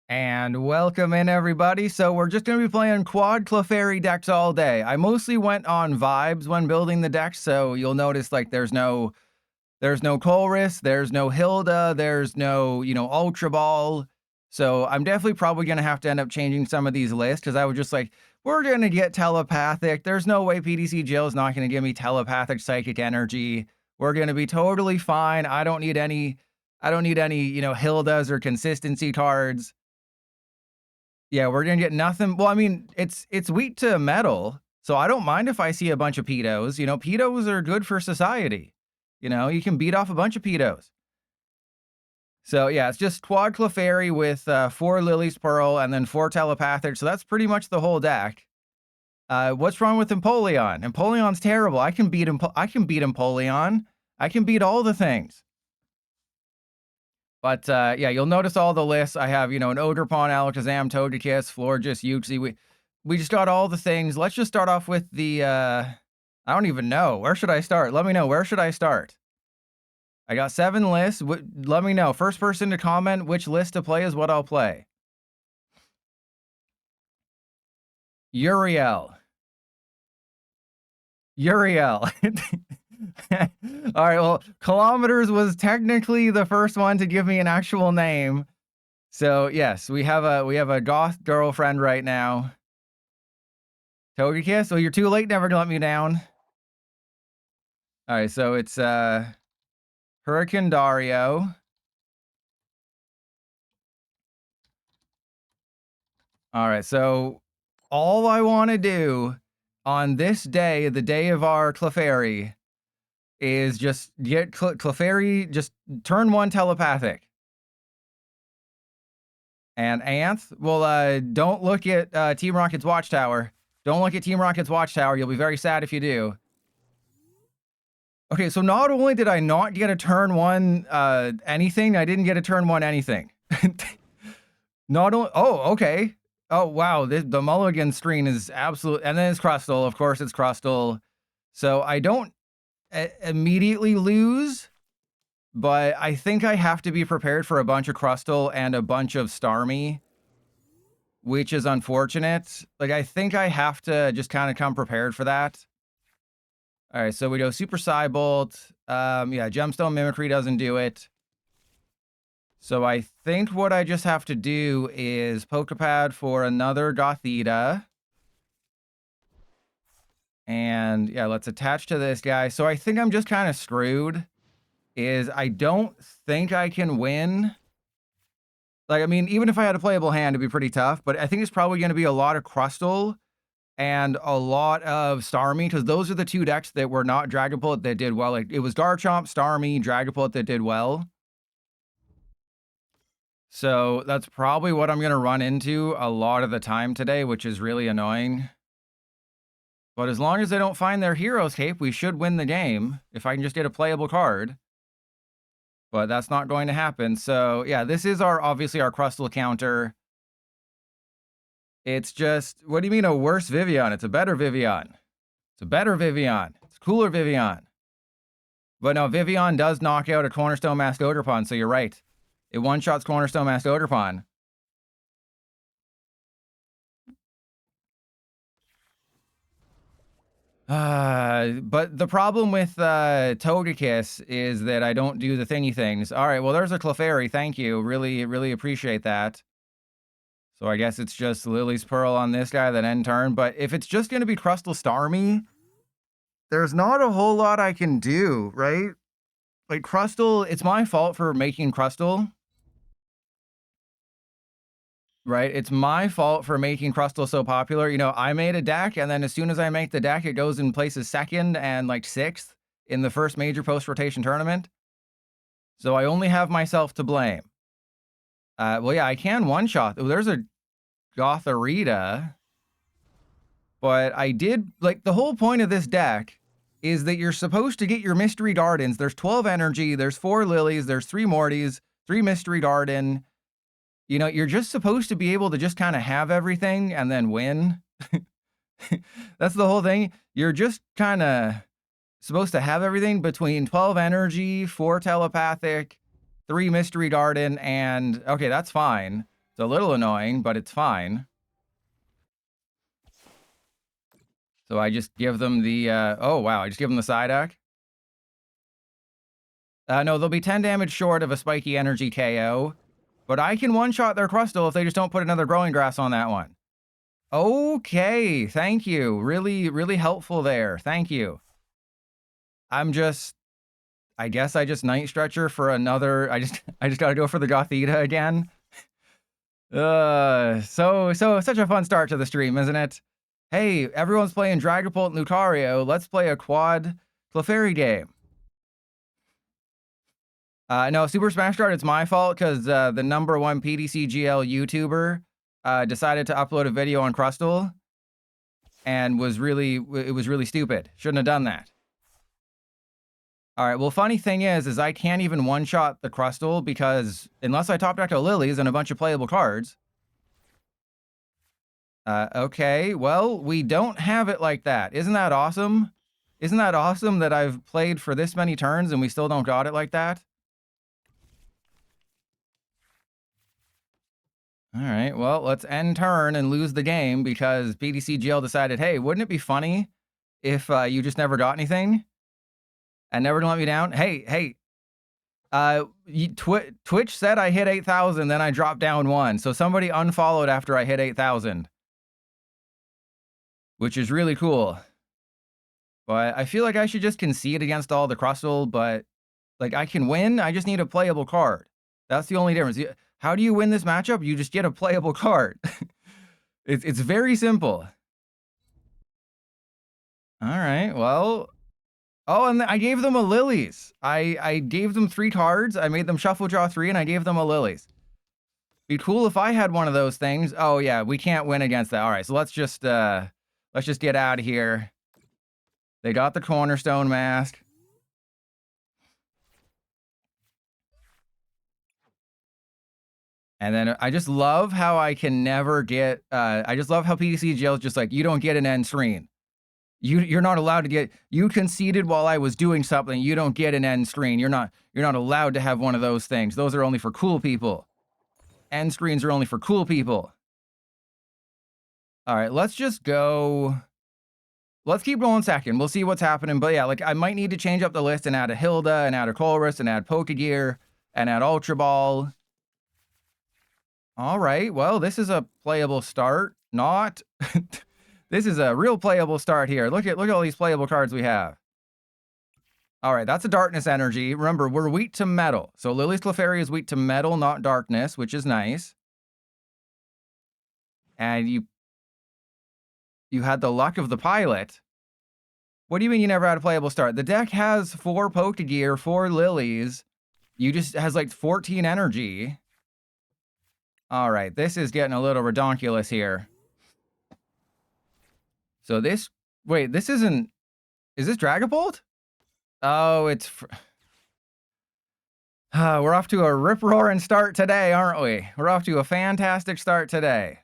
And welcome in, everybody. So we're just going to be playing quad Clefairy decks all day. I mostly went on vibes when building the decks, so you'll notice like there's no Colress, there's no Hilda, there's no, Ultra Ball. So I'm definitely probably going to have to end up changing some of these lists because I was just like, we're going to get telepathic. There's no way PDC Jill's not going to give me telepathic psychic energy. We're going to be totally fine. I don't need any, Hildas or consistency cards. Yeah, we're gonna get nothing. Well, I mean, it's weak to metal, so I don't mind if I see a bunch of pedos. Pedos are good for society. You can beat off a bunch of pedos. So yeah, it's just quad Clefairy with 4 Lily's Pearl and then 4 telepathic. So that's pretty much the whole deck. What's wrong with Empoleon? Empoleon's terrible. I can beat Empoleon. I can beat all the things. But yeah, you'll notice all the lists. I have, an Ogerpon, Alakazam, Togekiss, Florges, Uxie. We just got all the things. Let's just start off with the, I don't even know. Where should I start? Let me know. Where should I start? I got 7 lists. Let me know. First person to comment which list to play is what I'll play. Uriel. All right, well, Kilometers was technically the first one to give me an actual name. So yes, we have a goth girlfriend right now. Togekiss, well, you're too late, never to let me down. All right, so it's Hurricane Dario. All right, so all I want to do on this day, the day of our Clefairy, is just get Clefairy, just turn 1 telepathic. And Anth, well, don't look at Team Rocket's Watchtower. Don't look at Team Rocket's Watchtower. You'll be very sad if you do. Okay, so not only did I not get a turn 1 anything, I didn't get a turn 1 anything. Not only, oh, okay. Oh, wow, the mulligan screen is absolute, and then it's Crustle, of course it's Crustle. So I don't immediately lose, but I think I have to be prepared for a bunch of Crustle and a bunch of Starmie, which is unfortunate. Like, I think I have to just kind of come prepared for that. All right, so we go Super Psybolt. Yeah, Gemstone Mimicry doesn't do it. So I think what I just have to do is Pokepad for another Gothita. And yeah, let's attach to this guy. So I think I'm just kind of screwed. I don't think I can win. Like, I mean, even if I had a playable hand, it'd be pretty tough. But I think it's probably going to be a lot of Crustle and a lot of Starmie, because those are the 2 decks that were not Dragapult that did well. Like, it was Garchomp, Starmie, Dragapult that did well. So that's probably what I'm going to run into a lot of the time today, which is really annoying. But as long as they don't find their Hero's Cape, we should win the game if I can just get a playable card. But that's not going to happen. So yeah, this is obviously our Crustle counter. It's just, what do you mean a worse Vivian? It's a better Vivian. It's a better Vivian. It's a cooler Vivian. But no, Vivian does knock out a Cornerstone Masked Ogerpon, so you're right. It one-shots Cornerstone Masked Ogerpon. But the problem with Togekiss is that I don't do the thingy things. All right, well, there's a Clefairy. Thank you. Really, really appreciate that. So I guess it's just Lily's Pearl on this guy, then end turn. But if it's just going to be Crustle Starmie, there's not a whole lot I can do, right? Like, Crustle, it's my fault for making Crustle. Right? It's my fault for making Crustle so popular. I made a deck, and then as soon as I make the deck, it goes in places 2nd and like 6th in the first major post-rotation tournament. So I only have myself to blame. Well, yeah, I can one-shot. Oh, there's a Gothorita. But I did, like, the whole point of this deck is that you're supposed to get your Mystery Gardens. There's 12 energy, there's 4 Lilies, there's 3 Mortys, 3 Mystery Garden. You're just supposed to be able to just kind of have everything and then win. That's the whole thing. You're just kind of supposed to have everything between 12 energy, 4 telepathic, 3 Mystery Garden, and okay, that's fine. It's a little annoying, but it's fine. So I just give them the, oh wow, I just give them the Psyduck. No, they'll be 10 damage short of a spiky energy KO, but I can one-shot their Crustle if they just don't put another growing grass on that one. Okay, thank you. Really, really helpful there. Thank you. I guess I just Night Stretcher for another, I just gotta go for the Gothita again. Such a fun start to the stream, isn't it? Hey, everyone's playing Dragapult and Lucario. Let's play a quad Clefairy game. No, Super Smash Bros. It's my fault because the #1 PDCGL YouTuber decided to upload a video on Crustle and it was really stupid. Shouldn't have done that. All right, well, funny thing is I can't even one-shot the Crustle because unless I top deck a Lilies and a bunch of playable cards. Okay, well, we don't have it like that. Isn't that awesome? Isn't that awesome that I've played for this many turns and we still don't got it like that? All right, well, let's end turn and lose the game because PDCGL decided, hey, wouldn't it be funny if you just never got anything and never gonna let me down? Hey, Twitch said I hit 8,000, then I dropped down 1. So somebody unfollowed after I hit 8,000, which is really cool. But I feel like I should just concede against all the Crustle, but like I can win. I just need a playable card. That's the only difference. How do you win this matchup? You just get a playable card. It's very simple. All right, well. Oh, and I gave them a Lilies. I gave them 3 cards. I made them shuffle draw 3, and I gave them a Lilies. Be cool if I had one of those things. Oh yeah, we can't win against that. All right, so let's just get out of here. They got the Cornerstone Mask. And then I just love how I can never get, I just love how PDCGL is just like, you don't get an end screen. You're not allowed to get, you conceded while I was doing something, you don't get an end screen. You're not allowed to have one of those things. Those are only for cool people. End screens are only for cool people. All right, let's just go. Let's keep going second. We'll see what's happening. But yeah, like I might need to change up the list and add a Hilda and add a Colress and add Pokegear and add Ultra Ball. All right, well, this is a playable start. Not, this is a real playable start here. Look at all these playable cards we have. All right, that's a Darkness Energy. Remember, we're weak to metal. So Lily's Clefairy is weak to metal, not darkness, which is nice. And you had the luck of the pilot. What do you mean you never had a playable start? The deck has 4 Pokegear, 4 Lilies. You just has like 14 energy. All right, this is getting a little redonkulous here. So this, wait, this isn't, is this Dragapult? Oh, it's, we're off to a rip-roaring start today, aren't we? We're off to a fantastic start today.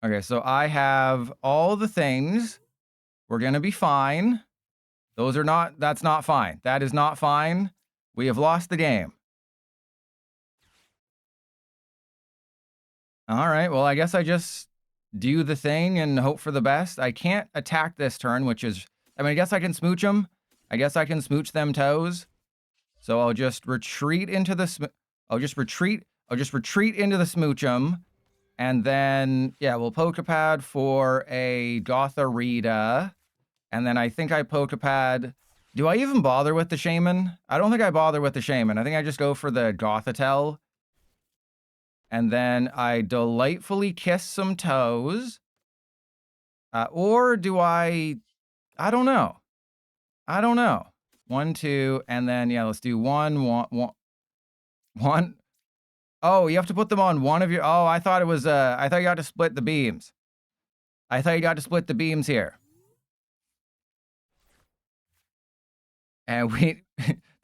Okay, so I have all the things. We're gonna be fine. Those are not, that's not fine. That is not fine. We have lost the game. All right, well, I guess I just do the thing and hope for the best. I can't attack this turn, which is, I mean, I guess I can smooch them. I guess I can smooch them toes. So I'll just retreat into the, I'll just retreat into the smooch them. And then, yeah, we'll Pokepad for a Gothorita. And then I think I Pokepad, do I even bother with the Shaman? I don't think I bother with the Shaman. I think I just go for the Gothitelle. And then I delightfully kiss some toes. Or do I don't know. I don't know. 1, 2, and then, yeah, let's do 1. Oh, you have to put them on one of your, oh, I thought it was, I thought you got to split the beams. I thought you got to split the beams here. And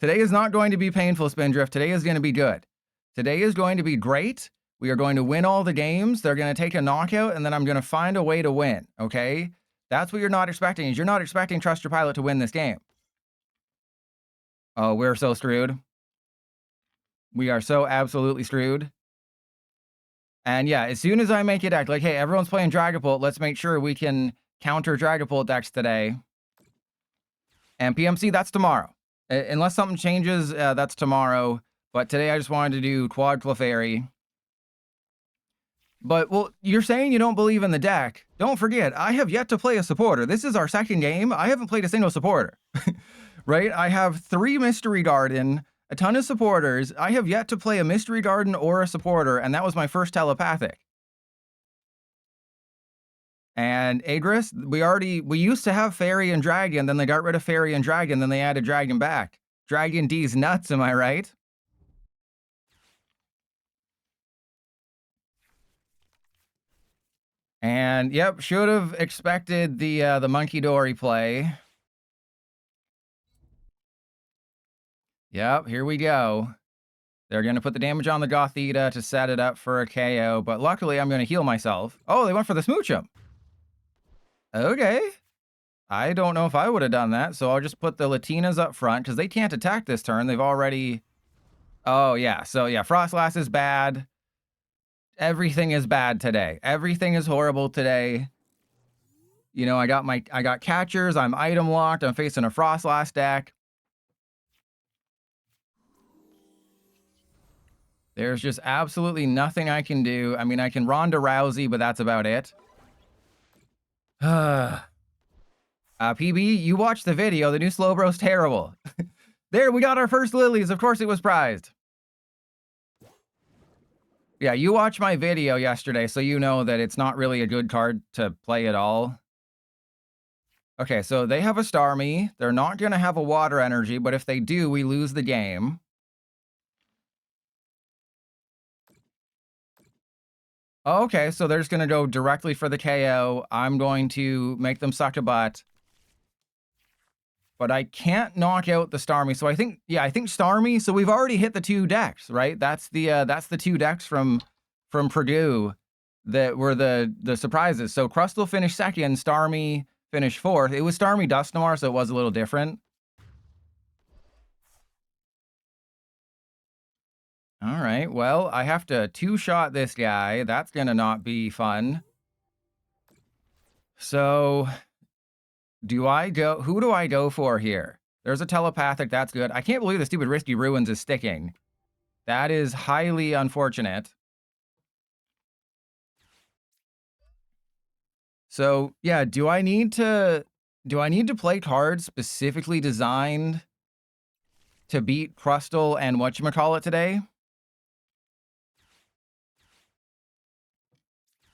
today is not going to be painful, Spindrift. Today is going to be good. Today is going to be great. We are going to win all the games. They're going to take a knockout, and then I'm going to find a way to win, okay? That's what you're not expecting, is you're not expecting Trust Your Pilot to win this game. Oh, we're so screwed. We are so absolutely screwed. And yeah, as soon as I make it act like, hey, everyone's playing Dragapult, let's make sure we can counter Dragapult decks today. And PMC, that's tomorrow. Unless something changes, that's tomorrow. But today I just wanted to do Quad Clefairy. But, well, you're saying you don't believe in the deck. Don't forget, I have yet to play a supporter. This is our second game. I haven't played a single supporter. Right? I have 3 Mystery Garden, a ton of supporters. I have yet to play a Mystery Garden or a supporter, and that was my first telepathic. And Agris, we used to have Fairy and Dragon, then they got rid of Fairy and Dragon, then they added Dragon back. Dragon D's nuts, am I right? And yep, should have expected the Monkey Dory play. Yep, here we go. They're going to put the damage on the Gothita to set it up for a KO, but luckily I'm going to heal myself. Oh, they went for the Smoochum. Okay. I don't know if I would have done that, so I'll just put the Latinas up front, because they can't attack this turn. They've already... Oh, yeah. So, yeah, Frostlass is bad. Everything is bad today. Everything is horrible today. You know, I got catchers. I'm item locked. I'm facing a Frostlass deck. There's just absolutely nothing I can do. I mean, I can Ronda Rousey, but that's about it. PB, you watched the video. The new Slowbro's terrible. There, we got our first Lilies. Of course it was prized. Yeah, you watched my video yesterday, so you know that it's not really a good card to play at all. Okay, so they have a Starmie. They're not going to have a Water Energy, but if they do, we lose the game. Okay, so they're just going to go directly for the KO. I'm going to make them suck a butt. But I can't knock out the Starmie. So I think Starmie. So we've already hit the 2 decks, right? That's the 2 decks from Purdue that were the surprises. So Crustle finished second, Starmie finished fourth. It was Starmie Dusknoir, so it was a little different. All right, well, I have to 2-shot this guy. That's gonna not be fun. So who do I go for here? There's a telepathic, that's good. I can't believe the stupid Risky Ruins is sticking. That is highly unfortunate. So, yeah, do I need to play cards specifically designed to beat Crustle and whatchamacallit today?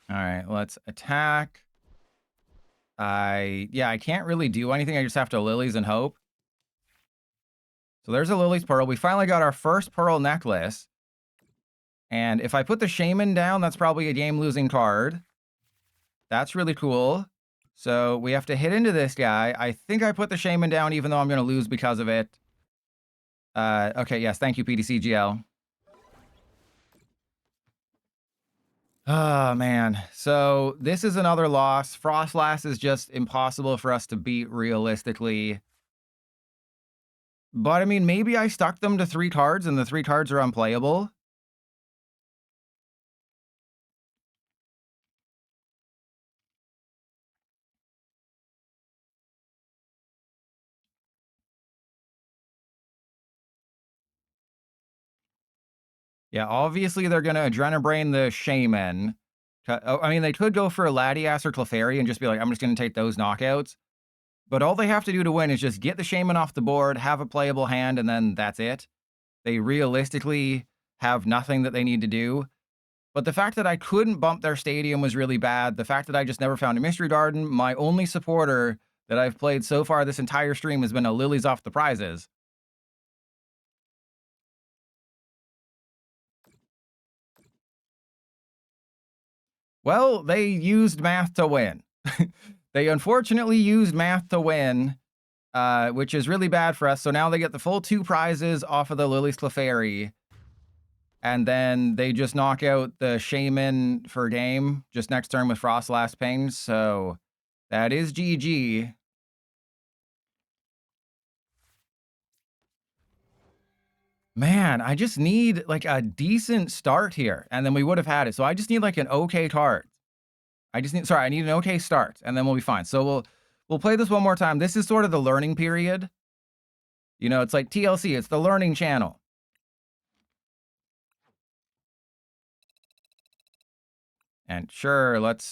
All right, let's attack. I can't really do anything. I just have to Lilies and hope. So there's a Lily's Pearl. We finally got our first Pearl necklace. And if I put the Shaman down, that's probably a game-losing card. That's really cool. So we have to hit into this guy. I think I put the Shaman down, even though I'm going to lose because of it. Okay, yes, thank you, PDCGL. Oh, man. So this is another loss. Frostlass is just impossible for us to beat realistically. But, I mean, maybe I stuck them to 3 cards and the 3 cards are unplayable. Yeah, obviously they're going to Adrenabrain the Shaman. I mean, they could go for a Latias or Clefairy and just be like, I'm just going to take those knockouts. But all they have to do to win is just get the Shaman off the board, have a playable hand, and then that's it. They realistically have nothing that they need to do. But the fact that I couldn't bump their stadium was really bad. The fact that I just never found a Mystery Garden, my only supporter that I've played so far this entire stream has been a Lilies off the prizes. Well, they used math to win. They unfortunately used math to win, which is really bad for us. So now they get the full 2 prizes off of the Lily's Clefairy. And then they just knock out the Shaman for game, just next turn with Frostlass Ping. So that is GG. Man, I just need like a decent start here, and then we would have had it. So I just need like an okay card. I need an okay start, and then we'll be fine. So we'll play this one more time. This is sort of the learning period. You know, it's like TLC, it's the learning channel. And sure, let's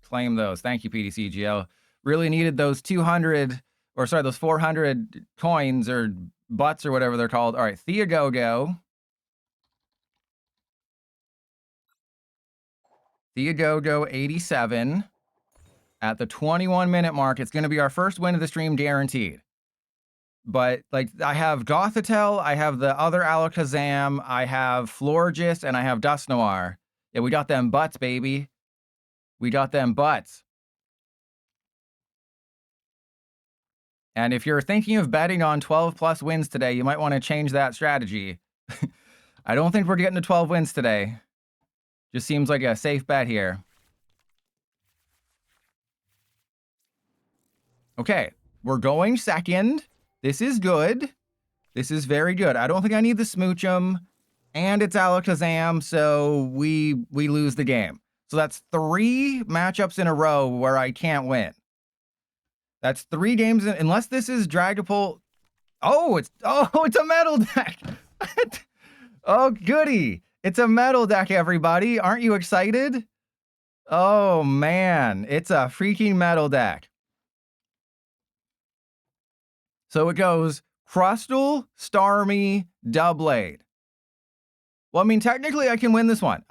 claim those. Thank you, PDCGL. Really needed those 200, or sorry, those 400 coins or butts or whatever they're called. All right, Theagogo. Theagogo 87 at the 21-minute mark. It's going to be our first win of the stream guaranteed. But like I have Gothitelle, I have the other Alakazam, I have Florges, and I have Dust Noir. Yeah, we got them butts, baby. We got them butts. And if you're thinking of betting on 12 plus wins today, you might want to change that strategy. I don't think we're getting to 12 wins today. Just seems like a safe bet here. Okay, we're going second. This is good. This is very good. I don't think I need the Smoochum, and it's Alakazam, so we lose the game. So that's 3 matchups in a row where I can't win. That's 3 games in, unless this is Dragapult. Oh, it's a metal deck. Oh, goody. It's a metal deck, everybody. Aren't you excited? Oh, man. It's a freaking metal deck. So it goes Crustle, Starmie, Doublade. Well, I mean, technically I can win this one.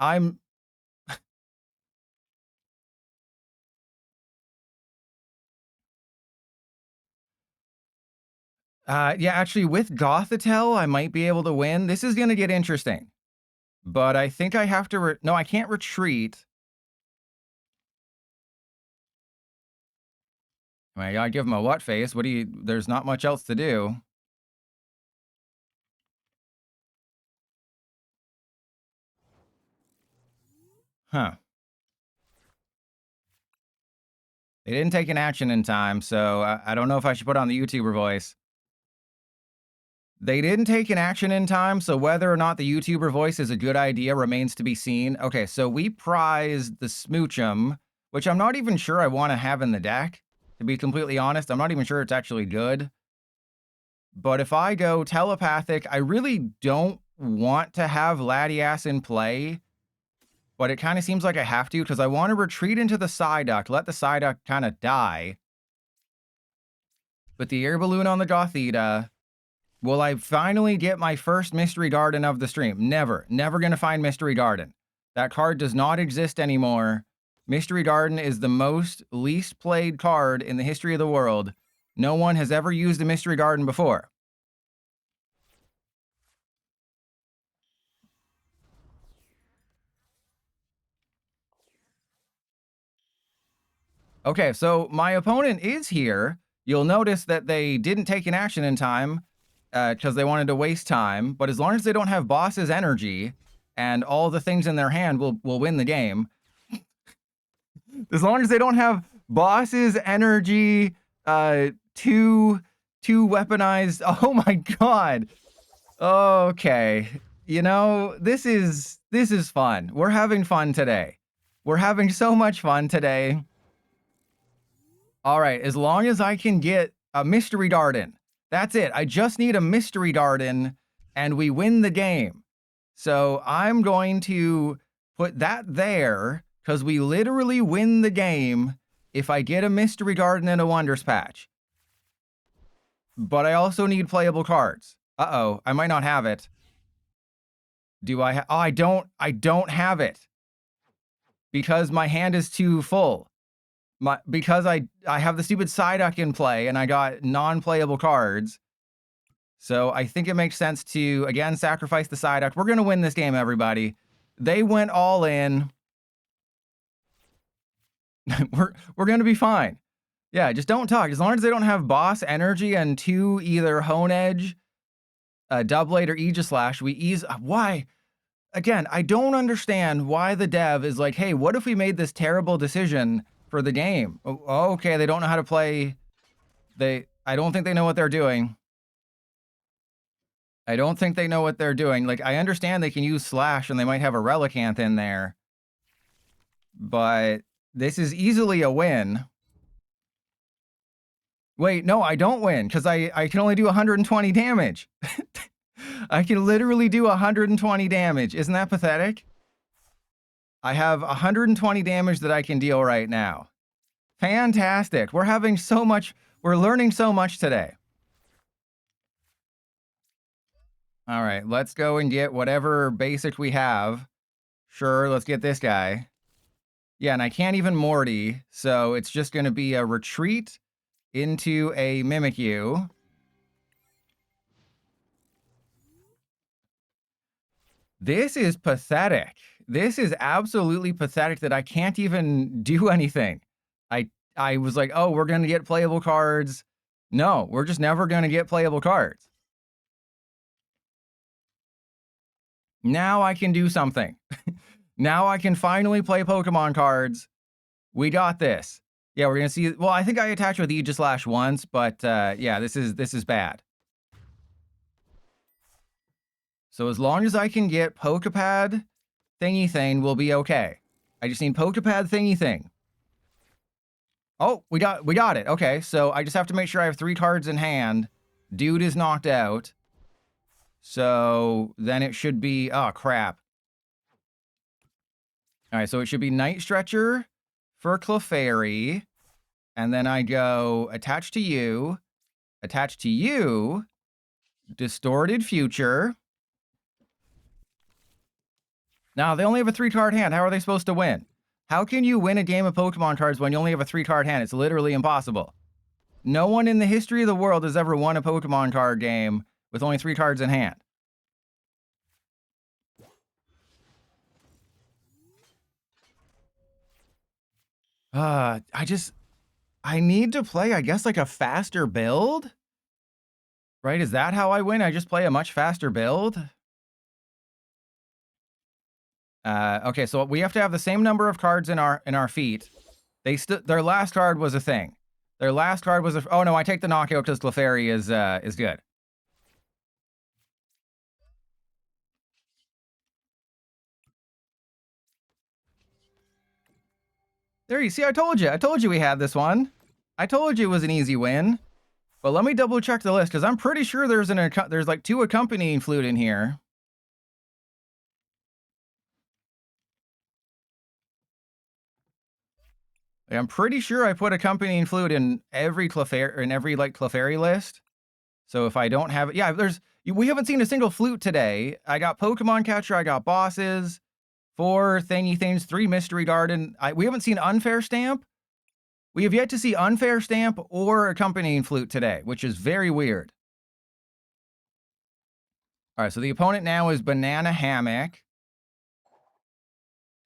Yeah, actually, with Gothitelle, I might be able to win. This is going to get interesting. But I think I have to... No, I can't retreat. I gotta give him a what face. What do you... There's not much else to do. Huh. They didn't take an action in time, so I don't know if I should put on the YouTuber voice. They didn't take an action in time, so whether or not the YouTuber voice is a good idea remains to be seen. Okay, so we prized the Smoochum, which I'm not even sure I want to have in the deck. To be completely honest, I'm not even sure it's actually good. But if I go Telepathic, I really don't want to have Latias in play. But it kind of seems like I have to, because I want to retreat into the Psyduck, let the Psyduck kind of die. Put the Air Balloon on the Gothita. Will I finally get my first Mystery Garden of the stream? Never. Never going to find Mystery Garden. That card does not exist anymore. Mystery Garden is the most least played card in the history of the world. No one has ever used a Mystery Garden before. Okay, so my opponent is here. You'll notice that they didn't take an action in time because they wanted to waste time. But as long as they don't have boss's energy and all the things in their hand will win the game. As long as they don't have boss's energy, two weaponized. Oh my god. Okay. You know, this is fun. We're having fun today. We're having so much fun today. All right, as long as I can get a Mystery Garden. That's it. I just need a Mystery Garden and we win the game. So I'm going to put that there because we literally win the game if I get a Mystery Garden and a Wonders Patch. But I also need playable cards. Uh-oh, I might not have it. Do I oh, I don't have it. Because my hand is too full. Because I have the stupid Psyduck in play and I got non-playable cards. So I think it makes sense to, again, sacrifice the Psyduck. We're going to win this game, everybody. They went all in. we're going to be fine. Yeah, just don't talk. As long as they don't have boss energy and 2 either Honedge, Doublade, or Aegislash, we ease... Why? Again, I don't understand why the dev is like, hey, what if we made this terrible decision for the game? Oh, okay, they don't know how to play. I don't think they know what they're doing. I don't think they know what they're doing. Like, I understand they can use Slash and they might have a Relicanth in there, but this is easily a win. Wait, no, I don't win because I can only do 120 damage. I can literally do 120 damage. Isn't that pathetic? I have 120 damage that I can deal right now. Fantastic. We're having so much, we're learning so much today. All right, let's go and get whatever basic we have. Sure, let's get this guy. Yeah, and I can't even Morty, so it's just going to be a retreat into a Mimikyu. This is pathetic. This is absolutely pathetic that I can't even do anything. I was like, oh, we're going to get playable cards. No, we're just never going to get playable cards. Now I can do something. Now I can finally play Pokemon cards. We got this. Yeah, we're going to see. Well, I think I attached with Aegislash once, but yeah, this is bad. So as long as I can get Pokepad thingy thing, we'll be okay. I just need Pokepad thingy thing. Oh, we got it. Okay, so I just have to make sure I have 3 cards in hand. Dude is knocked out. So then it should be, oh crap. All right, so it should be Night Stretcher for Clefairy. And then I go attach to you, Distorted Future. Now, they only have a 3-card hand. How are they supposed to win? How can you win a game of Pokemon cards when you only have a 3-card hand? It's literally impossible. No one in the history of the world has ever won a Pokemon card game with only 3 cards in hand. I need to play, I guess, like a faster build? Right? Is that how I win? I just play a much faster build? Okay, so we have to have the same number of cards in our feet. Their last card was a thing. Their last card was oh no, I take the knockout because Clefairy is good. There you see, I told you we had this one. I told you it was an easy win. But let me double check the list because I'm pretty sure there's like 2 accompanying flute in here. I'm pretty sure I put accompanying flute in every Clefairy list. So if I don't have it, yeah, we haven't seen a single flute today. I got Pokemon Catcher, I got bosses, 4 thingy things, 3 Mystery Garden. We haven't seen Unfair Stamp. We have yet to see Unfair Stamp or accompanying flute today, which is very weird. All right, so the opponent now is Banana Hammock.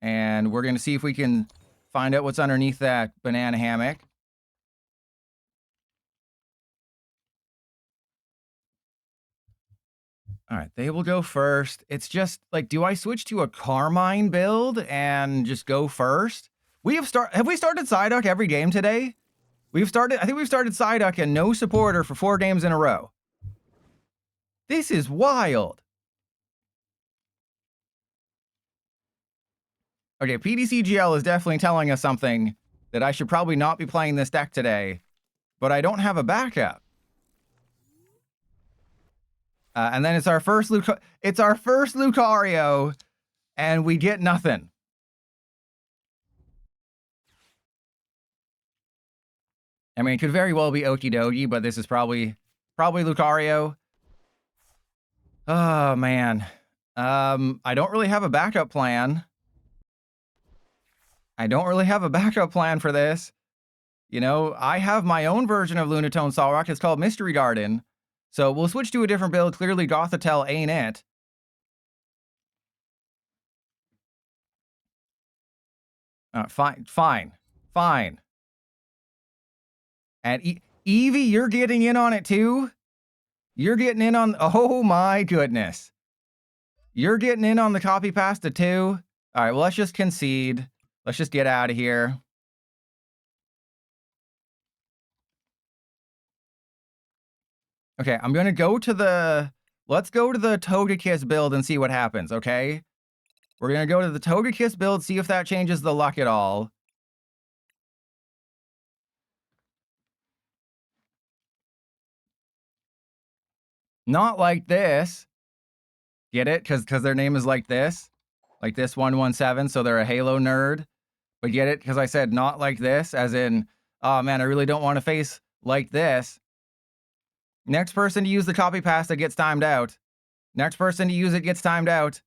And we're going to see if we can find out what's underneath that Banana Hammock. All right, they will go first. It's just like, do I switch to a Carmine build and just go first? Have we started Psyduck every game today? I think we've started Psyduck and no supporter for 4 games in a row. This is wild. Okay, PDCGL is definitely telling us something that I should probably not be playing this deck today, but I don't have a backup. And then it's our first Lucario, and we get nothing. I mean, it could very well be Okidogi, but this is probably Lucario. Oh man. I don't really have a backup plan. For this. You know, I have my own version of Lunatone Solrock. It's called Mystery Garden. So we'll switch to a different build. Clearly, Gothitelle ain't it. Fine. And Eevee, you're getting in on it too? You're getting in on... Oh my goodness. You're getting in on the copy pasta too? All right, well, let's just concede. Let's just get out of here. Okay, I'm going to go to the let's go to the Togekiss build and see what happens, okay? We're gonna go to the Togekiss build, see if that changes the luck at all. Not like this. Get it? Because their name is like this. Like this 117, so they're a Halo nerd. But get it? Because I said not like this, as in, oh man, I really don't want to face like this. Next person to use the copy pasta gets timed out. Next person to use it gets timed out.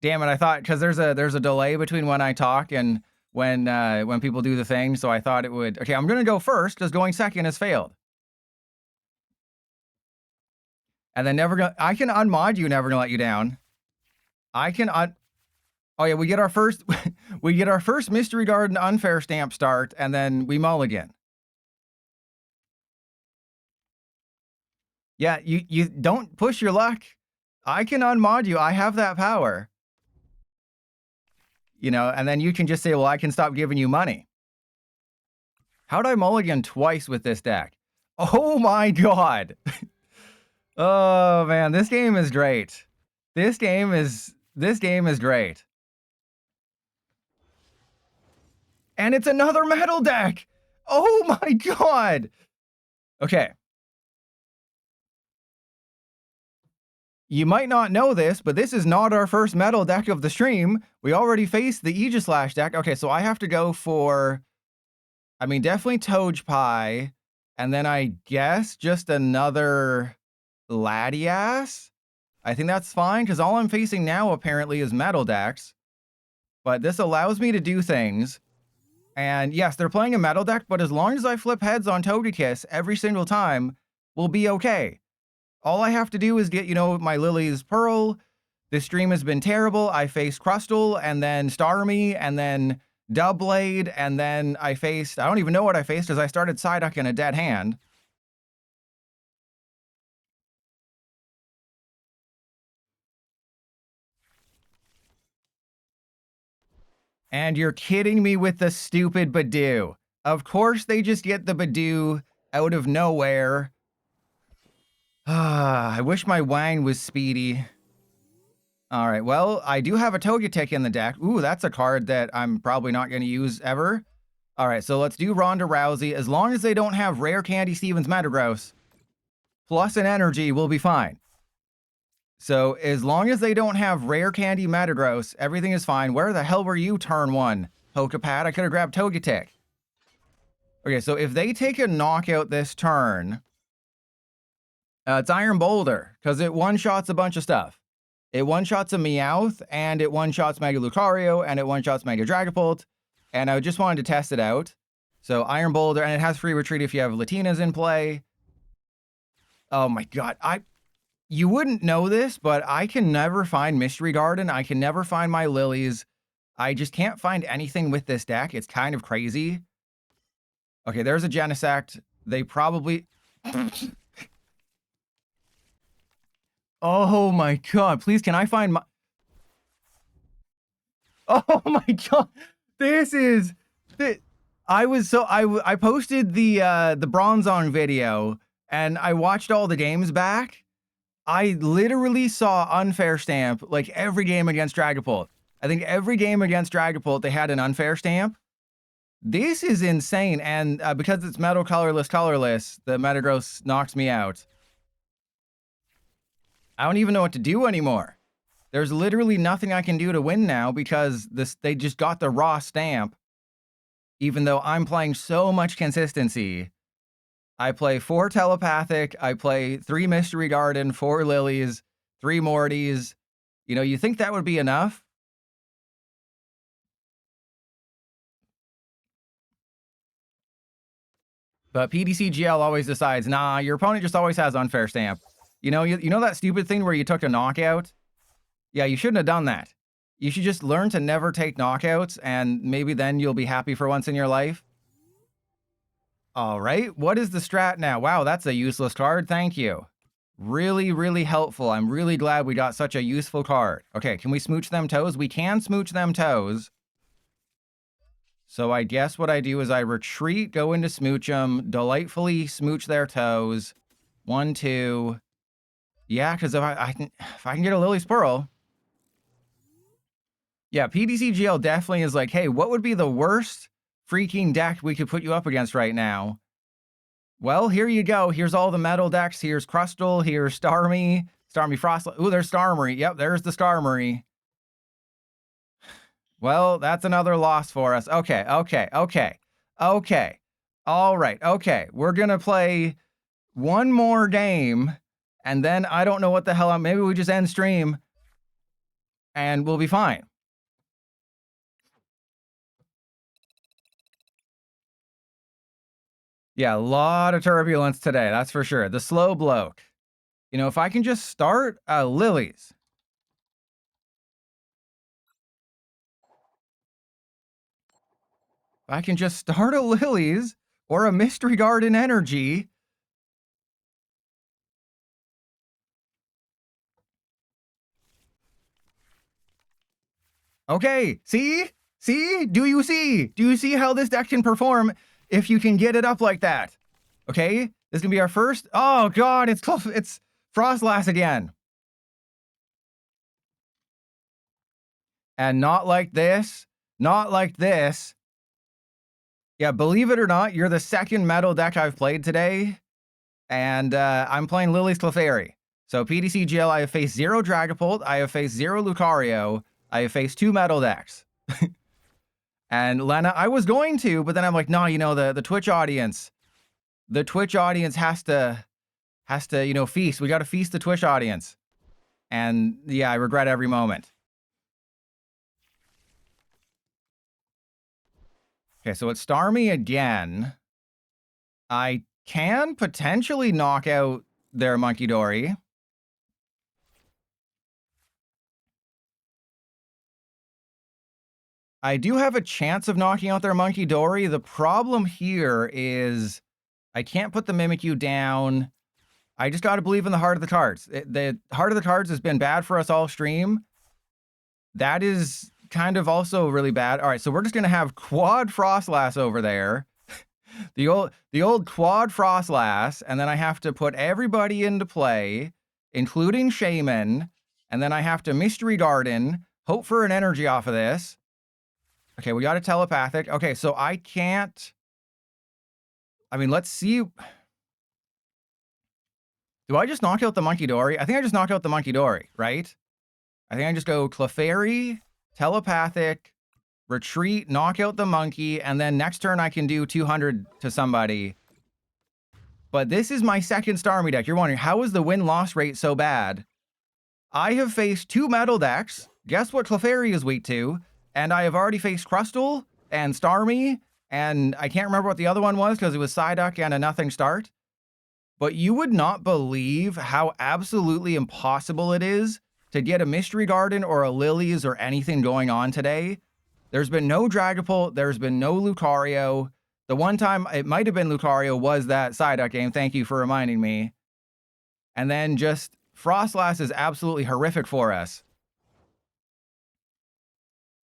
Damn it, I thought, because there's a delay between when I talk and when people do the thing, so I thought it would. Okay, I'm gonna go first, because going second has failed. And then I can unmod you, never gonna let you down. I can oh yeah, we get our first we get our first Mystery Garden unfair stamp start, and then we mulligan. Yeah, you don't push your luck. I can unmod you. I have that power. You know, and then you can just say, well, I can stop giving you money. How'd I mulligan twice with this deck? Oh my god. Oh man, this game is great. This game is great. And it's another metal deck. Oh my god. Okay. You might not know this, but this is not our first metal deck of the stream. We already faced the Aegislash deck. Okay, so I have to go for, I mean, definitely Toge Pie, and then I guess just another Latias. I think that's fine, because all I'm facing now apparently is metal decks. But this allows me to do things. And yes, they're playing a metal deck, but as long as I flip heads on Togekiss every single time, we'll be okay. All I have to do is get, you know, my Lillie's Pearl. This stream has been terrible. I faced Crustle, and then Starmie, and then Doublade, and then I faced, I don't even know what I faced, because I started Psyduck in a dead hand. And you're kidding me with the stupid Badoo. Of course they just get the Badoo out of nowhere. I wish my Wang was speedy. All right, well, I do have a Togetic in the deck. Ooh, that's a card that I'm probably not going to use ever. All right, so let's do Ronda Rousey. As long as they don't have Rare Candy Stevens Metagross, plus an energy, we'll be fine. So as long as they don't have Rare Candy Metagross, everything is fine. Where the hell were you turn one, Pokepad? I could have grabbed Togetic. Okay, so if they take a knockout this turn, it's Iron Boulder, because it one-shots a bunch of stuff. It one-shots a Meowth, and it one-shots Mega Lucario, and it one-shots Mega Dragapult, and I just wanted to test it out. So Iron Boulder, and it has free retreat if you have Latinas in play. Oh my god, you wouldn't know this, but I can never find Mystery Garden. I can never find my Lilies. I just can't find anything with this deck. It's kind of crazy. Okay, there's a Genesect. They probably... Oh my god, please can I find my... Oh my god, this is... I posted the Bronzong video, and I watched all the games back. I literally saw unfair stamp like every game against Dragapult. I think every game against Dragapult, they had an unfair stamp. This is insane, and because it's metal colorless, the Metagross knocks me out. I don't even know what to do anymore. There's literally nothing I can do to win now because they just got the raw stamp. Even though I'm playing so much consistency. I play 4 Telepathic, I play 3 Mystery Garden, 4 Lilies, 3 Mortys. You know, you think that would be enough? But PDCGL always decides, nah, your opponent just always has unfair stamp. You know that stupid thing where you took a knockout? Yeah, you shouldn't have done that. You should just learn to never take knockouts, and maybe then you'll be happy for once in your life. All right, what is the strat now? Wow, that's a useless card. Thank you. Really, really helpful. I'm really glad we got such a useful card. Okay, can we smooch them toes? We can smooch them toes. So I guess what I do is I retreat, go into smooch them, delightfully smooch their toes. 1, 2. Yeah, because if I can get a Lily's Pearl. Yeah, PDCGL definitely is like, hey, what would be the worst freaking deck we could put you up against right now? Well, here you go. Here's all the metal decks. Here's Crustal. Here's Starmie. Starmie Frost. Ooh, there's Starmie. Yep, there's the Starmie. Well, that's another loss for us. Okay. All right. Okay. We're going to play one more game, and then I don't know what the hell maybe we just end stream, and we'll be fine. Yeah, a lot of turbulence today, that's for sure. The slow bloke. You know, if I can just start Lilies. If I can just start a Lilies or a Mystery Garden Energy. Okay, see? See? Do you see? Do you see how this deck can perform if you can get it up like that? Okay, this is gonna be our first. Oh God, it's Frostlass again. And not like this. Not like this. Yeah, believe it or not, you're the second metal deck I've played today. And I'm playing Lily's Clefairy. So PDCGL, I have faced 0 Dragapult, I have faced 0 Lucario, I have faced 2 metal decks. And Lena, I was going to, but then I'm like, no, you know, the Twitch audience. The Twitch audience has to, you know, feast. We got to feast the Twitch audience. And yeah, I regret every moment. Okay, so it's Starmie again. I can potentially knock out their Monkey Dory. I do have a chance of knocking out their Monkey Dory. The problem here is I can't put the Mimikyu down. I just got to believe in the heart of the cards. The heart of the cards has been bad for us all stream. That is kind of also really bad. All right, so we're just going to have quad Frostlass over there. the old quad Frostlass, and then I have to put everybody into play, including Shaman, and then I have to Mystery Garden, hope for an energy off of this. Okay, we got a telepathic. Okay, so I can't. I mean, let's see. Do I just knock out the Monkey Dory? I think I just knock out the Monkey Dory, right? I think I just go Clefairy, telepathic, retreat, knock out the monkey, and then next turn I can do 200 to somebody. But this is my second Starmie deck. You're wondering, how is the win-loss rate so bad? I have faced 2 metal decks. Guess what Clefairy is weak to? And I have already faced Crustal and Starmie, and I can't remember what the other one was because it was Psyduck and a nothing start. But you would not believe how absolutely impossible it is to get a Mystery Garden or a Lilies or anything going on today. There's been no Dragapult, there's been no Lucario. The one time it might have been Lucario was that Psyduck game. Thank you for reminding me. And then just Frostlass is absolutely horrific for us.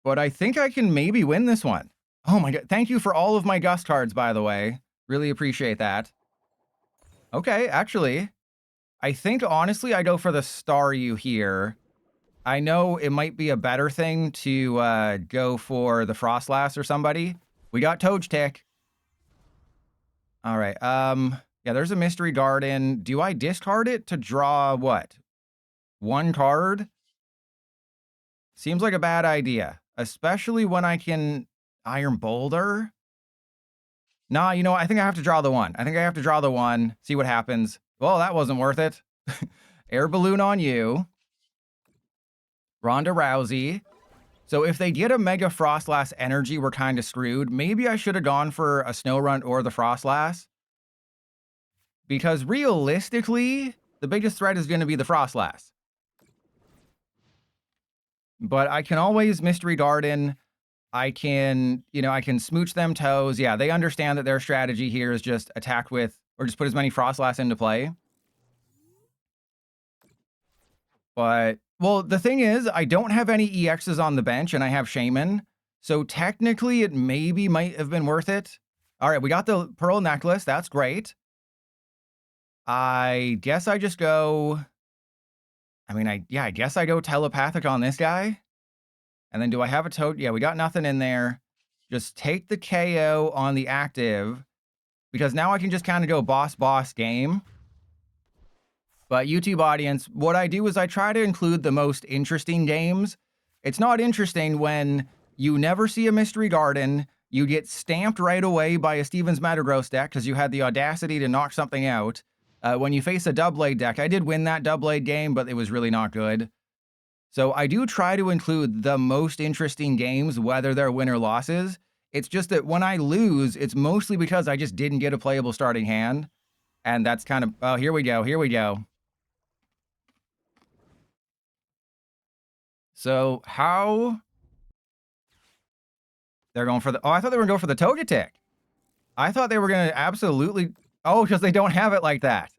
But I think I can maybe win this one. Oh my God. Thank you for all of my Gust cards, by the way. Really appreciate that. Okay, actually, I think honestly I go for the Staryu here. I know it might be a better thing to go for the Frostlass or somebody. We got Togetic. All right. Yeah, there's a Mystery Garden. Do I discard it to draw what? 1 card? Seems like a bad idea, especially when I can Iron Boulder. Nah, you know what? I think I have to draw the 1. I think I have to draw the 1, see what happens. Well, that wasn't worth it. Air Balloon on you. Ronda Rousey. So if they get a Mega Frostlass energy, we're kind of screwed. Maybe I should have gone for a Snorunt or the Frostlass. Because realistically, the biggest threat is going to be the Frostlass. But I can always Mystery Garden. I can, you know, I can smooch them toes. Yeah, they understand that their strategy here is just attack with, or just put as many Frostlass into play. But, well, the thing is, I don't have any EXs on the bench, and I have Shaman. So technically, it maybe might have been worth it. All right, we got the Pearl Necklace. That's great. I guess I just go I mean, I guess I go telepathic on this guy. And then do I have a toad? Yeah, we got nothing in there. Just take the KO on the active, because now I can just kind of go boss game. But YouTube audience, what I do is I try to include the most interesting games. It's not interesting when you never see a Mystery Garden, you get stamped right away by a Stevens Metagross deck because you had the audacity to knock something out. When you face a Doublade deck, I did win that Doublade game, but it was really not good. So I do try to include the most interesting games, whether they're win or losses. It's just that when I lose, it's mostly because I just didn't get a playable starting hand. And that's kind of, oh, here we go. So how... They're going for the... Oh, I thought they were going to go for the Togetic. I thought they were going to absolutely... Oh, because they don't have it like that.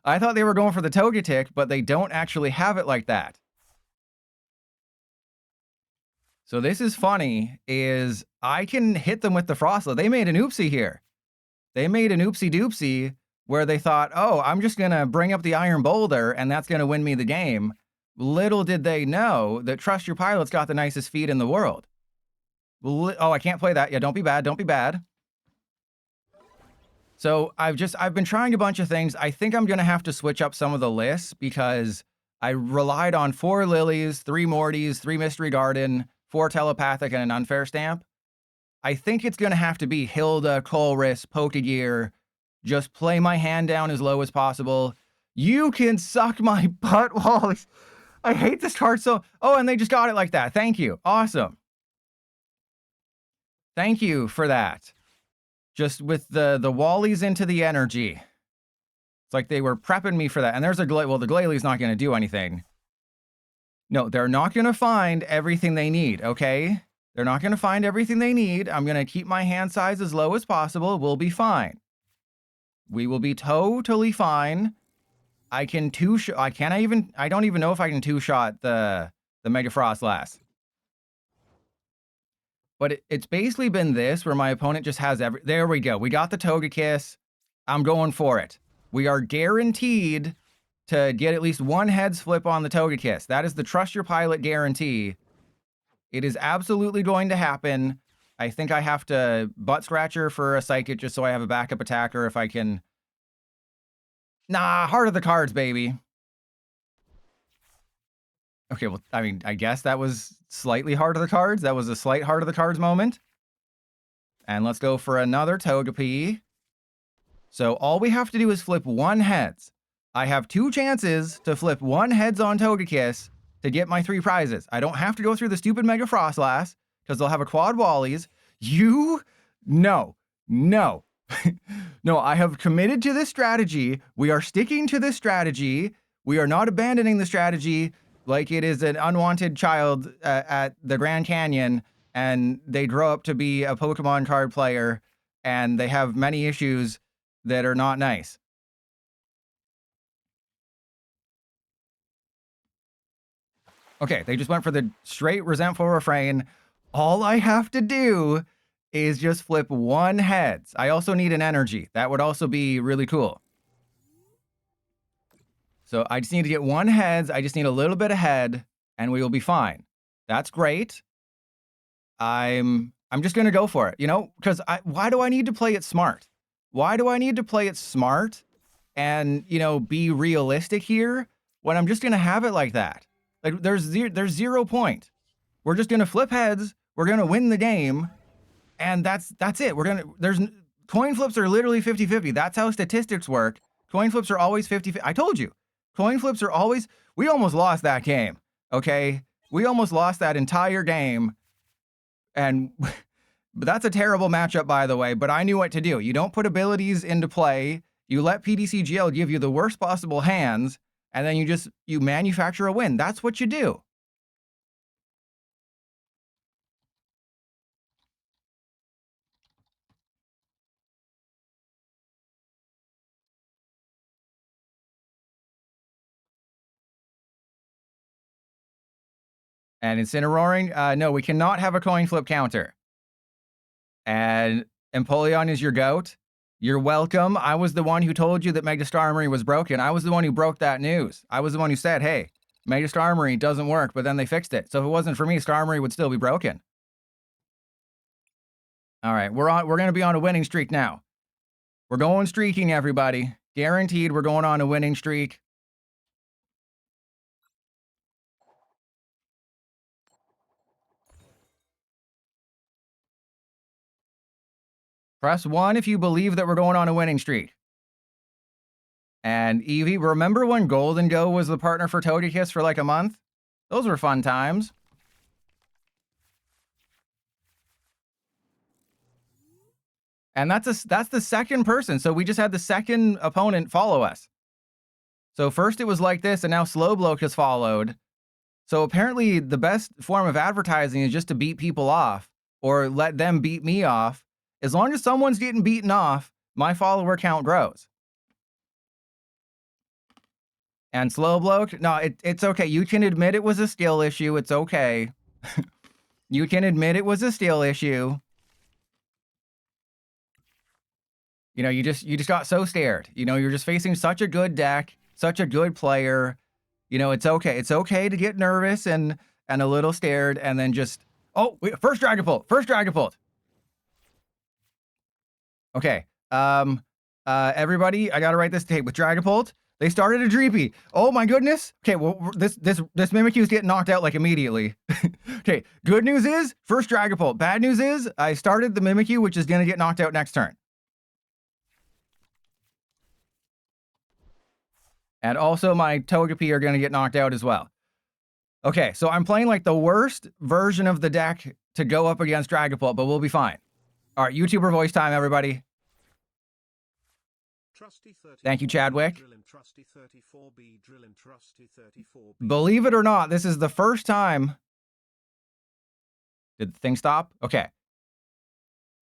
I thought they were going for the Togetic, but they don't actually have it like that. So this is funny, is I can hit them with the Frostlet. They made an oopsie here. They made an oopsie-doopsie where they thought, oh, I'm just going to bring up the Iron Boulder, and that's going to win me the game. Little did they know that Trust Your Pilot's got the nicest feet in the world. Oh, I can't play that. Yeah, don't be bad. So I've been trying a bunch of things. I think I'm going to have to switch up some of the lists because I relied on 4 Lilies, 3 Mortys, 3 Mystery Garden, 4 Telepathic, and an Unfair Stamp. I think it's going to have to be Hilda, Colress, Pokegear. Just play my hand down as low as possible. You can suck my butt, Wallies. I hate this card so... Oh, and they just got it like that. Thank you. Awesome. Thank you for that. Just with the Wallies into the energy. It's like they were prepping me for that. And there's a Well, the Glalie not going to do anything. No, they're not going to find everything they need, okay? They're not going to find everything they need. I'm going to keep my hand size as low as possible. We'll be fine. We will be totally fine. I can I don't even know if I can 2-shot the Mega Frostlass. But it's basically been this where my opponent just has there we go. We got the Togekiss. I'm going for it. We are guaranteed to get at least 1 heads flip on the Togekiss. That is the Trust Your Pilot guarantee. It is absolutely going to happen. I think I have to butt scratcher for a Psychic just so I have a backup attacker if I can. Nah, Heart of the Cards, baby. Okay, well, I mean, I guess that was slightly Heart of the Cards. That was a slight Heart of the Cards moment. And let's go for another Togepi. So all we have to do is flip 1 heads. I have 2 chances to flip 1 heads on Togekiss to get my 3 prizes. I don't have to go through the stupid Mega Frostlass because they'll have a quad Wallies. No. No, I have committed to this strategy. We are sticking to this strategy. We are not abandoning the strategy like it is an unwanted child at the Grand Canyon and they grow up to be a Pokemon card player and they have many issues that are not nice. Okay, they just went for the straight resentful refrain. All I have to do is just flip 1 heads. I also need an energy. That would also be really cool. So I just need to get 1 heads. I just need a little bit of head, and we will be fine. That's great. I'm just going to go for it, you know, because why do I need to play it smart? Why do I need to play it smart and, you know, be realistic here when I'm just going to have it like that? Like, there's 0 point. We're just going to flip heads. We're going to win the game. And that's it. Coin flips are literally 50-50. That's how statistics work. Coin flips are always 50-50. I told you. Coin flips are always... We almost lost that game, okay? We almost lost that entire game. And but that's a terrible matchup, by the way, but I knew what to do. You don't put abilities into play. You let PDCGL give you the worst possible hands, and then you manufacture a win. That's what you do. And Incineroaring, no, we cannot have a coin flip counter. And Empoleon is your goat. You're welcome. I was the one who told you that Mega Starmie was broken. I was the one who broke that news. I was the one who said, hey, Mega Armory doesn't work, but then they fixed it. So if it wasn't for me, Armory would still be broken. All right, we're going to be on a winning streak now. We're going streaking, everybody. Guaranteed we're going on a winning streak. Press 1 if you believe that we're going on a winning streak. And Evie, remember when Golden Go was the partner for Togekiss for like a month? Those were fun times. And that's the second person. So we just had the second opponent follow us. So first it was like this, and now Slowbloke has followed. So apparently the best form of advertising is just to beat people off or let them beat me off. As long as someone's getting beaten off, my follower count grows. And Slowbloke, no, it's okay. You can admit it was a skill issue. It's okay. You can admit it was a skill issue. You know, you just got so scared. You know, you're just facing such a good deck, such a good player. You know, it's okay. It's okay to get nervous and a little scared, and then just, oh, wait, first Dragapult. Okay. Everybody, I gotta write this tape with Dragapult. They started a Dreepy. Oh my goodness. Okay, well, this Mimikyu is getting knocked out like immediately. Okay, good news is first Dragapult. Bad news is I started the Mimikyu, which is gonna get knocked out next turn. And also my Togepi are gonna get knocked out as well. Okay, so I'm playing like the worst version of the deck to go up against Dragapult, but we'll be fine. All right, YouTuber voice time, everybody. Thank you, Chadwick. Believe it or not, this is the first time. Did the thing stop? Okay.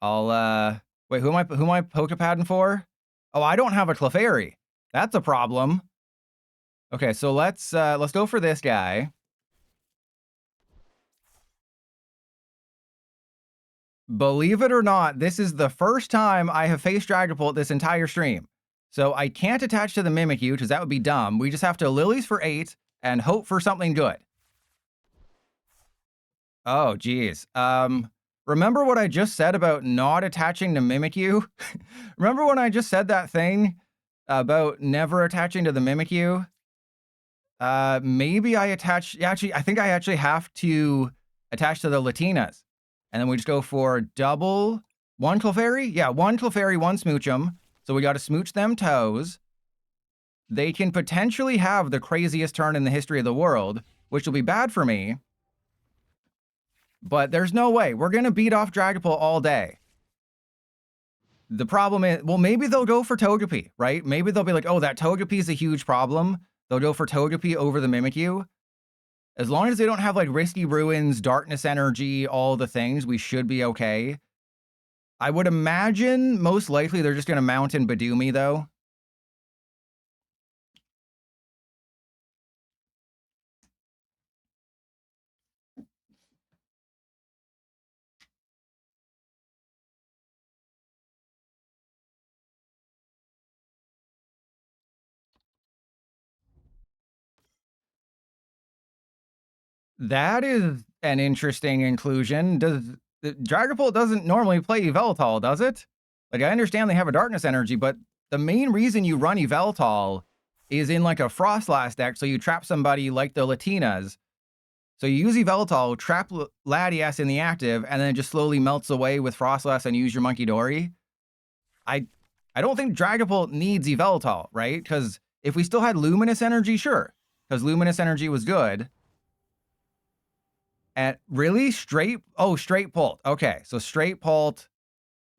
I'll wait, who am I Pokepadding for? Oh, I don't have a Clefairy. That's a problem. Okay, so let's go for this guy. Believe it or not, this is the first time I have faced Dragapult this entire stream. So I can't attach to the Mimikyu, because that would be dumb. We just have to Lilies for 8 and hope for something good. Oh, geez. Remember what I just said about not attaching to Mimikyu? Remember when I just said that thing about never attaching to the Mimikyu? Maybe I attach... Actually, I think I actually have to attach to the Latinas. And then we just go for double... One Clefairy? Yeah, one Clefairy, one Smoochum. So we got to smooch them toes. They can potentially have the craziest turn in the history of the world, which will be bad for me. But there's no way. We're going to beat off Dragapult all day. The problem is, well, maybe they'll go for Togepi, right? Maybe they'll be like, oh, that Togepi is a huge problem. They'll go for Togepi over the Mimikyu. As long as they don't have like Risky Ruins, Darkness Energy, all the things, we should be okay. I would imagine most likely they're just going to mount in Badoomy, though. That is an interesting inclusion. Dragapult doesn't normally play Yveltal, does it? Like, I understand they have a Darkness Energy, but the main reason you run Yveltal is in like a Frostlass deck, so you trap somebody like the Latinas. So you use Yveltal, trap Latias in the active, and then it just slowly melts away with Frostlass and use your Monkey Dory. I don't think Dragapult needs Yveltal, right? Because if we still had Luminous Energy, sure. Because Luminous Energy was good. And really? Straight Pult. Okay, so Straight Pult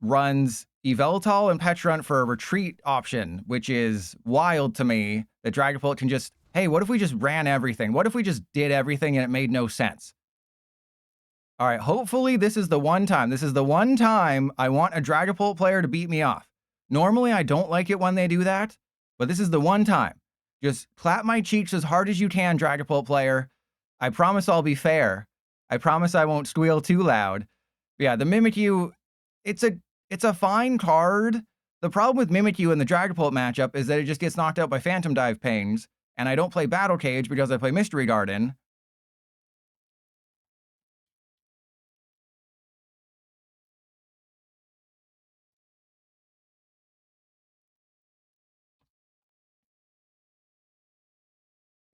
runs Yveltal and Petrun for a retreat option, which is wild to me that Dragapult can just, hey, what if we just ran everything? What if we just did everything and it made no sense? All right, hopefully this is the one time. This is the one time I want a Dragapult player to beat me off. Normally, I don't like it when they do that, but this is the one time. Just clap my cheeks as hard as you can, Dragapult player. I promise I'll be fair. I promise I won't squeal too loud. But yeah, the Mimikyu, it's a fine card. The problem with Mimikyu in the Dragapult matchup is that it just gets knocked out by Phantom Dive Pings. And I don't play Battle Cage because I play Mystery Garden.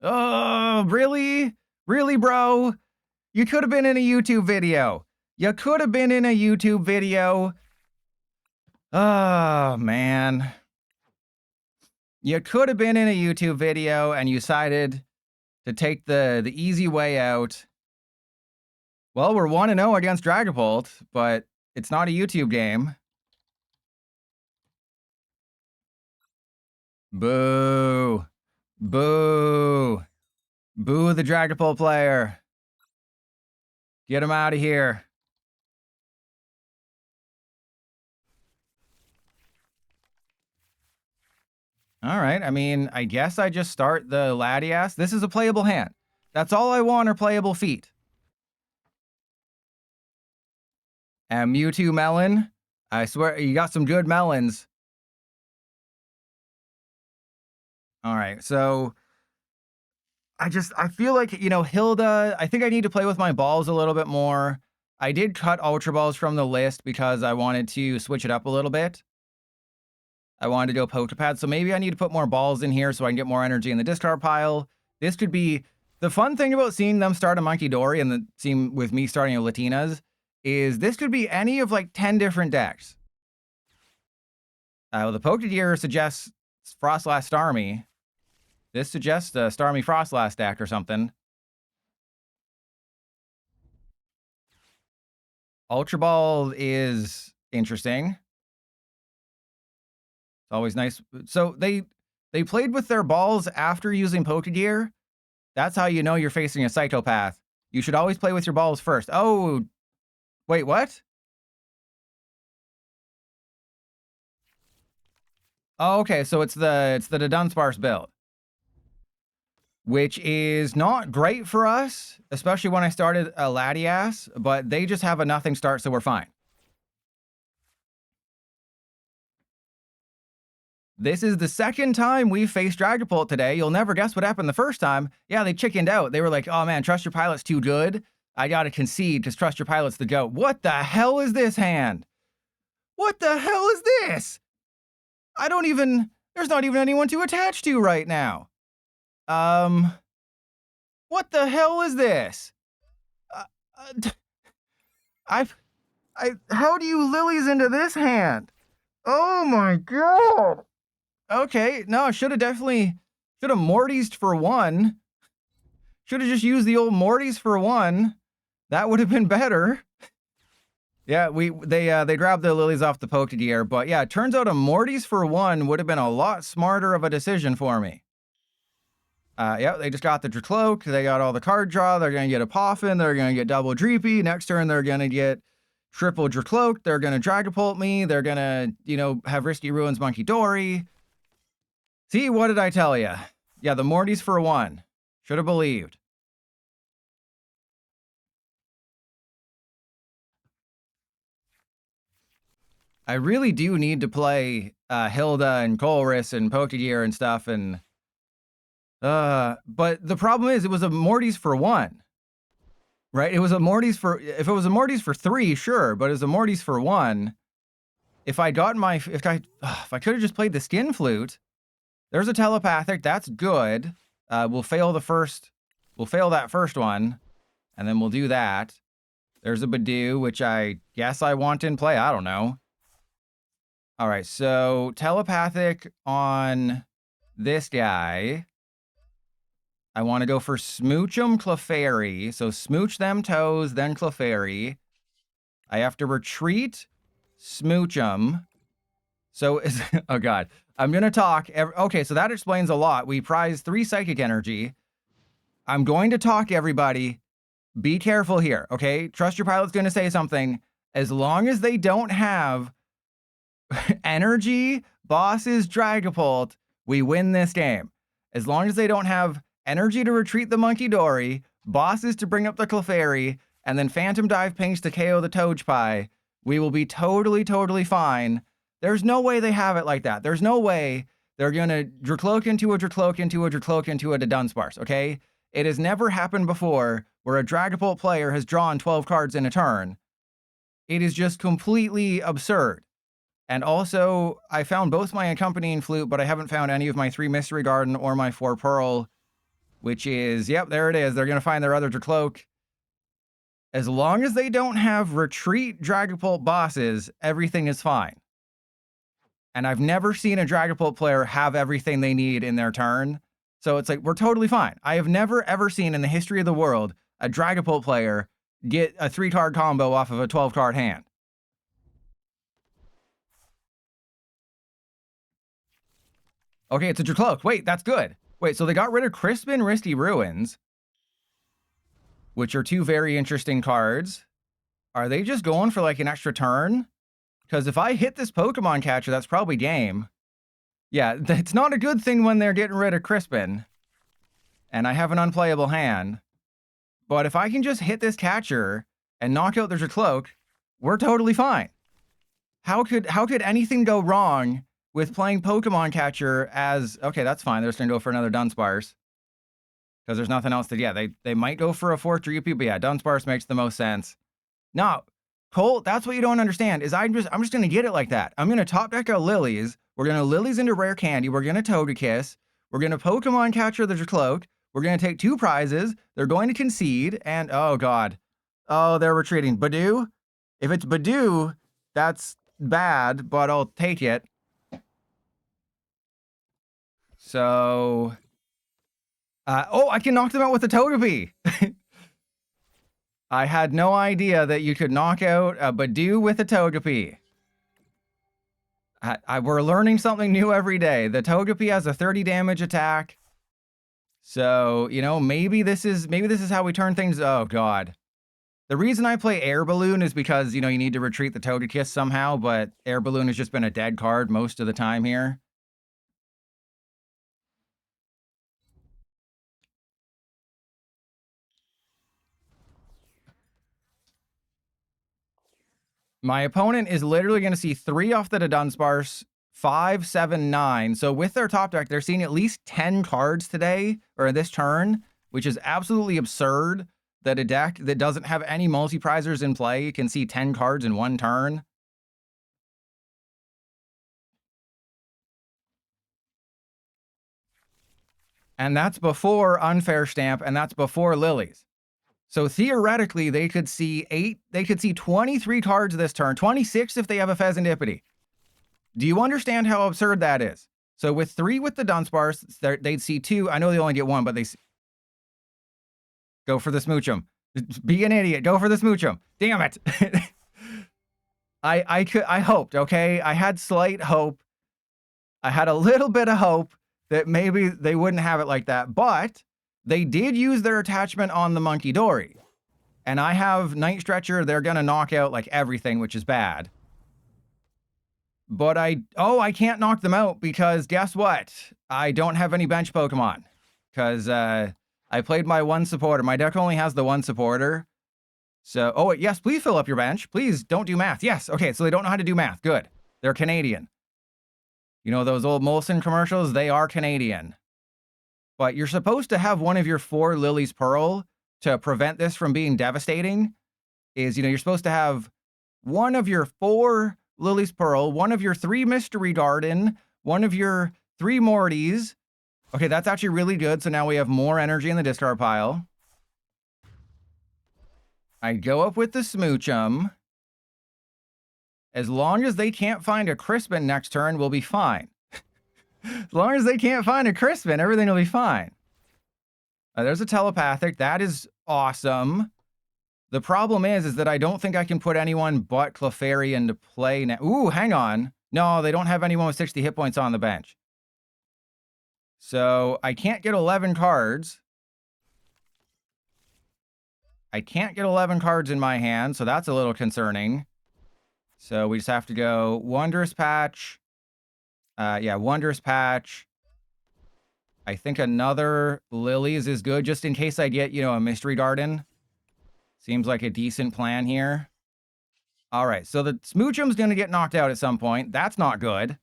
Oh, really? Really, bro? You could have been in a YouTube video. You could have been in a YouTube video. Oh, man. You could have been in a YouTube video and you decided to take the easy way out. Well, we're 1-0 against Dragapult, but it's not a YouTube game. Boo. Boo. Boo the Dragapult player. Get him out of here. All right. I mean, I guess I just start the Latias. This is a playable hand. That's all I want are playable feet. And Mewtwo Melon. I swear, you got some good melons. All right. So I feel like, Hilda, I think I need to play with my balls a little bit more. I did cut Ultra Balls from the list because I wanted to switch it up a little bit. I wanted to go Pokepad, so maybe I need to put more balls in here so I can get more energy in the discard pile. This could be... The fun thing about seeing them start a Monkey Dory and the seeing with me starting a Latinas is this could be any of like 10 different decks. Well, the Pokegear suggests Frostlass Starmie. This suggests a Starmie Frostlass deck or something. Ultra Ball is interesting. It's always nice. So they played with their balls after using Pokegear. That's how you know you're facing a psychopath. You should always play with your balls first. Oh, wait, what? Oh, okay, so it's the Dunsparce build, which is not great for us, especially when I started a Latias, but they just have a nothing start, so we're fine. This is the second time we've faced Dragapult today. You'll never guess what happened the first time. Yeah, they chickened out. They were like, oh man, Trust Your Pilot's too good. I gotta concede because Trust Your Pilot's the GOAT. What the hell is this hand? What the hell is this? There's not even anyone to attach to right now. What the hell is this? How do you Lillies into this hand? Oh my god. Okay, no, I should have Mortysed for one. Should have just used the old Mortys for one. That would have been better. Yeah, they grabbed the Lilies off the Pokegear, but yeah, it turns out a Mortys for one would have been a lot smarter of a decision for me. Yeah, they just got the Dracloak, they got all the card draw, they're gonna get a Poffin, they're gonna get double Dreepy, next turn they're gonna get triple Dracloak, they're gonna Dragapult me, they're gonna, have Risky Ruins Monkey Dory. See, what did I tell you? Yeah, the Mortys for one. Should have believed. I really do need to play Hilda and Colress and Pokegear and stuff, and but the problem is it was a Mortys for one. Right? It was a Mortys for... If it was a Mortys for three, sure, but it was a Mortys for one. If I got my... If I could have just played the Skin Flute... There's a Telepathic, that's good. We'll fail that first one, and then we'll do that. There's a Badoo, which I guess I want in play, I don't know. All right, so Telepathic on this guy. I want to go for Smooch'em Clefairy, so smooch them toes, then Clefairy. I have to retreat, Smooch'em. So, oh god. I'm going to talk. Okay, so that explains a lot. We prize 3 Psychic Energy. I'm going to talk, everybody. Be careful here, okay? Trust Your Pilot's going to say something. As long as they don't have Energy, Bosses, Dragapult, we win this game. As long as they don't have Energy to retreat the Monkey Dory, Bosses to bring up the Clefairy, and then Phantom Dive Pinks to KO the Toadpie, we will be totally, totally fine. There's no way they have it like that. There's no way they're going to Dracloak into a Dracloak into a Dracloak into a Dunsparce, okay? It has never happened before where a Dragapult player has drawn 12 cards in a turn. It is just completely absurd. And also, I found both my accompanying flute, but I haven't found any of my 3 Mystery Garden or my 4 Pearl, which is, yep, there it is. They're going to find their other Dracloak. As long as they don't have retreat Dragapult bosses, everything is fine. And I've never seen a Dragapult player have everything they need in their turn. So it's like, we're totally fine. I have never, ever seen in the history of the world a Dragapult player get a 3-card combo off of a 12-card hand. Okay, it's a Dracloak. Wait, that's good. Wait, so they got rid of Crispin Risty Ruins, which are 2 very interesting cards. Are they just going for like an extra turn? Because if I hit this Pokemon catcher, that's probably game. Yeah, it's not a good thing when they're getting rid of Crispin. And I have an unplayable hand. But if I can just hit this catcher and knock out the Dracloak, we're totally fine. How could anything go wrong with playing Pokemon catcher as... Okay, that's fine. They're just going to go for another Dunsparce. Because there's nothing else to... Yeah, they might go for a 4th Dreepy, but yeah, Dunsparce makes the most sense. No, Cole, that's what you don't understand, is I'm just going to get it like that. I'm going to top deck out Lilies. We're going to Lilies into Rare Candy. We're going to Togekiss. We're going to Pokemon catcher the Dracloak. We're going to take 2 prizes. They're going to concede. And, oh, God. Oh, they're retreating. Badoo? If it's Badoo, that's bad, but I'll take it. So... oh, I can knock them out with the Togepi. I had no idea that you could knock out a Badoo with a Togepi. We're learning something new every day. The Togepi has a 30 damage attack. So, you know, maybe this is how we turn things. Oh, God. The reason I play Air Balloon is because, you know, you need to retreat the Togekiss somehow, but Air Balloon has just been a dead card most of the time here. My opponent is literally going to see 3 off the Dunsparce, 5, 7, 9. So with their top deck, they're seeing at least 10 cards today, or this turn, which is absolutely absurd that a deck that doesn't have any multi-prizers in play can see 10 cards in one turn. And that's before Unfair Stamp, and that's before Lilies. So theoretically, they could see 23 cards this turn, 26 if they have a Pheasantipity. Do you understand how absurd that is? So with 3 with the Dunsparce, they'd see 2. I know they only get 1, but they go for the Smoochum. Be an idiot. Go for the Smoochum. Damn it. I hoped, okay? I had slight hope. I had a little bit of hope that maybe they wouldn't have it like that, but they did use their attachment on the Monkey Dory. And I have Night Stretcher. They're going to knock out like everything, which is bad. But I can't knock them out because guess what? I don't have any bench Pokemon. Because I played my 1 supporter. My deck only has the 1 supporter. So, oh, yes, please fill up your bench. Please don't do math. Yes, okay, so they don't know how to do math. Good. They're Canadian. You know those old Molson commercials? They are Canadian. But you're supposed to have one of your 4 Lily's Pearl to prevent this from being devastating. You're supposed to have one of your 4 Lily's Pearl, one of your 3 Mystery Garden, one of your 3 Mortys. Okay, that's actually really good. So now we have more energy in the discard pile. I go up with the Smoochum. As long as they can't find a Crispin next turn, we'll be fine. As long as they can't find a Crispin, everything will be fine. There's a Telepathic. That is awesome. The problem is that I don't think I can put anyone but Clefairy into play now. Ooh, hang on. No, they don't have anyone with 60 hit points on the bench. So I can't get 11 cards. I can't get 11 cards in my hand, so that's a little concerning. So we just have to go Wondrous Patch. Yeah, Wondrous Patch. I think another Lilies is good just in case I get, a Mystery Garden. Seems like a decent plan here. All right, so the Smoochum's going to get knocked out at some point. That's not good.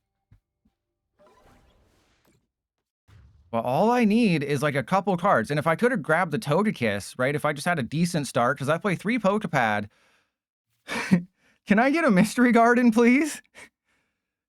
Well, all I need is like a couple cards. And if I could have grabbed the Togekiss, right? If I just had a decent start, because I play 3 Pokepad. Can I get a Mystery Garden, please?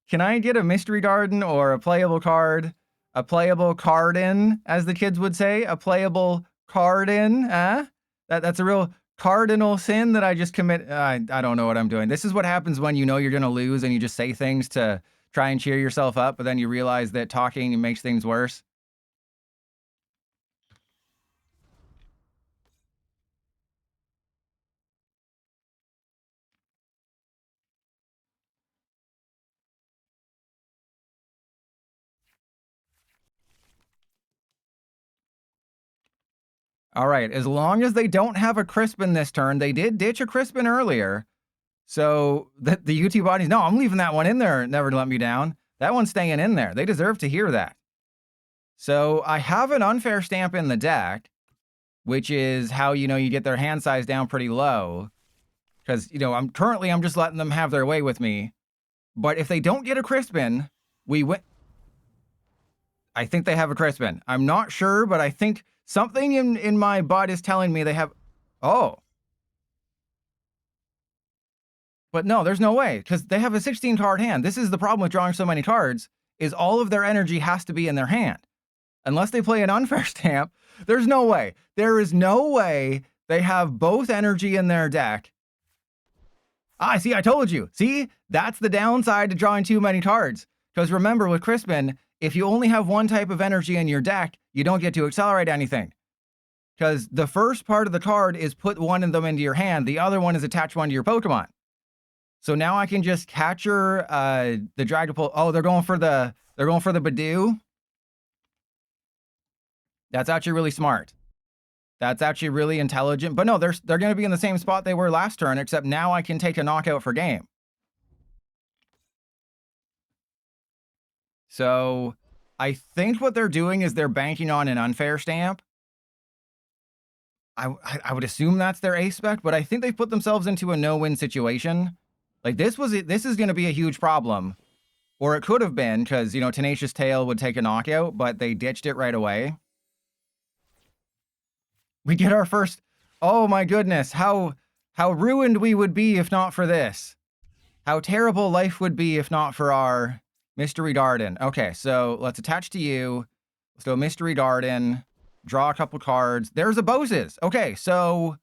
Can I get a Mystery Garden or a playable card? A playable cardin, as the kids would say. A playable cardin, huh? That's a real cardinal sin that I just commit. I don't know what I'm doing. This is what happens when you know you're going to lose and you just say things to try and cheer yourself up, but then you realize that talking makes things worse. All right, as long as they don't have a Crispin this turn, they did ditch a Crispin earlier. So the YouTube audience, no, I'm leaving that one in there, never to let me down. That one's staying in there. They deserve to hear that. So I have an unfair stamp in the deck, which is how, you know, you get their hand size down pretty low. Because, you know, I'm just letting them have their way with me. But if they don't get a Crispin, we win. I think they have a Crispin. I'm not sure, but I think something in my butt is telling me they have. Oh. But no, there's no way, because they have a 16 card hand. This is the problem with drawing so many cards, is all of their energy has to be in their hand. Unless they play an unfair stamp, there's no way. There is no way they have both energy in their deck. Ah, see, I told you. See, that's the downside to drawing too many cards. Because remember, with Crispin, if you only have one type of energy in your deck, you don't get to accelerate anything. Because the first part of the card is put one of them into your hand. The other one is attach one to your Pokemon. So now I can just capture the Dragapult. Oh, they're going for the Badoo. That's actually really smart. That's actually really intelligent. But no, they're going to be in the same spot they were last turn, except now I can take a knockout for game. So I think what they're doing is they're banking on an unfair stamp. I would assume that's their ace spec, but I think they've put themselves into a no-win situation. Like this is going to be a huge problem. Or it could have been, because, you know, Tenacious Tail would take a knockout, but they ditched it right away. We get our first. Oh my goodness, how ruined we would be if not for this. How terrible life would be if not for our Mystery Garden. Okay, so let's attach to you. Let's go Mystery Garden. Draw a couple cards. There's a Boses. Okay, so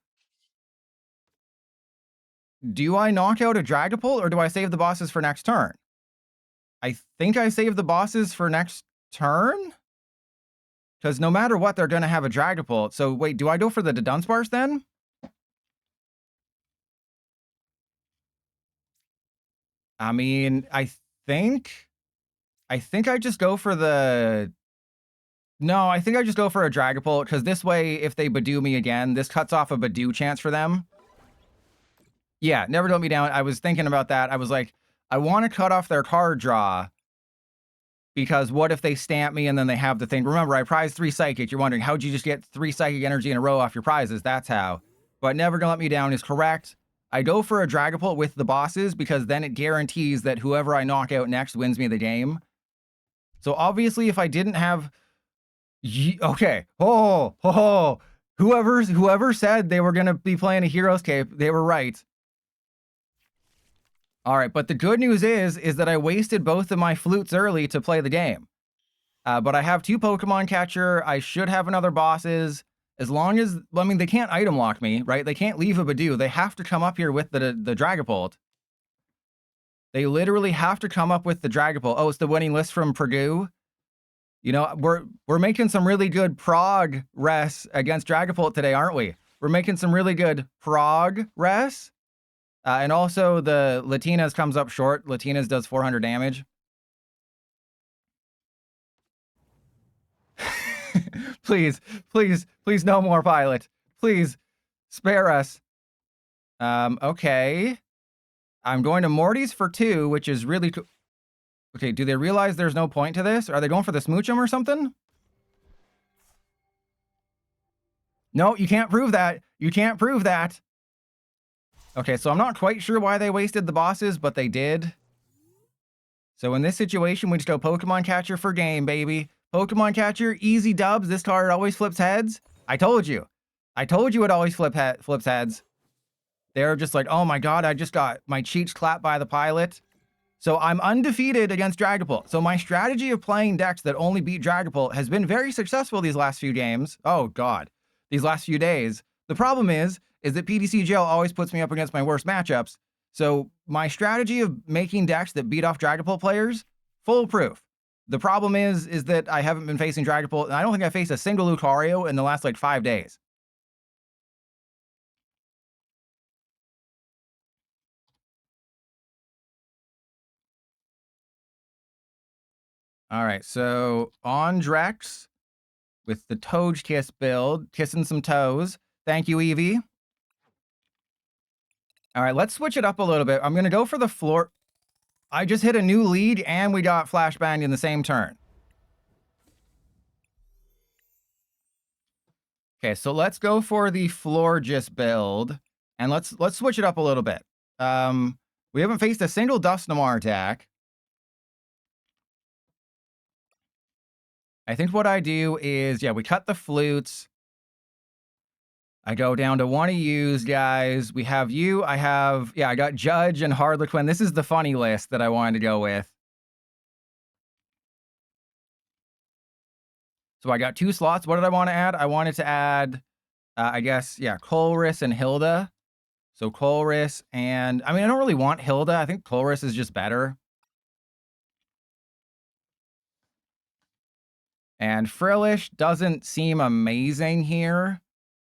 do I knock out a Dragapult or do I save the bosses for next turn? I think I save the bosses for next turn? Because no matter what, they're going to have a Dragapult. So wait, do I go for the Dunsparce then? I mean, I think I just go for the. No, I think I just go for a Dragapult, because this way, if they Badoo me again, this cuts off a Badoo chance for them. Yeah, never let me down. I was thinking about that. I was like, I want to cut off their card draw, because what if they stamp me and then they have the thing? Remember, I prized 3 Psychic. You're wondering, how'd you just get 3 Psychic energy in a row off your prizes? That's how. But never gonna let me down is correct. I go for a Dragapult with the bosses, because then it guarantees that whoever I knock out next wins me the game. So obviously, if I didn't have... Okay. Whoever said they were going to be playing a Hero's Cape, they were right. All right, but the good news is that I wasted both of my flutes early to play the game. But I have 2 Pokemon Catcher. I should have another bosses. As long as, I mean, they can't item lock me, right? They can't leave a Badoo. They have to come up here with the Dragapult. They literally have to come up with the Dragapult. Oh, it's the winning list from Pragoo. You know, we're making some really good progress against Dragapult today, aren't we? We're making some really good progress. And also the Latinas comes up short. Latinas does 400 damage. Please, please, please, no more pilot. Please, spare us. Okay. I'm going to Morty's for 2, which is really cool. Okay, do they realize there's no point to this? Are they going for the Smoochum or something? No, you can't prove that. You can't prove that. Okay, so I'm not quite sure why they wasted the bosses, but they did. So in this situation, we just go Pokemon Catcher for game, baby. Pokemon Catcher, easy dubs. This card always flips heads. I told you. I told you it always flips heads. They're just like, oh my god, I just got my cheeks clapped by the pilot. So I'm undefeated against Dragapult. So my strategy of playing decks that only beat Dragapult has been very successful these last few games. Oh god, these last few days. The problem is that PTCGL always puts me up against my worst matchups. So my strategy of making decks that beat off Dragapult players, foolproof. The problem is that I haven't been facing Dragapult, and I don't think I faced a single Lucario in the last like 5 days. All right, so on Drex with the Togekiss build, kissing some toes. Thank you, Eevee. All right, let's switch it up a little bit. I'm going to go for the floor. I just hit a new lead, and we got flashbanged in the same turn. Okay, so let's go for the Florges build, and let's switch it up a little bit. We haven't faced a single Dusknoir attack. I think what I do is, yeah, we cut the flutes. I go down to one of yous, guys. We have you. I got Judge and Harlequin. This is the funny list that I wanted to go with. So I got 2 slots. What did I want to add? I wanted to add, I guess, yeah, Colress and Hilda. So Colress and, I mean, I don't really want Hilda. I think Colress is just better. And Frillish doesn't seem amazing here,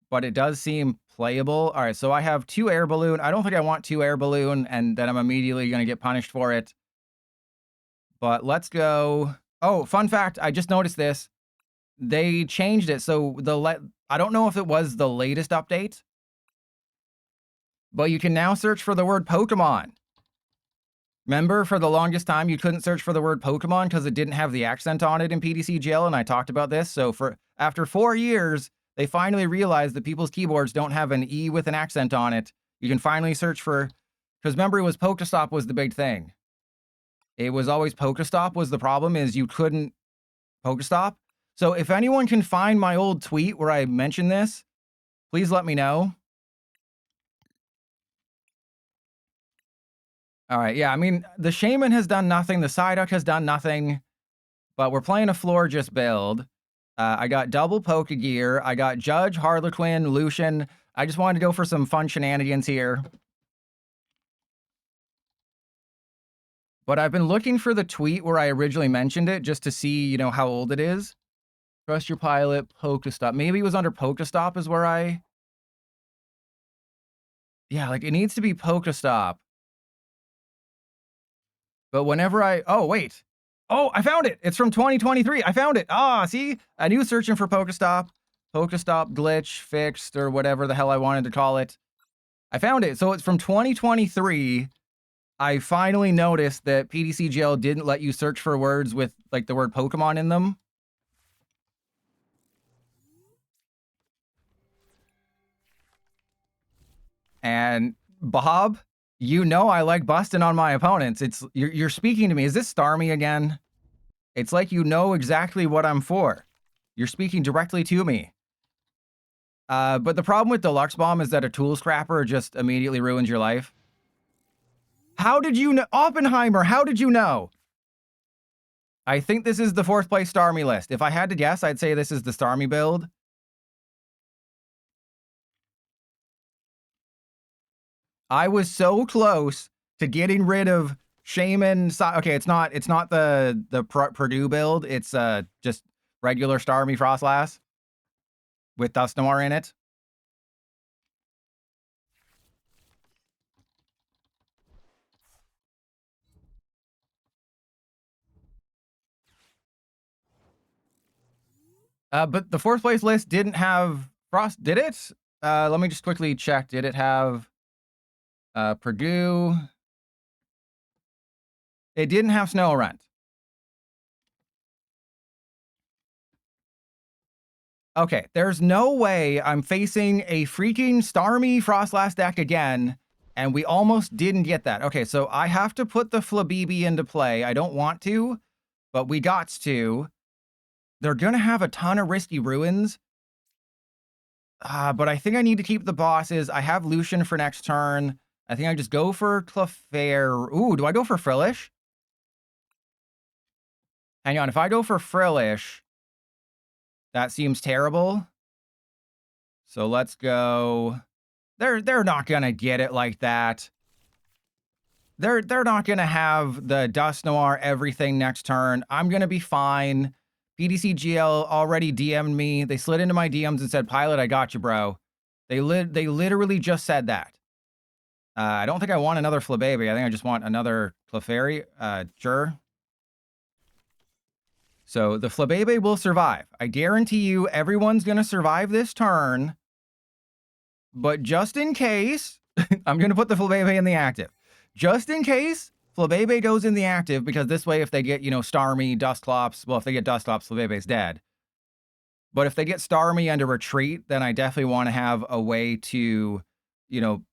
but it does seem playable. All right, so I have 2 Air Balloon. I don't think I want 2 Air Balloon, and then I'm immediately going to get punished for it. But let's go. Oh, fun fact, I just noticed this. They changed it, so I don't know if it was the latest update, but you can now search for the word Pokemon. Remember, for the longest time, you couldn't search for the word Pokemon because it didn't have the accent on it in PTCGL, and I talked about this. So after 4 years, they finally realized that people's keyboards don't have an E with an accent on it. You can finally search for, because remember, it was Pokestop was the big thing. It was always Pokestop was the problem, is you couldn't Pokestop. So if anyone can find my old tweet where I mentioned this, please let me know. All right, yeah, I mean, the Shaman has done nothing, the Psyduck has done nothing, but we're playing a Florges build. I got double Pokegear, I got Judge, Harlequin, Lucian. I just wanted to go for some fun shenanigans here. But I've been looking for the tweet where I originally mentioned it just to see, you know, how old it is. Trust your pilot, Pokestop. Maybe it was under Pokestop is where I... Yeah, like, it needs to be Pokestop. But whenever oh, wait. Oh, I found it. It's from 2023. I found it. Ah, see? I knew searching for Pokestop. Pokestop glitch fixed or whatever the hell I wanted to call it. I found it. So it's from 2023. I finally noticed that PTCGL didn't let you search for words with like the word Pokemon in them. And Bob, you know I like busting on my opponents. You're speaking to me. Is this Starmie again? It's like you know exactly what I'm for. You're speaking directly to me. But the problem with Deluxe Bomb is that a Tool Scrapper just immediately ruins your life. How did you know? Oppenheimer, how did you know? I think this is the 4th place Starmie list. If I had to guess, I'd say this is the Starmie build. I was so close to getting rid of Shaman. Okay, it's not the Purdue build. It's just regular Starmie Frostlass with Dusknoir in it. But the 4th place list didn't have Frost, did it? Let me just quickly check. Did it have Purdue? It didn't have Snorunt. Okay, there's no way I'm facing a freaking Starmie Frostlass deck again, and we almost didn't get that. Okay, so I have to put the Flabibi into play. I don't want to, but we got to. They're gonna have a ton of risky ruins. But I think I need to keep the bosses. I have Lucian for next turn. I think I just go for Clefairy. Ooh, do I go for Frillish? Hang on, if I go for Frillish, that seems terrible. So let's go. They're not gonna get it like that. They're not gonna have the Dust Noir everything next turn. I'm gonna be fine. PDCGL already DM'd me. They slid into my DMs and said, "Pilot, I got you, bro." They literally just said that. I don't think I want another Flabébé. I think I just want another Clefairy. Sure. So the Flabébé will survive. I guarantee you everyone's going to survive this turn. But just in case, I'm going to put the Flabébé in the active. Just in case, Flabébé goes in the active, because this way if they get, Starmie, Dusclops, well, if they get Dusclops, Flabébe's dead. But if they get Starmie and a retreat, then I definitely want to have a way to,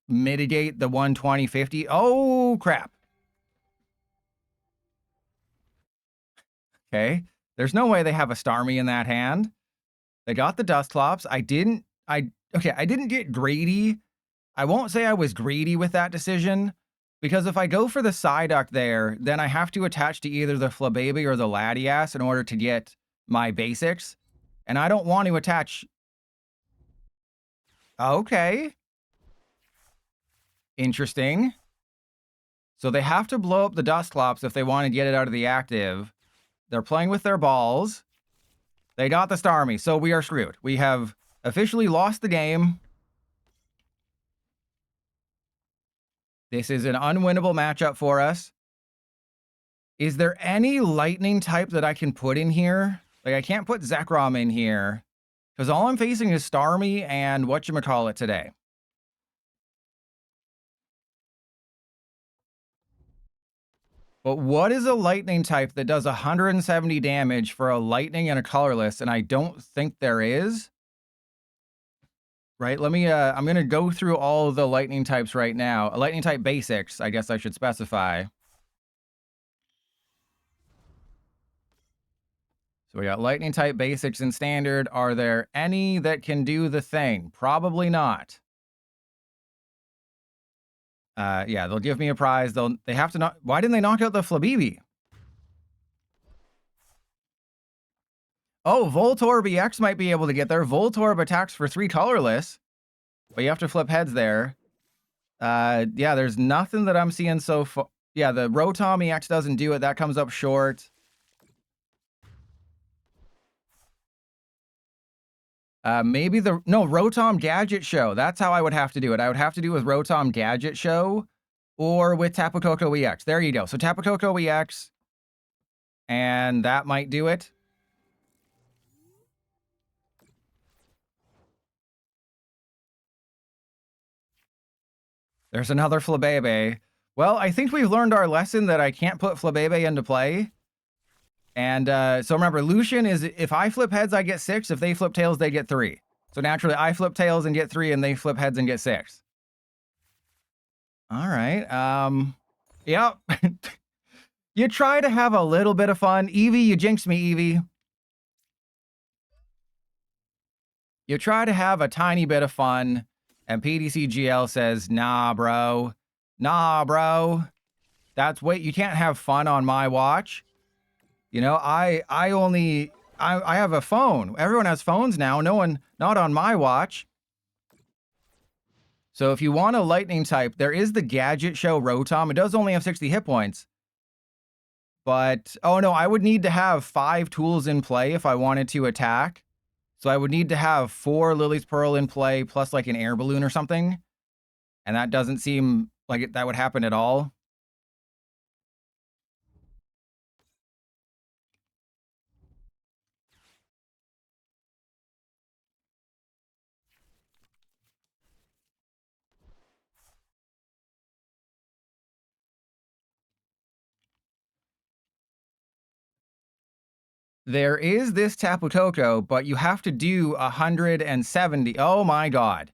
mitigate the 120-50. Oh, crap. Okay. There's no way they have a Starmie in that hand. They got the Dusclops. I didn't get greedy. I won't say I was greedy with that decision, because if I go for the Psyduck there, then I have to attach to either the Flabébé or the Latias in order to get my basics. And I don't want to attach. Okay. Interesting. So they have to blow up the Dusclops if they want to get it out of the active. They're playing with their balls. They got the Starmie, so we are screwed. We have officially lost the game. This is an unwinnable matchup for us. Is there any lightning type that I can put in here? Like, I can't put Zekrom in here, because all I'm facing is Starmie and whatchamacallit today. But what is a lightning type that does 170 damage for a lightning and a colorless? And I don't think there is. Right, let me, I'm going to go through all of the lightning types right now. Lightning type basics, I guess I should specify. So we got lightning type basics in standard. Are there any that can do the thing? Probably not. Yeah, they'll give me a prize. They have to not. Why didn't they knock out the Flabébé? Oh, Voltorb EX might be able to get there. Voltorb attacks for 3 colorless, but you have to flip heads there. Yeah, there's nothing that I'm seeing so far. Yeah, the Rotom EX doesn't do it. That comes up short. Maybe Rotom Gadget Show. That's how I would have to do it. I would have to do it with Rotom Gadget Show or with Tapu Koko EX. There you go. So Tapu Koko EX, and that might do it. There's another Flabébé. Well, I think we've learned our lesson that I can't put Flabébé into play. And so remember, Lucian is, if I flip heads, I get 6. If they flip tails, they get 3. So naturally, I flip tails and get 3, and they flip heads and get 6. All right. Yep. You try to have a little bit of fun. Eevee, you jinxed me, Eevee. You try to have a tiny bit of fun, and PDCGL says, nah, bro. Nah, bro. You can't have fun on my watch. I have a phone. Everyone has phones now. Not on my watch. So if you want a lightning type, there is the Gadget Show Rotom. It does only have 60 hit points. But, oh no, I would need to have 5 tools in play if I wanted to attack. So I would need to have 4 Lily's Pearl in play, plus like an air balloon or something. And that doesn't seem like that would happen at all. There is this Tapu Koko, but you have to do 170. Oh my god.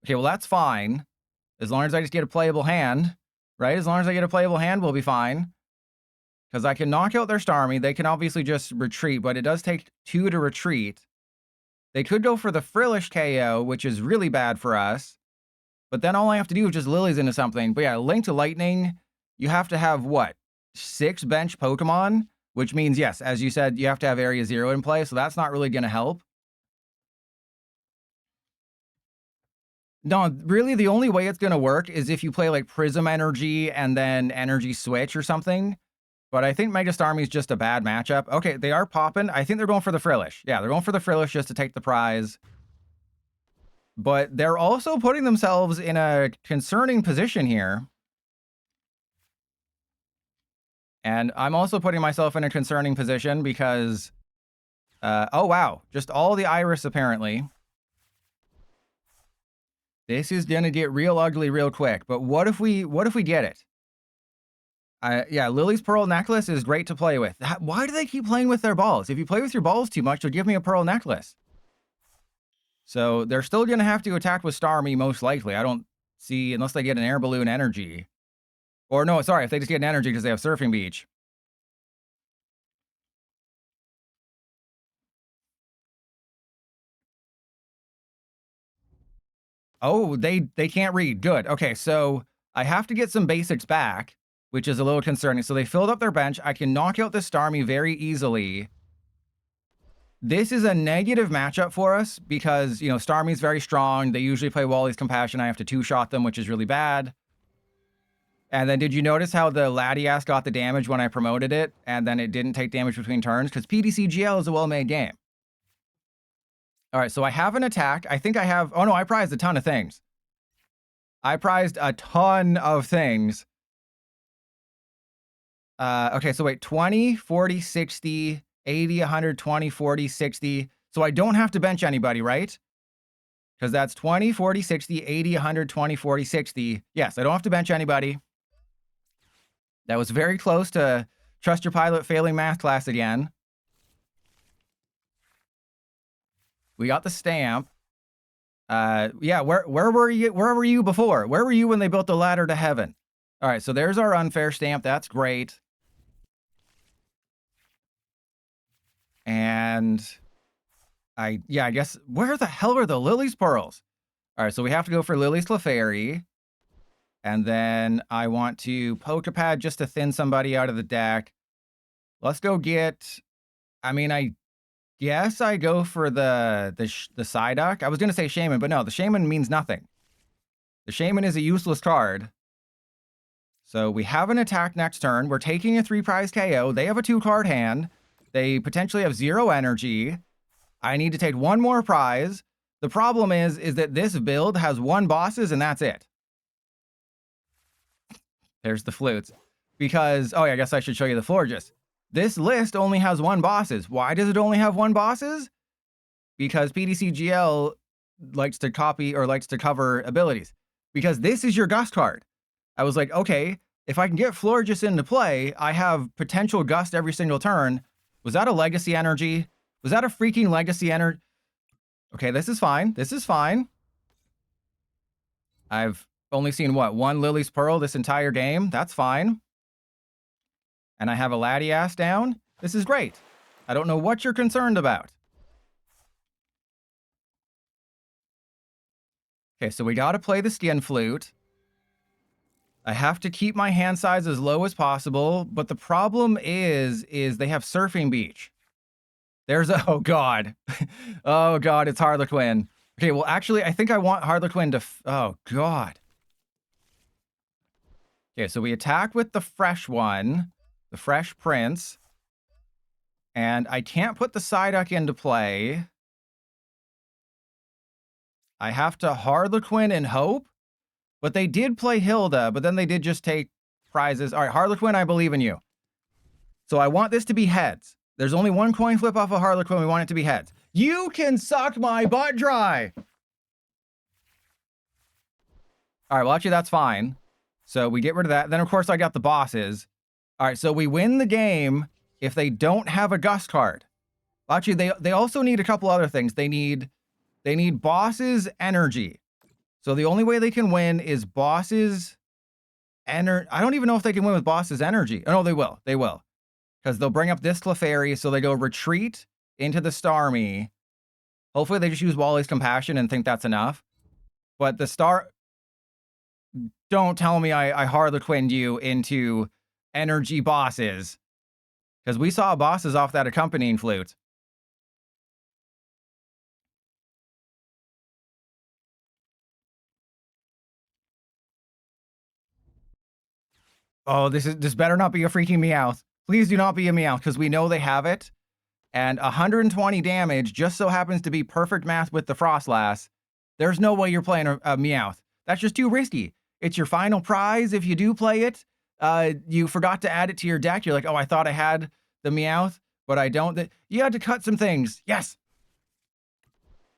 Okay, well that's fine. As long as I just get a playable hand, right? As long as I get a playable hand, we'll be fine. because I can knock out their Starmie. They can obviously just retreat, but it does take 2 to retreat. They could go for the Frillish KO, which is really bad for us. But then all I have to do is just Lilies into something. But yeah, Link to Lightning, you have to have, what, 6 bench Pokemon? Which means, yes, as you said, you have to have Area 0 in play, so that's not really going to help. No, really, the only way it's going to work is if you play, like, Prism Energy and then Energy Switch or something. But I think Mega Starmie is just a bad matchup. Okay, they are popping. I think they're going for the Frillish. Yeah, they're going for the Frillish just to take the prize. But they're also putting themselves in a concerning position here. And I'm also putting myself in a concerning position because, oh wow, just all the Iris apparently. This is gonna get real ugly real quick. But what if we get it? Yeah, Lily's Pearl Necklace is great to play with. Why do they keep playing with their balls? If you play with your balls too much, they'll give me a Pearl Necklace. So they're still going to have to attack with Starmie, most likely. I don't see, unless they get an Air Balloon Energy. Or no, sorry, if they just get an Energy because they have Surfing Beach. Oh, they can't read. Good. Okay, so I have to get some basics back, which is a little concerning. So they filled up their bench. I can knock out this Starmie very easily. This is a negative matchup for us because, you know, Starmie's very strong. They usually play Wally's Compassion. I have to two-shot them, which is really bad. And then did you notice how the Latias got the damage when I promoted it, and then it didn't take damage between turns? Because PDCGL is a well-made game. All right, so I have an attack. I think I have... Oh, no, I prized a ton of things. I prized a ton of things. Okay, so wait, 20, 40, 60, 80, 100, 20, 40, 60. So I don't have to bench anybody, right? Because that's 20, 40, 60, 80, 100, 20, 40, 60. Yes, I don't have to bench anybody. That was very close to Trust Your Pilot failing math class again. We got the stamp. Yeah, where were you? Where were you before? Where were you when they built the ladder to heaven? All right, so there's our unfair stamp. That's great. And I guess, where the hell are the Lily's Pearls? All right, so we have to go for Lily's Clefairy. And then I want to Pokepad just to thin somebody out of the deck. Let's go get... I mean, I guess I go for the Psyduck. I was going to say Shaman, but no, the Shaman means nothing. The Shaman is a useless card. So we have an attack next turn. We're taking a 3-prize KO. They have a 2-card hand. They potentially have 0 energy. I need to take 1 more prize. The problem is that this build has 1 bosses and that's it. There's the flutes. Because, oh yeah, I guess I should show you the Florges. This list only has 1 bosses. Why does it only have 1 bosses? Because PDCGL likes to copy or likes to cover abilities. Because this is your Gust card. I was like, okay, if I can get Florges into play, I have potential Gust every single turn. Was that a Legacy Energy? Was that a freaking Legacy Energy? Okay, this is fine. This is fine. I've only seen, what, 1 Lily's Pearl this entire game? That's fine. And I have a Latias down. This is great. I don't know what you're concerned about. Okay, so we gotta play the Skin Flute. I have to keep my hand size as low as possible, but the problem is they have Surfing Beach. There's a... Oh, God. Oh, God, it's Harlequin. Okay, well, actually, I think I want Harlequin to... Oh, God. Okay, so we attack with the fresh one, the Fresh Prince. And I can't put the Psyduck into play. I have to Harlequin and hope. But they did play Hilda, but then they did just take prizes. All right, Harlequin, I believe in you. So I want this to be heads. There's only 1 coin flip off of Harlequin. We want it to be heads. You can suck my butt dry. All right, well, actually, that's fine. So we get rid of that. Then, of course, I got the bosses. All right, so we win the game if they don't have a Gust card. Well, actually, they also need a couple other things. They need bosses' energy. So the only way they can win is bosses' energy. I don't even know if they can win with bosses' energy. Oh, no, they will. They will. because they'll bring up this Clefairy, so they go retreat into the Starmie. Hopefully they just use Wally's Compassion and think that's enough. But the Star... Don't tell me I Harlequined you into energy bosses. Because we saw bosses off that accompanying flute. Oh, this better not be a freaking Meowth. Please do not be a Meowth, because we know they have it. And 120 damage just so happens to be perfect math with the Frostlass. There's no way you're playing a Meowth. That's just too risky. It's your final prize if you do play it. You forgot to add it to your deck. You're like, oh, I thought I had the Meowth, but I don't. You had to cut some things. Yes.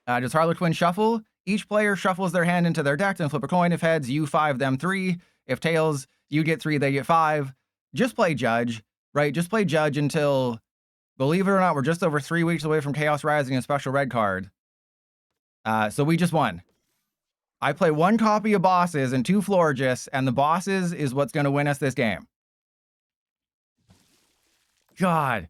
Does Harlequin shuffle? Each player shuffles their hand into their deck and flip a coin. If heads, you 5, them 3. If tails, you get 3, they get 5. Just play Judge, right? Just play Judge until, believe it or not, we're just over 3 weeks away from Chaos Rising and Special Red card. So we just won. I play 1 copy of Bosses and 2 Florges, and the Bosses is what's going to win us this game. God.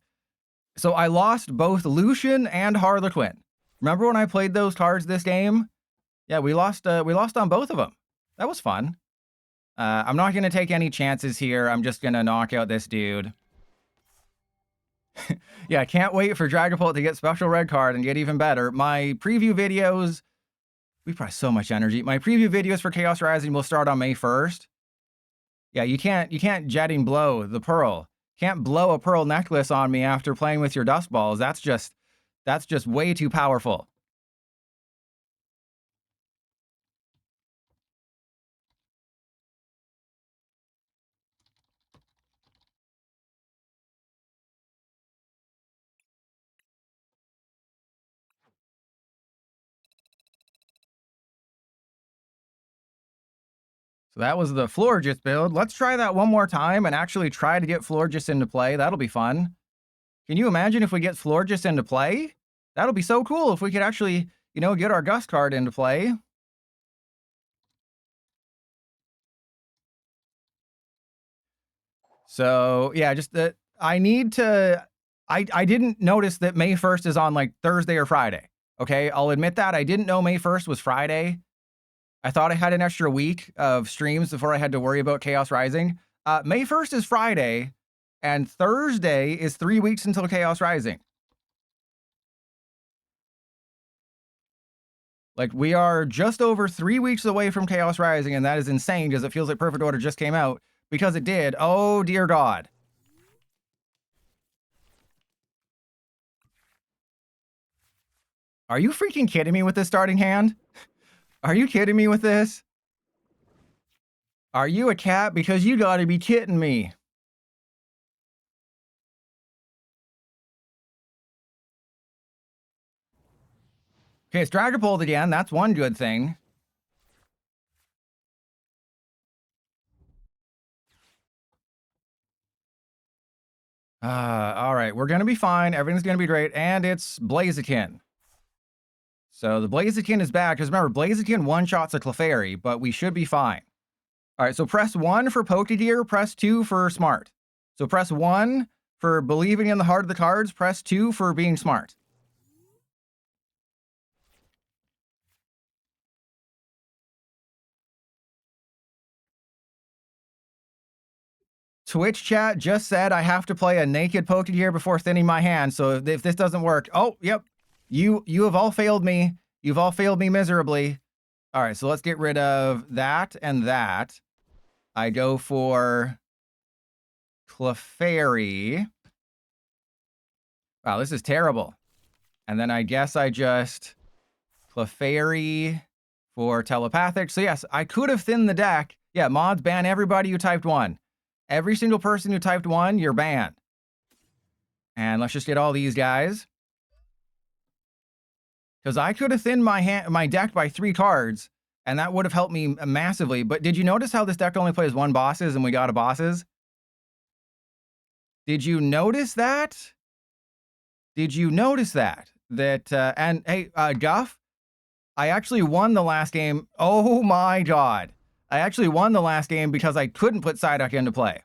So I lost both Lucian and Harlequin. Remember when I played those cards this game? Yeah, we lost on both of them. That was fun. I'm not going to take any chances here. I'm just going to knock out this dude. Yeah, I can't wait for Dragapult to get Special Red card and get even better. My preview videos... We probably so much energy. My preview videos for Chaos Rising will start on May 1st. Yeah, you can't jetting blow the pearl. Can't blow a pearl necklace on me after playing with your dust balls. That's just way too powerful. So that was the Florges build. Let's try that one more time and actually try to get Florges into play. That'll be fun. Can you imagine if we get Florges into play? That'll be so cool if we could actually, you know, get our Gust card into play. So, yeah, just that I need to... I didn't notice that May 1st is on, like, Thursday or Friday. Okay, I'll admit that. I didn't know May 1st was Friday. I thought I had an extra week of streams before I had to worry about Chaos Rising. May 1st is Friday, and Thursday is 3 weeks until Chaos Rising. Like, we are just over 3 weeks away from Chaos Rising, and that is insane because it feels like Perfect Order just came out. Because it did. Oh, dear God. Are you freaking kidding me with this starting hand? Are you kidding me with this? Are you a cat? Because you gotta be kidding me. Okay, it's Dragapult again. That's one good thing. All right, we're gonna be fine. Everything's gonna be great. And it's Blaziken. So the Blaziken is back, because remember, Blaziken one-shots a Clefairy, but we should be fine. All right, so press 1 for Pokegear, press 2 for Smart. So press 1 for believing in the heart of the cards, press 2 for being smart. Twitch chat just said I have to play a naked Pokegear before thinning my hand, so if this doesn't work... Oh, yep. You have all failed me. You've all failed me miserably. All right, so let's get rid of that and that. I go for Clefairy. Wow, this is terrible. And then I guess I just Clefairy for Telepathic. So yes, I could have thinned the deck. Yeah, mods ban everybody who typed 1. Every single person who typed 1, you're banned. And let's just get all these guys. Because I could have thinned my deck by 3 cards, and that would have helped me massively. But did you notice how this deck only plays 1 Bosses and we got a Bosses? Did you notice that? Did you notice that? And hey, Guff, I actually won the last game. Oh my God. I actually won the last game because I couldn't put Psyduck into play.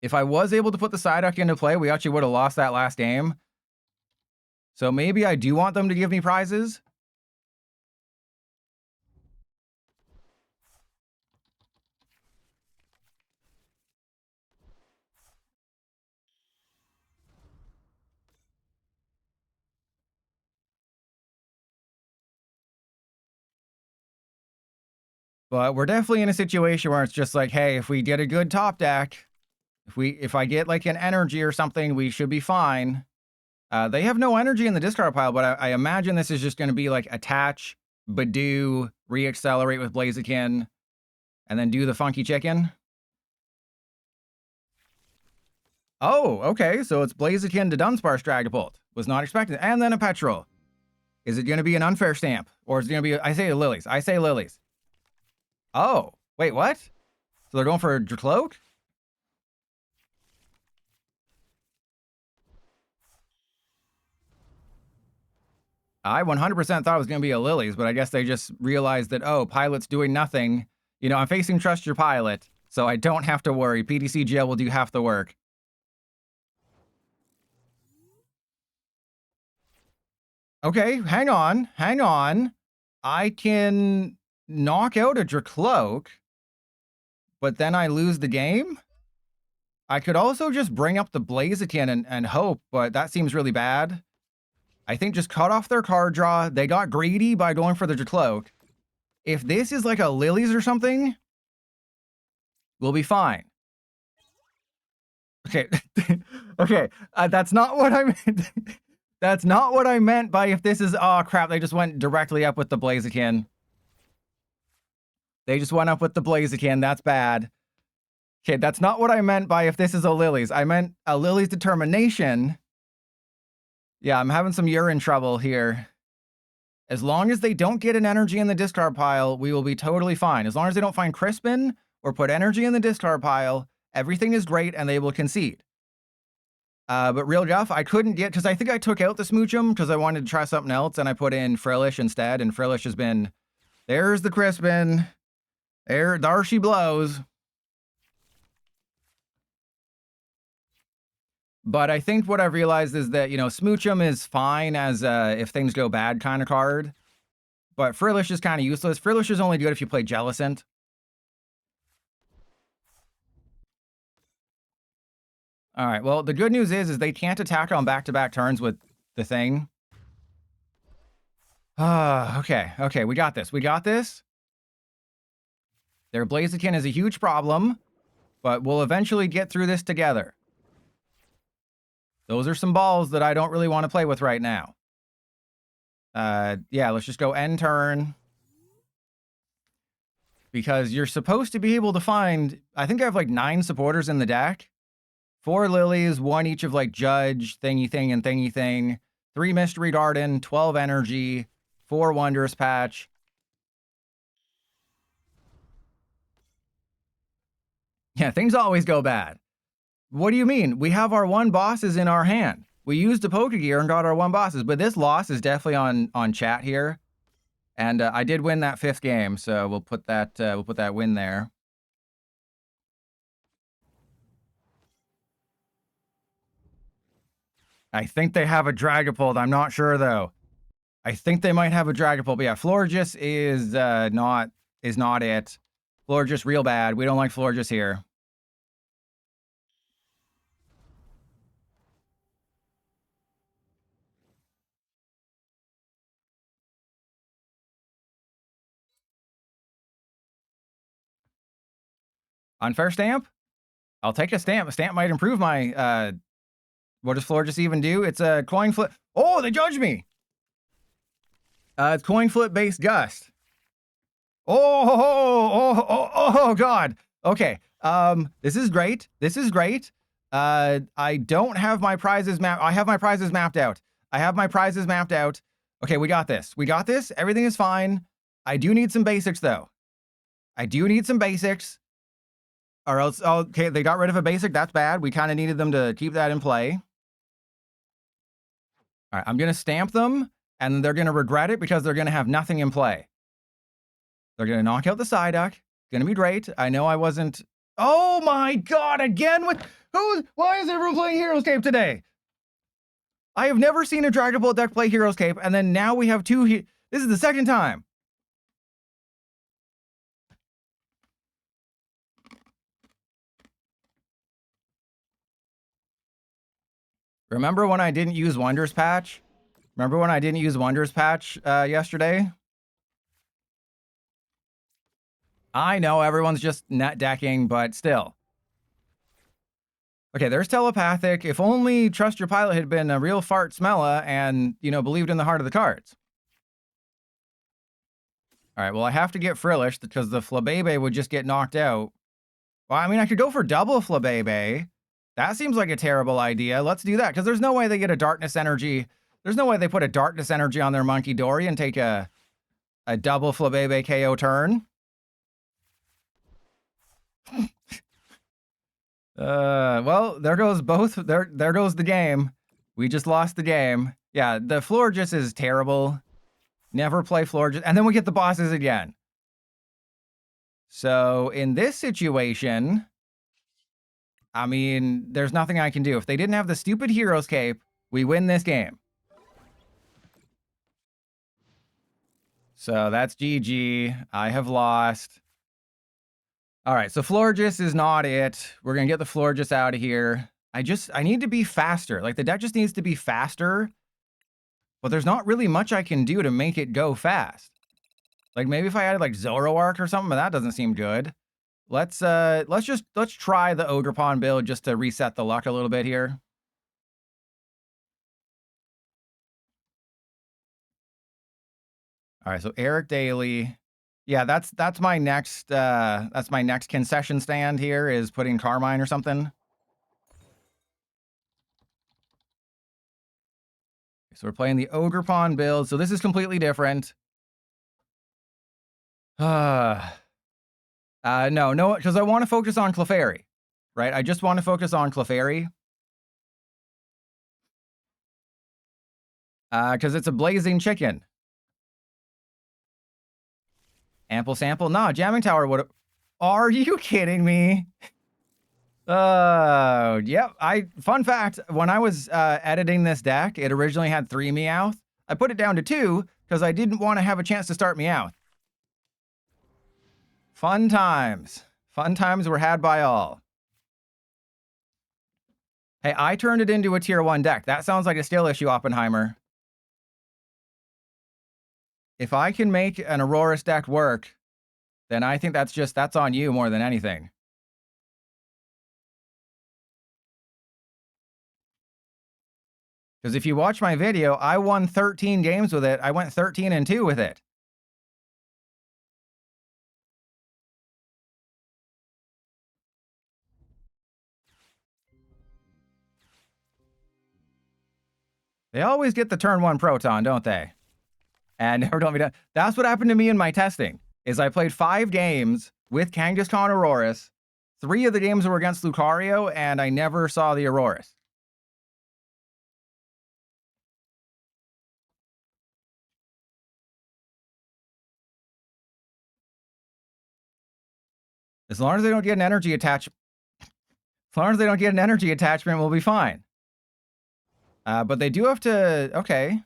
If I was able to put the Psyduck into play, we actually would have lost that last game. So maybe I do want them to give me prizes. But we're definitely in a situation where it's just like, hey, if we get a good top deck, if I get like an energy or something, we should be fine. They have no energy in the discard pile, but I imagine this is just going to be like attach, Badoo, re-accelerate with Blaziken, and then do the funky chicken. Oh, okay. So it's Blaziken to Dunsparce Dragapult. Was not expecting. And then a Petrol. Is it going to be an unfair stamp? Or is it going to be, I say Lilies. I say Lilies. Oh, wait, what? So they're going for a Dracloak? I 100% thought it was going to be a Lilies, but I guess they just realized that, oh, Pilot's doing nothing. You know, I'm facing Trust Your Pilot, so I don't have to worry. PDCGL will do half the work. Okay, hang on. I can knock out a Dracloak, but then I lose the game? I could also just bring up the Blaziken and hope, but that seems really bad. I think just cut off their card draw. They got greedy by going for the Dracloak. If this is like a Lilies or something, we'll be fine. Okay. Okay. That's not what I meant. That's not what I meant by if this is... Oh, crap. They just went directly up with the Blaziken. They just went up with the Blaziken. That's bad. Okay, that's not what I meant by if this is a Lilies. I meant a Lilies determination. Yeah, I'm having some urine trouble here. As long as they don't get an energy in the discard pile, we will be totally fine. As long as they don't find Crispin or put energy in the discard pile, everything is great and they will concede. But real Jeff, I couldn't get... Because I think I took out the Smoochum because I wanted to try something else, and I put in Frillish instead, and Frillish has been... There's the Crispin. There she blows. But I think what I've realized is that, you know, Smoochum is fine as if things go bad kind of card. But Frillish is kind of useless. Frillish is only good if you play Jellicent. All right, well, the good news is they can't attack on back-to-back turns with the thing. Okay, we got this. Their Blaziken is a huge problem, but we'll eventually get through this together. Those are some balls that I don't really want to play with right now. Yeah, let's just go end turn. Because you're supposed to be able to find... I think I have like 9 supporters in the deck. 4 Lilies, 1 each of like Judge, Thingy Thing, and Thingy Thing. 3 Mystery Garden, 12 Energy, 4 Wondrous Patch. Yeah, things always go bad. What do you mean? We have our 1 bosses in our hand. We used the Pokegear and got our 1 bosses, but this loss is definitely on chat here. And I did win that 5th game, so we'll put that win there. I think they have a Dragapult. I'm not sure though. I think they might have a Dragapult, but yeah, Florges is not it. Florges real bad. We don't like Florges here. Unfair stamp? I'll take a stamp. A stamp might improve my what does Florges even do? It's a coin flip. Oh, they judged me. It's coin flip based gust. Oh, God. Okay. This is great. I don't have my prizes mapped. I have my prizes mapped out. Okay, we got this. Everything is fine. I do need some basics, though. Or else, okay, they got rid of a basic. That's bad. We kind of needed them to keep that in play. All right, I'm going to stamp them, and they're going to regret it because they're going to have nothing in play. They're going to knock out the Psyduck. Going to be great. I know I wasn't... Oh, my God, again with... Why is everyone playing Heroes Cape today? I have never seen a Dragon Ball deck play Heroes Cape, and then now we have two. This is the second time. Remember when I didn't use Wonders Patch? Remember when I didn't use Wonders Patch yesterday? I know everyone's just net decking, but still. Okay, there's telepathic. If only Trust Your Pilot had been a real fart smella and, you know, believed in the heart of the cards. All right, well, I have to get Frillish because the Flabebe would just get knocked out. Well, I mean, I could go for double Flabebe. That seems like a terrible idea. Let's do that because there's no way they get a Darkness Energy. There's no way they put a Darkness Energy on their Monkey Dory and take a double Flabebe KO turn. Well, there goes both. There goes the game. We just lost the game. Yeah, the Florges is terrible. Never play Florges. And then we get the bosses again. So in this situation, I mean, there's nothing I can do. If they didn't have the stupid Heroes Cape, we win this game. So that's GG. I have lost. All right, so Florges is not it. We're going to get the Florges out of here. I need to be faster. Like, the deck just needs to be faster. But there's not really much I can do to make it go fast. Like, maybe if I added, like, Zoroark or something, but that doesn't seem good. Let's try the Ogerpon build just to reset the luck a little bit here. All right, so Eric Daly. Yeah, that's my next concession stand here is putting Carmine or something. So we're playing the Ogerpon build. So this is completely different. No, because I want to focus on Clefairy, right? I just want to focus on Clefairy. Because it's a blazing chicken. Ample sample? No, Jamming Tower would have... Are you kidding me? Yep. Fun fact, when I was editing this deck, it originally had 3 Meowth. I put it down to 2 because I didn't want to have a chance to start Meowth. Fun times. Fun times were had by all. Hey, I turned it into a tier 1 deck. That sounds like a skill issue, Oppenheimer. If I can make an Aurorus deck work, then I think that's on you more than anything. Because if you watch my video, I won 13 games with it. I went 13-2 with it. They always get the turn 1 Proton, don't they? And never told me that. That's what happened to me in my testing, is I played 5 games with Kangaskhan Aurorus. 3 of the games were against Lucario, and I never saw the Aurorus. As long as they don't get an energy attachment, we'll be fine. But they do have to... Okay.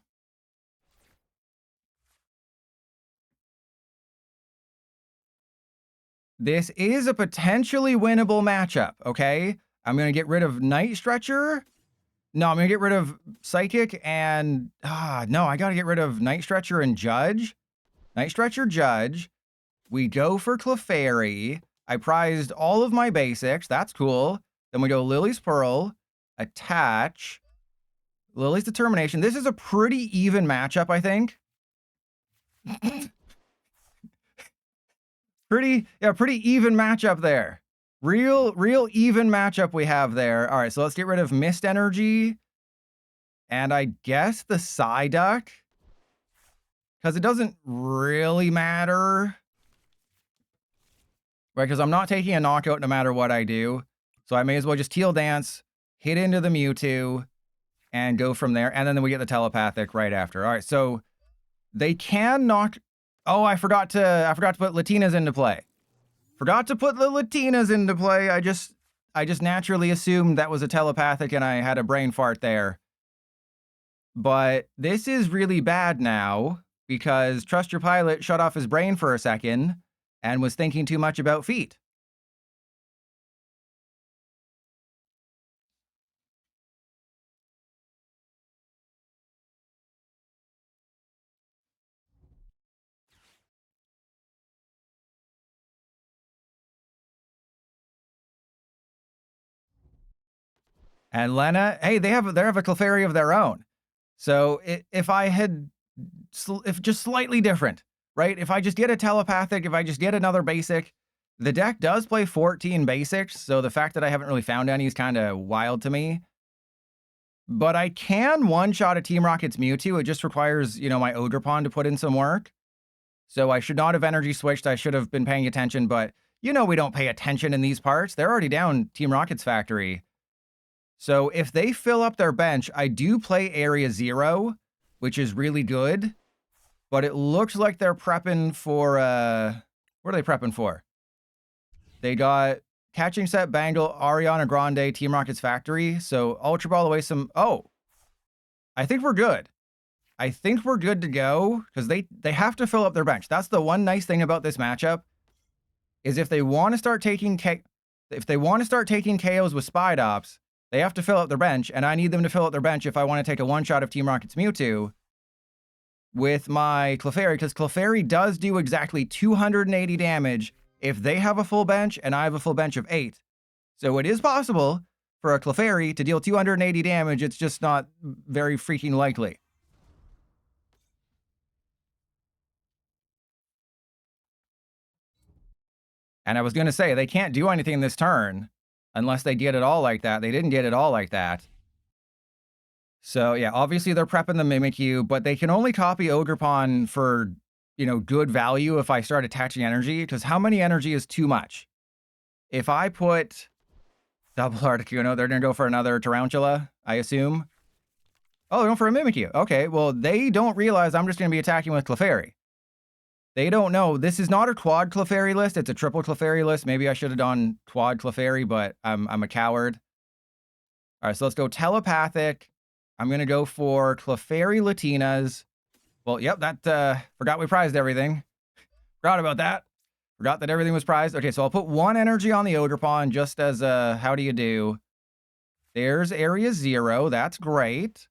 This is a potentially winnable matchup, okay? I'm going to get rid of Night Stretcher. No, I'm going to get rid of Psychic and... no, I got to get rid of Night Stretcher and Judge. Night Stretcher, Judge. We go for Clefairy. I prized all of my basics. That's cool. Then we go Lily's Pearl. Attach. Lily's Determination. This is a pretty even matchup, I think. Pretty even matchup there. Real even matchup we have there. All right, so let's get rid of Mist Energy. And I guess the Psyduck. Because it doesn't really matter. Right, because I'm not taking a knockout no matter what I do. So I may as well just Teal Dance, hit into the Mewtwo, and go from there. And then we get the Telepathic right after. All right, so they can knock... Oh, I forgot to put Latinas into play. Forgot to put the Latinas into play. I just naturally assumed that was a telepathic and I had a brain fart there. But this is really bad now because Trust Your Pilot shut off his brain for a second and was thinking too much about feet. And Lena, hey, they have a Clefairy of their own. So if I had, if just slightly different, right? If I just get a telepathic, if I just get another basic, the deck does play 14 basics. So the fact that I haven't really found any is kind of wild to me. But I can one-shot a Team Rocket's Mewtwo. It just requires, my Ogerpon to put in some work. So I should not have energy switched. I should have been paying attention, but we don't pay attention in these parts. They're already down Team Rocket's factory. So if they fill up their bench, I do play Area 0, which is really good. But it looks like they're prepping for, what are they prepping for? They got Catching Set, Bangle, Ariana Grande, Team Rocket's factory. So Ultra Ball away some, I think we're good. I think we're good to go because they have to fill up their bench. That's the one nice thing about this matchup is if they want to start taking KOs with Spidops, they have to fill up their bench, and I need them to fill up their bench if I want to take a one-shot of Team Rocket's Mewtwo with my Clefairy, because Clefairy does do exactly 280 damage if they have a full bench and I have a full bench of 8. So it is possible for a Clefairy to deal 280 damage. It's just not very freaking likely. And I was going to say, they can't do anything this turn unless they get it all like that. They didn't get it all like that. So, yeah, obviously they're prepping the Mimikyu, but they can only copy Ogerpon for, good value if I start attaching energy, because how many energy is too much? If I put double Articuno, they're going to go for another Tarantula, I assume. Oh, they're going for a Mimikyu. Okay, well, they don't realize I'm just going to be attacking with Clefairy. They don't know. This is not a quad Clefairy list. It's a triple Clefairy list. Maybe I should have done quad Clefairy, but I'm a coward. All right, so let's go telepathic. I'm going to go for Clefairy Latinas. Well, yep, that, forgot we prized everything. Forgot about that. Forgot that everything was prized. Okay, so I'll put 1 energy on the Ogerpon just as a how do you do. There's Area 0. That's great.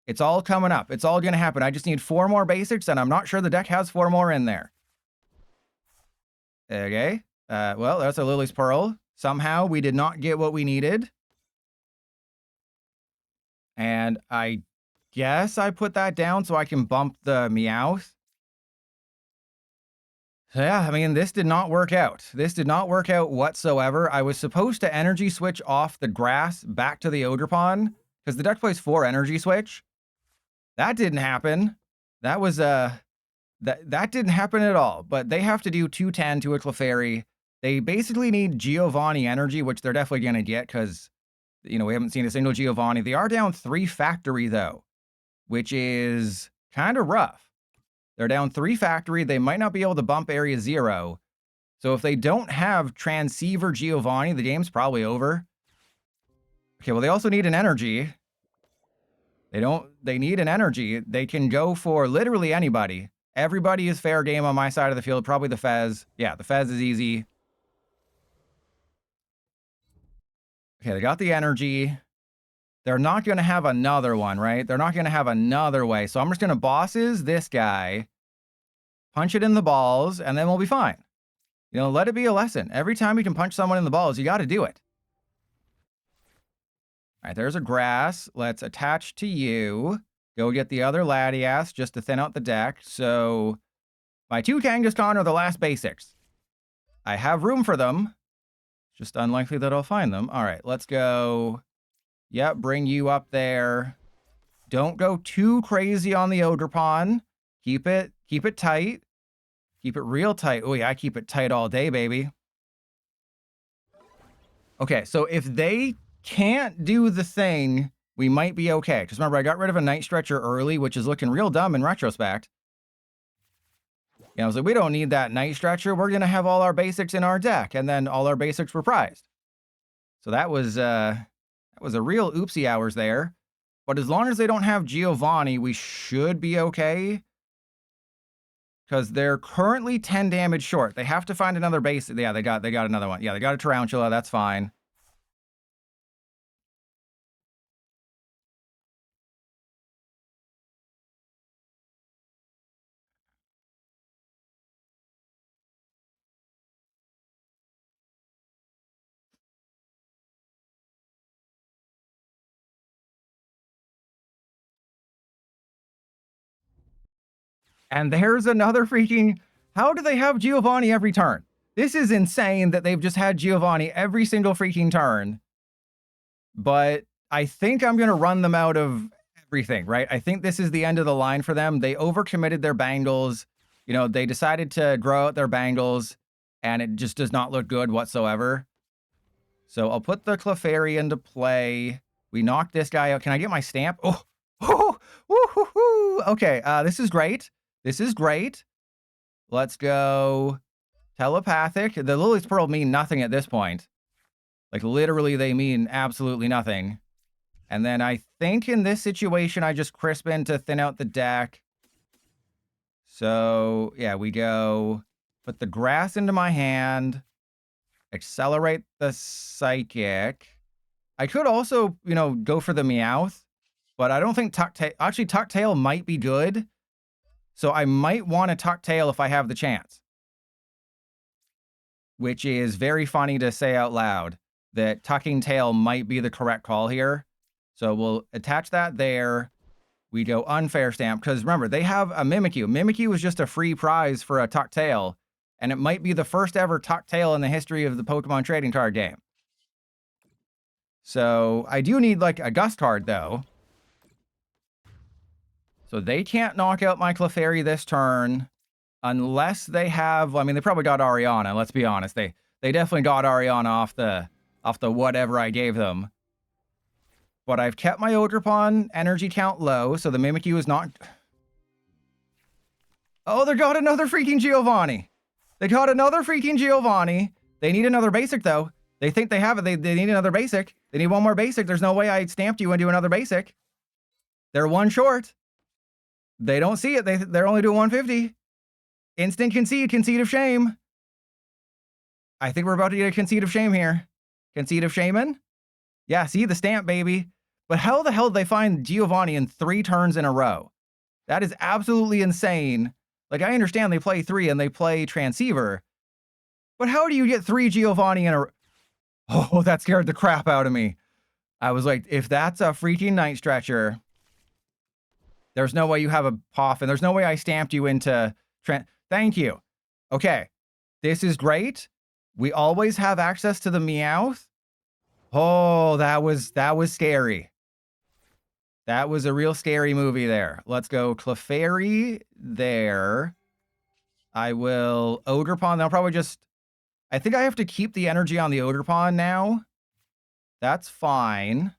It's all coming up. It's all going to happen. I just need 4 more basics, and I'm not sure the deck has 4 more in there. Okay. Well, that's a Lily's Pearl. Somehow we did not get what we needed. And I guess I put that down so I can bump the Meowth. So yeah, I mean, this did not work out. This did not work out whatsoever. I was supposed to energy switch off the grass back to the Ogerpon because the deck plays 4 energy switch. That didn't happen. That was, that didn't happen at all. But they have to do 210 to a Clefairy. They basically need Giovanni energy, which they're definitely going to get because, we haven't seen a single Giovanni. They are down 3 factory, though, which is kind of rough. They're down 3 factory. They might not be able to bump Area 0. So if they don't have Transceiver Giovanni, the game's probably over. Okay, well, they also need an energy. They need an energy. They can go for literally anybody. Everybody is fair game on my side of the field. Probably the Fez. Yeah, the Fez is easy. Okay, they got the energy. They're not going to have another one, right? They're not going to have another way. So I'm just going to bosses this guy, punch it in the balls, and then we'll be fine. Let it be a lesson. Every time you can punch someone in the balls, you got to do it. All right, there's a grass. Let's attach to you. Go get the other Latias just to thin out the deck. So my 2 Kangaskhan are the last basics. I have room for them. Just unlikely that I'll find them. All right, let's go. Yep, bring you up there. Don't go too crazy on the Ogerpon. Keep it tight. Keep it real tight. Oh yeah, I keep it tight all day, baby. Okay, so if they can't do the thing, we might be okay. Because remember, I got rid of a Night Stretcher early, which is looking real dumb in retrospect. I was like, we don't need that Night Stretcher. We're going to have all our basics in our deck. And then all our basics were prized. So that was a real oopsie hours there. But as long as they don't have Giovanni, we should be okay. Because they're currently 10 damage short. They have to find another base. Yeah, they got another one. Yeah, they got a Tarantula. That's fine. And there's another freaking. How do they have Giovanni every turn? This is insane that they've just had Giovanni every single freaking turn. But I think I'm going to run them out of everything, right? I think this is the end of the line for them. They overcommitted their bangles. You know, they decided to grow out their bangles, and it just does not look good whatsoever. So I'll put the Clefairy into play. We knocked this guy out. Can I get my stamp? Okay, this is great. This is great. Let's go telepathic. The Lily's Pearl mean nothing at this point. Like, literally, they mean absolutely nothing. And then I think in this situation, I just Crispin to thin out the deck. So, yeah, we go put the grass into my hand, accelerate the psychic. I could also, you know, go for the Meowth, but I don't think Tuck Tail. Actually, Tuck Tail might be good. So I might want to Tuck Tail if I have the chance. Which is very funny to say out loud, that Tucking Tail might be the correct call here. So we'll attach that there. We go unfair stamp, because remember, they have a Mimikyu. Mimikyu is just a free prize for a Tuck Tail, and it might be the first ever Tuck Tail in the history of the Pokemon trading card game. So I do need, like, a Gust card, though. So they can't knock out my Clefairy this turn unless they have. I mean, they probably got Ariana. Let's be honest. They definitely got Ariana off the whatever I gave them. But I've kept my Ogerpon energy count low, so the Mimikyu is not. Oh, they got another freaking Giovanni. They got another freaking Giovanni. They need another basic, though. They think they have it. They need another basic. They need one more basic. There's no way I stamped you into another basic. They're one short. They don't see it. They're only doing 150. Instant concede of shame. I think we're about to get a concede of shame here. Concede of shaman? Yeah, see the stamp, baby. But how the hell did they find Giovanni in 3 turns in a row? That is absolutely insane. Like, I understand they play 3 and they play Transceiver, but how do you get 3 Giovanni in a... Oh, that scared the crap out of me. I was like, if that's a freaking Night Stretcher, there's no way you have a Poffin. There's no way I stamped you into... Thank you. Okay, this is great. We always have access to the Meowth. Oh, that was scary. That was a real scary movie there. Let's go Clefairy there. I will Ogerpon. They'll probably just... I think I have to keep the energy on the Ogerpon now. That's fine.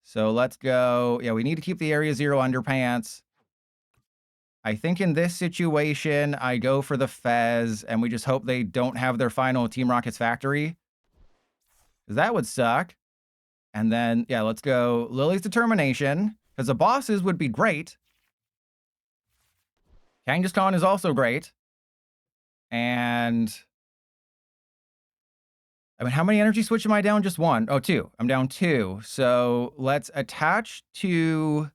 So let's go. Yeah, we need to keep the Area 0 underpants. I think in this situation, I go for the Fez, and we just hope they don't have their final Team Rocket's factory. Because that would suck. And then, yeah, let's go Lily's Determination, because the bosses would be great. Kangaskhan is also great. And... I mean, how many energy switch am I down? Just 1. Oh, 2. I'm down 2. So let's attach to...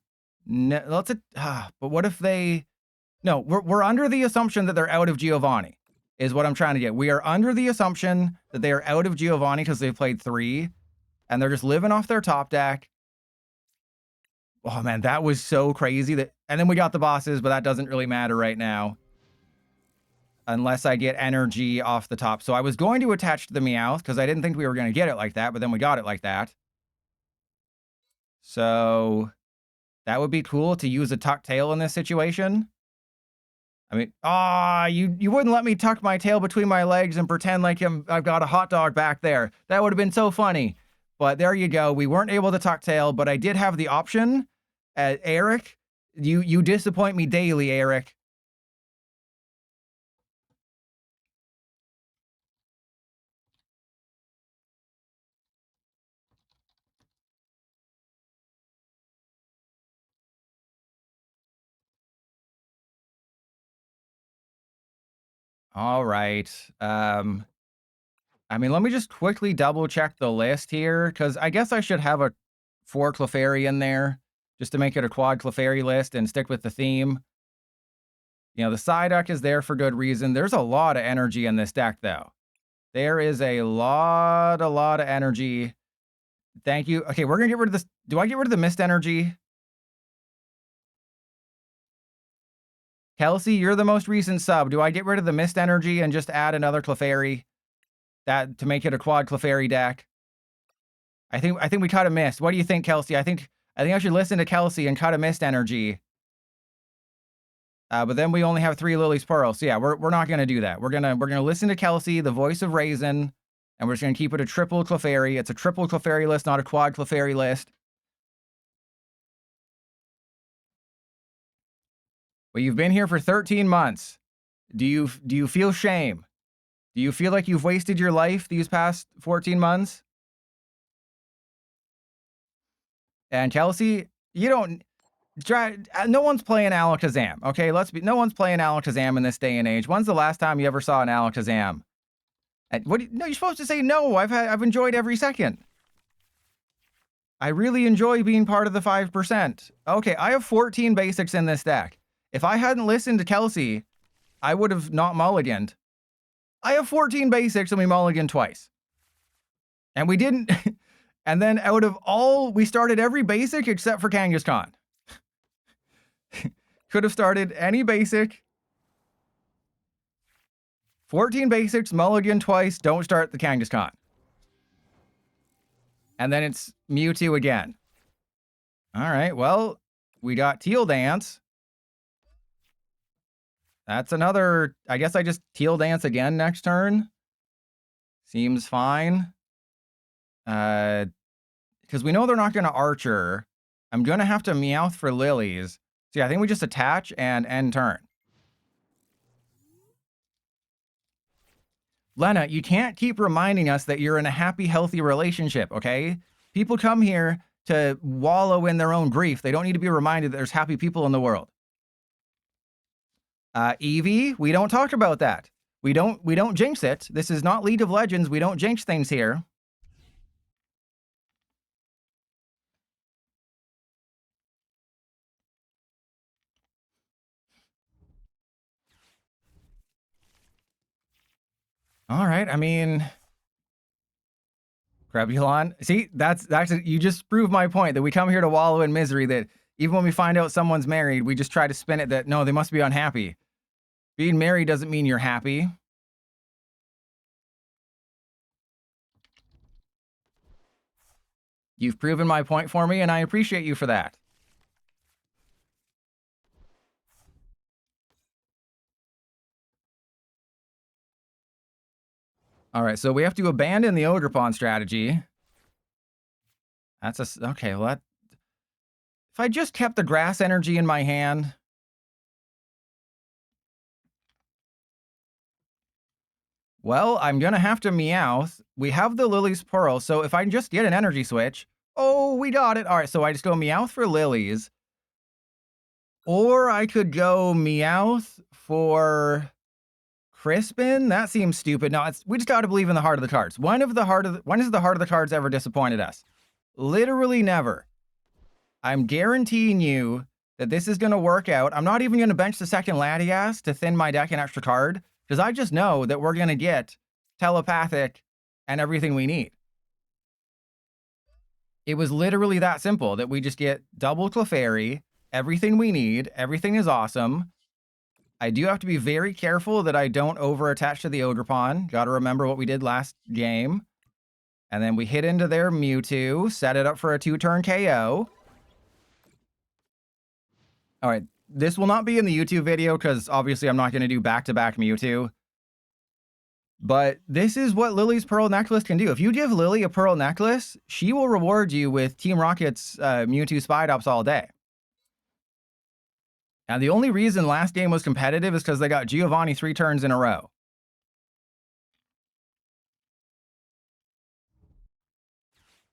but what if they... No, we're under the assumption that they're out of Giovanni, is what I'm trying to get. We are under the assumption that they are out of Giovanni because they've played 3, and they're just living off their top deck. Oh, man, that was so crazy. And then we got the bosses, but that doesn't really matter right now. Unless I get energy off the top. So I was going to attach to the Meowth, because I didn't think we were going to get it like that, but then we got it like that. So that would be cool to use a Tuck Tail in this situation. I mean, you wouldn't let me tuck my tail between my legs and pretend like I've got a hot dog back there. That would have been so funny. But there you go. We weren't able to Tuck Tail, but I did have the option. Eric, you disappoint me daily, Eric. All right. I mean, let me just quickly double check the list here, because I guess I should have a 4 Clefairy in there just to make it a quad Clefairy list and stick with the theme. You know, the side deck is there for good reason. There's a lot of energy in this deck, though. There is a lot of energy. Thank you. Okay, we're gonna get rid of this. Do I get rid of the mist energy? Kelsey, you're the most recent sub. Do I get rid of the mist energy and just add another Clefairy that to make it a quad Clefairy deck? I think we cut a mist. What do you think, Kelsey? I think I should listen to Kelsey and cut a mist energy. But then we only have 3 Lily's Pearl. So yeah, we're not gonna do that. We're gonna listen to Kelsey, the voice of Raisin, and we're just gonna keep it a triple Clefairy. It's a triple Clefairy list, not a quad Clefairy list. Well, you've been here for 13 months. Do you feel shame? Do you feel like you've wasted your life these past 14 months? And Kelsey, you don't try. No one's playing Alakazam. Okay, no one's playing Alakazam in this day and age. When's the last time you ever saw an Alakazam? No, you're supposed to say no. I've enjoyed every second. I really enjoy being part of the 5%. Okay, I have 14 basics in this deck. If I hadn't listened to Kelsey, I would have not mulliganed. I have 14 basics and we mulliganed twice. And we didn't. And then out of all, we started every basic except for Kangaskhan. Could have started any basic. 14 basics, mulligan twice, don't start the Kangaskhan. And then it's Mewtwo again. All right, well, we got Teal Dance. That's another, I guess I just Teal Dance again next turn. Seems fine. Because we know they're not going to Archer. I'm going to have to Meowth for Lilies. So yeah, I think we just attach and end turn. Lena, you can't keep reminding us that you're in a happy, healthy relationship, okay? People come here to wallow in their own grief. They don't need to be reminded that there's happy people in the world. Eevee, we don't talk about that. We don't jinx it. This is not League of Legends. We don't jinx things here. All right, I mean, Crabulon. See, that's you just proved my point that we come here to wallow in misery, that even when we find out someone's married, we just try to spin it that, no, they must be unhappy. Being married doesn't mean you're happy. You've proven my point for me, and I appreciate you for that. All right, so we have to abandon the Ogerpon strategy. That's okay, well, if I just kept the grass energy in my hand. Well, I'm going to have to Meowth. We have the Lily's Pearl, so if I just get an energy switch. Oh, we got it. All right, so I just go Meowth for Lilies. Or I could go Meowth for Crispin. That seems stupid. No, we just got to believe in the heart of the cards. When has the heart of the cards ever disappointed us? Literally never. I'm guaranteeing you that this is going to work out. I'm not even going to bench the second Latias to thin my deck an extra card, because I just know that we're going to get telepathic and everything we need. It was literally that simple, that we just get double Clefairy, everything we need, everything is awesome. I do have to be very careful that I don't over-attach to the Ogerpon. Got to remember what we did last game. And then we hit into their Mewtwo, set it up for a 2-turn KO. All right, this will not be in the YouTube video because obviously I'm not going to do back-to-back Mewtwo. But this is what Lily's Pearl Necklace can do. If you give Lillie a Pearl Necklace, she will reward you with Team Rocket's Mewtwo Spide-Ups all day. And the only reason last game was competitive is because they got Giovanni 3 turns in a row.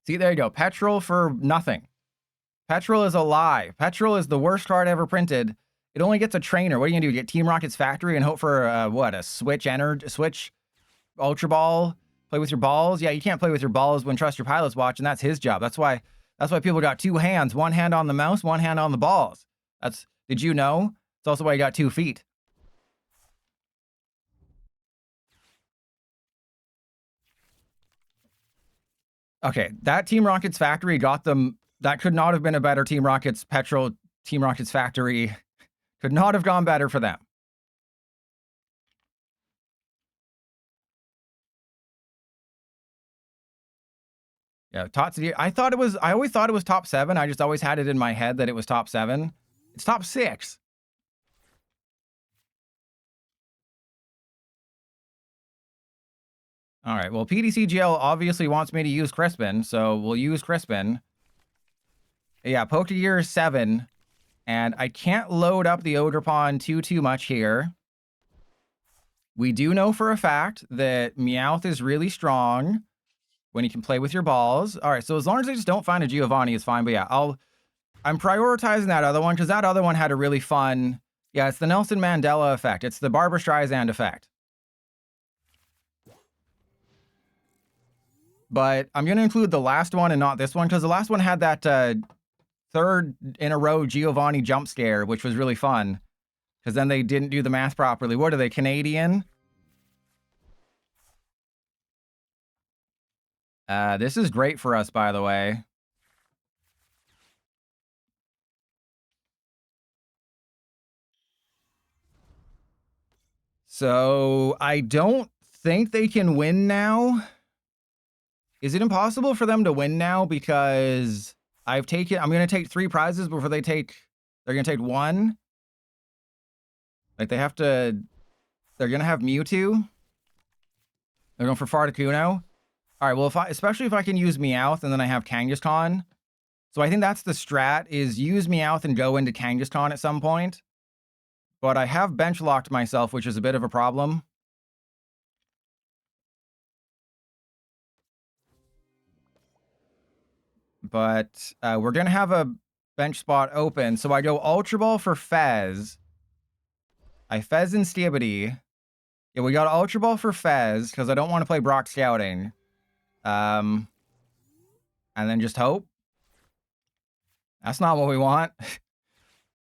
See, there you go. Petrol for nothing. Petrol is a lie. Petrol is the worst card ever printed. It only gets a trainer. What are you gonna do? Get Team Rocket's factory and hope for what? A switch Ultra Ball? Play with your balls? Yeah, you can't play with your balls when Trust Your Pilot's watching. That's his job. That's why people got 2 hands, 1 hand on the mouse, 1 hand on the balls. Did you know? It's also why you got 2 feet. Okay, that Team Rocket's factory got them. That could not have been a better Team Rocket's Team Rocket's factory. Could not have gone better for them. Yeah, I always thought it was top 7. I just always had it in my head that it was top 7. It's top 6. All right, well, PDCGL obviously wants me to use Crispin, so we'll use Crispin. Yeah, Pokegear is 7, and I can't load up the Ogerpon too much here. We do know for a fact that Meowth is really strong when you can play with your balls. All right, so as long as I just don't find a Giovanni, it's fine. But yeah, I'm prioritizing that other one because that other one had a really fun... Yeah, it's the Nelson Mandela effect. It's the Barbra Streisand effect. But I'm going to include the last one and not this one because the last one had that 3rd in a row Giovanni jump scare, which was really fun because then they didn't do the math properly. What are they, Canadian? This is great for us, by the way. So I don't think they can win now. Is it impossible for them to win now? Because I'm going to take 3 prizes before they're going to take 1. Like they're going to have Mewtwo. They're going for Farticuno. All right, well, especially if I can use Meowth and then I have Kangaskhan. So I think that's the strat, is use Meowth and go into Kangaskhan at some point. But I have bench locked myself, which is a bit of a problem. But we're going to have a bench spot open. So I go Ultra Ball for Fez. I Fez and Stibbity. Yeah, we got Ultra Ball for Fez because I don't want to play Brock Scouting. And then just hope. That's not what we want.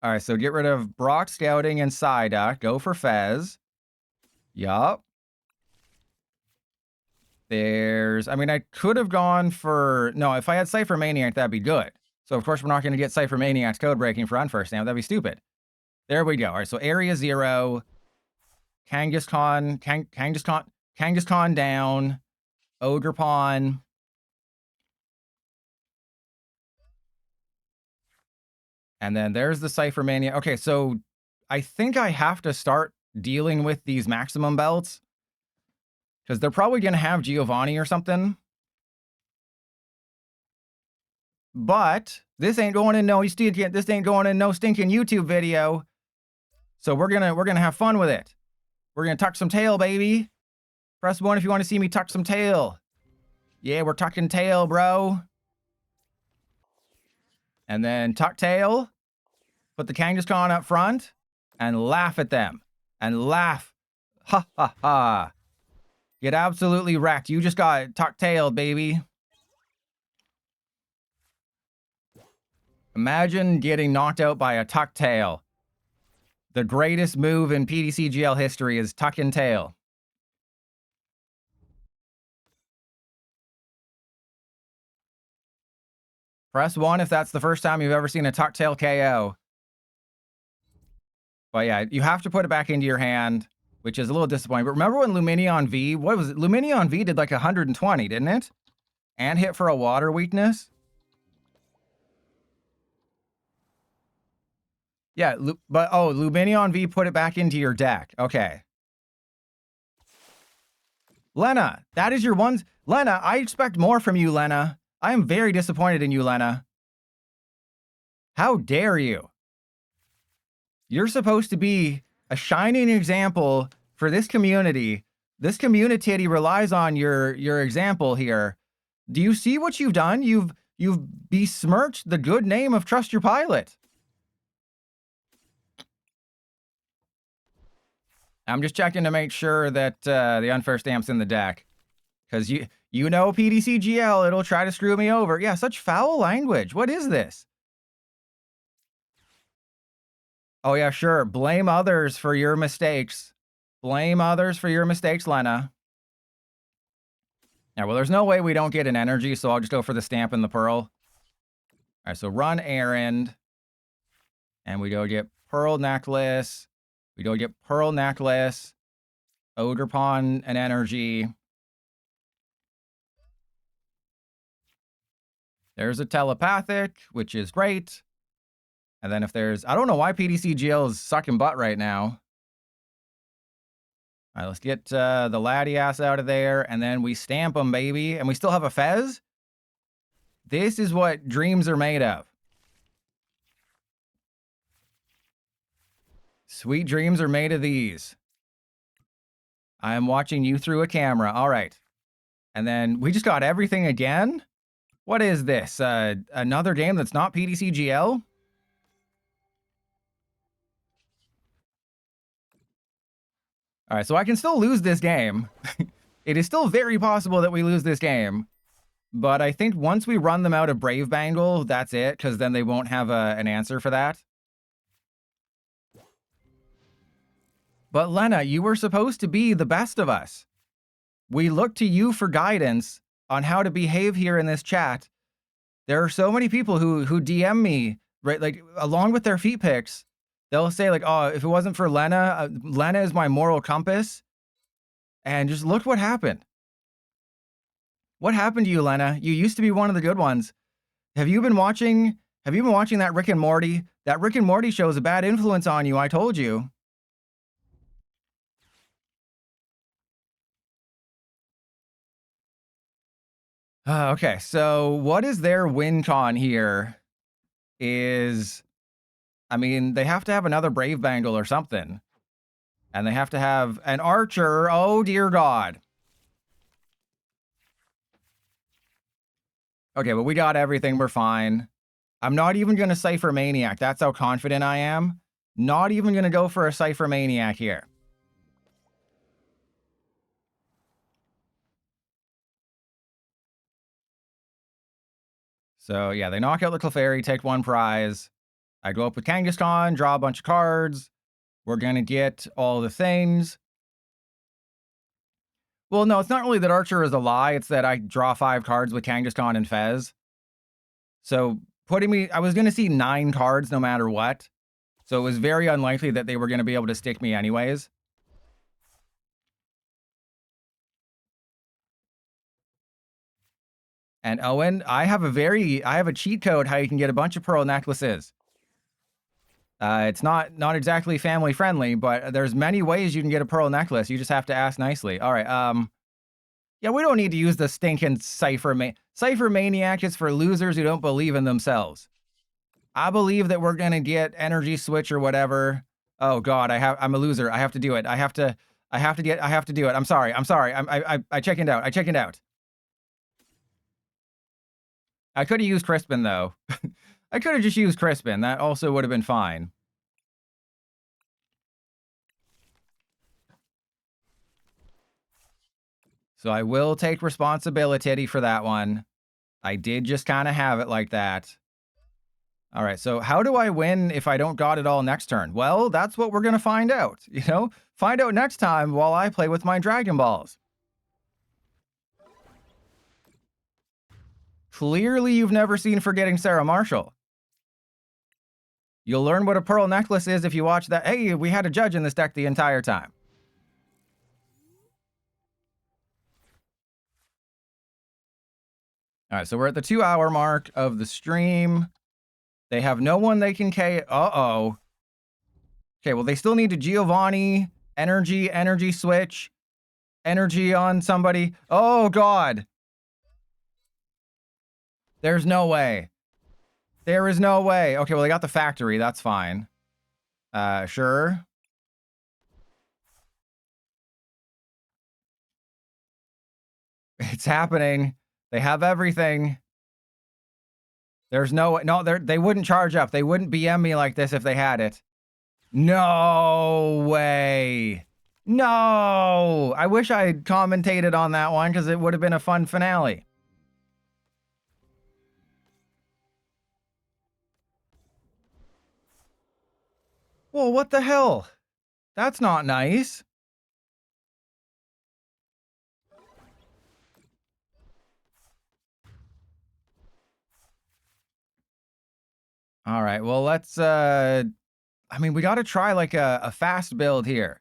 All right, so get rid of Brock Scouting and Psyduck. Go for Fez. Yup. I could have gone for... No, if I had Cypher Maniac, that'd be good. So, of course, we're not going to get Cypher Maniac's code breaking for Unfirst now. That'd be stupid. There we go. All right, so Area 0. Kangaskhan down. Ogerpon. And then there's the Cypher Mania. Okay, so I think I have to start dealing with these maximum belts. Because they're probably going to have Giovanni or something. But this ain't going in no stinking YouTube video. So we're gonna have fun with it. We're gonna tuck some tail, baby. Press 1 if you want to see me tuck some tail. Yeah, we're tucking tail, bro. And then tuck tail. Put the Kangaskhan up front. And laugh at them. And laugh. Ha ha ha. Get absolutely wrecked. You just got tuck-tailed, baby. Imagine getting knocked out by a tuck-tail. The greatest move in PDCGL history is tuck and tail. Press 1 if that's the first time you've ever seen a tuck-tail KO. But yeah, you have to put it back into your hand, which is a little disappointing. But remember when Lumineon V, what was it? Lumineon V did like 120, didn't it? And hit for a water weakness? Yeah, but oh, Lumineon V put it back into your deck. Okay. Lena, that is your one. Lena, I expect more from you, Lena. I am very disappointed in you, Lena. How dare you? You're supposed to be a shining example for this community. This community relies on your example here. Do you see what you've done? You've besmirched the good name of Trust Your Pilot. I'm just checking to make sure that the unfair stamp's in the deck. Because you know PDCGL, it'll try to screw me over. Yeah, such foul language. What is this? Oh, yeah, sure. Blame others for your mistakes. Blame others for your mistakes, Lena. Yeah, well, there's no way we don't get an energy, so I'll just go for the stamp and the pearl. All right, so run errand. And we go get pearl necklace. We go get pearl necklace. Ogre pawn and energy. There's a telepathic, which is great. And then if there's... I don't know why PDCGL is sucking butt right now. All right, let's get the laddie ass out of there, and then we stamp them, baby. And we still have a fez? This is what dreams are made of. Sweet dreams are made of these. I am watching you through a camera. All right. And then we just got everything again? What is this? Another game that's not PDCGL? All right, so I can still lose this game. It is still very possible that we lose this game. But I think once we run them out of Brave Bangle, that's it, because then they won't have an answer for that. But Lena, you were supposed to be the best of us. We look to you for guidance on how to behave here in this chat. There are so many people who DM me, right, like, along with their feet pics. They'll say, like, oh, if it wasn't for Lena, Lena is my moral compass. And just look what happened. What happened to you, Lena? You used to be one of the good ones. Have you been watching that Rick and Morty? That Rick and Morty show is a bad influence on you, I told you. Okay, so what is their win con here is... I mean, they have to have another Brave Bangle or something. And they have to have an Archer. Oh, dear God. Okay, but we got everything. We're fine. I'm not even going to Cypher Maniac. That's how confident I am. Not even going to go for a Cypher Maniac here. So, yeah, they knock out the Clefairy, take one prize. I go up with Kangaskhan, draw a bunch of cards. We're going to get all the things. Well, no, it's not really that Archer is a lie. It's that I draw 5 cards with Kangaskhan and Fez. So putting me... I was going to see 9 cards no matter what. So it was very unlikely that they were going to be able to stick me anyways. And Owen, I have a cheat code how you can get a bunch of pearl necklaces. It's not exactly family friendly, but there's many ways you can get a pearl necklace. You just have to ask nicely. All right. Yeah, we don't need to use the stinking Cypher Maniac is for losers who don't believe in themselves. I believe that we're gonna get energy switch or whatever. Oh God, I'm a loser. I have to do it. I have to do it. I'm sorry. I chickened out. I chickened out. I could have used Crispin though. I could have just used Crispin. That also would have been fine. So I will take responsibility for that one. I did just kind of have it like that. All right, so how do I win if I don't got it all next turn? Well, that's what we're going to find out, you know? Find out next time while I play with my Dragon Balls. Clearly, you've never seen Forgetting Sarah Marshall. You'll learn what a pearl necklace is if you watch that. Hey, we had a judge in this deck the entire time. All right, so we're at the 2-hour mark of the stream. They have no one they can K. Uh-oh. Okay, well, they still need a Giovanni, energy switch, energy on somebody. Oh, God. There's no way. There is no way. Okay, well, they got the factory. That's fine. Sure. It's happening. They have everything. There's no... No, they wouldn't charge up. They wouldn't BM me like this if they had it. No way. No! I wish I had commentated on that one because it would have been a fun finale. Well, what the hell? That's not nice. All right, well, let's, I mean, we got to try like a fast build here.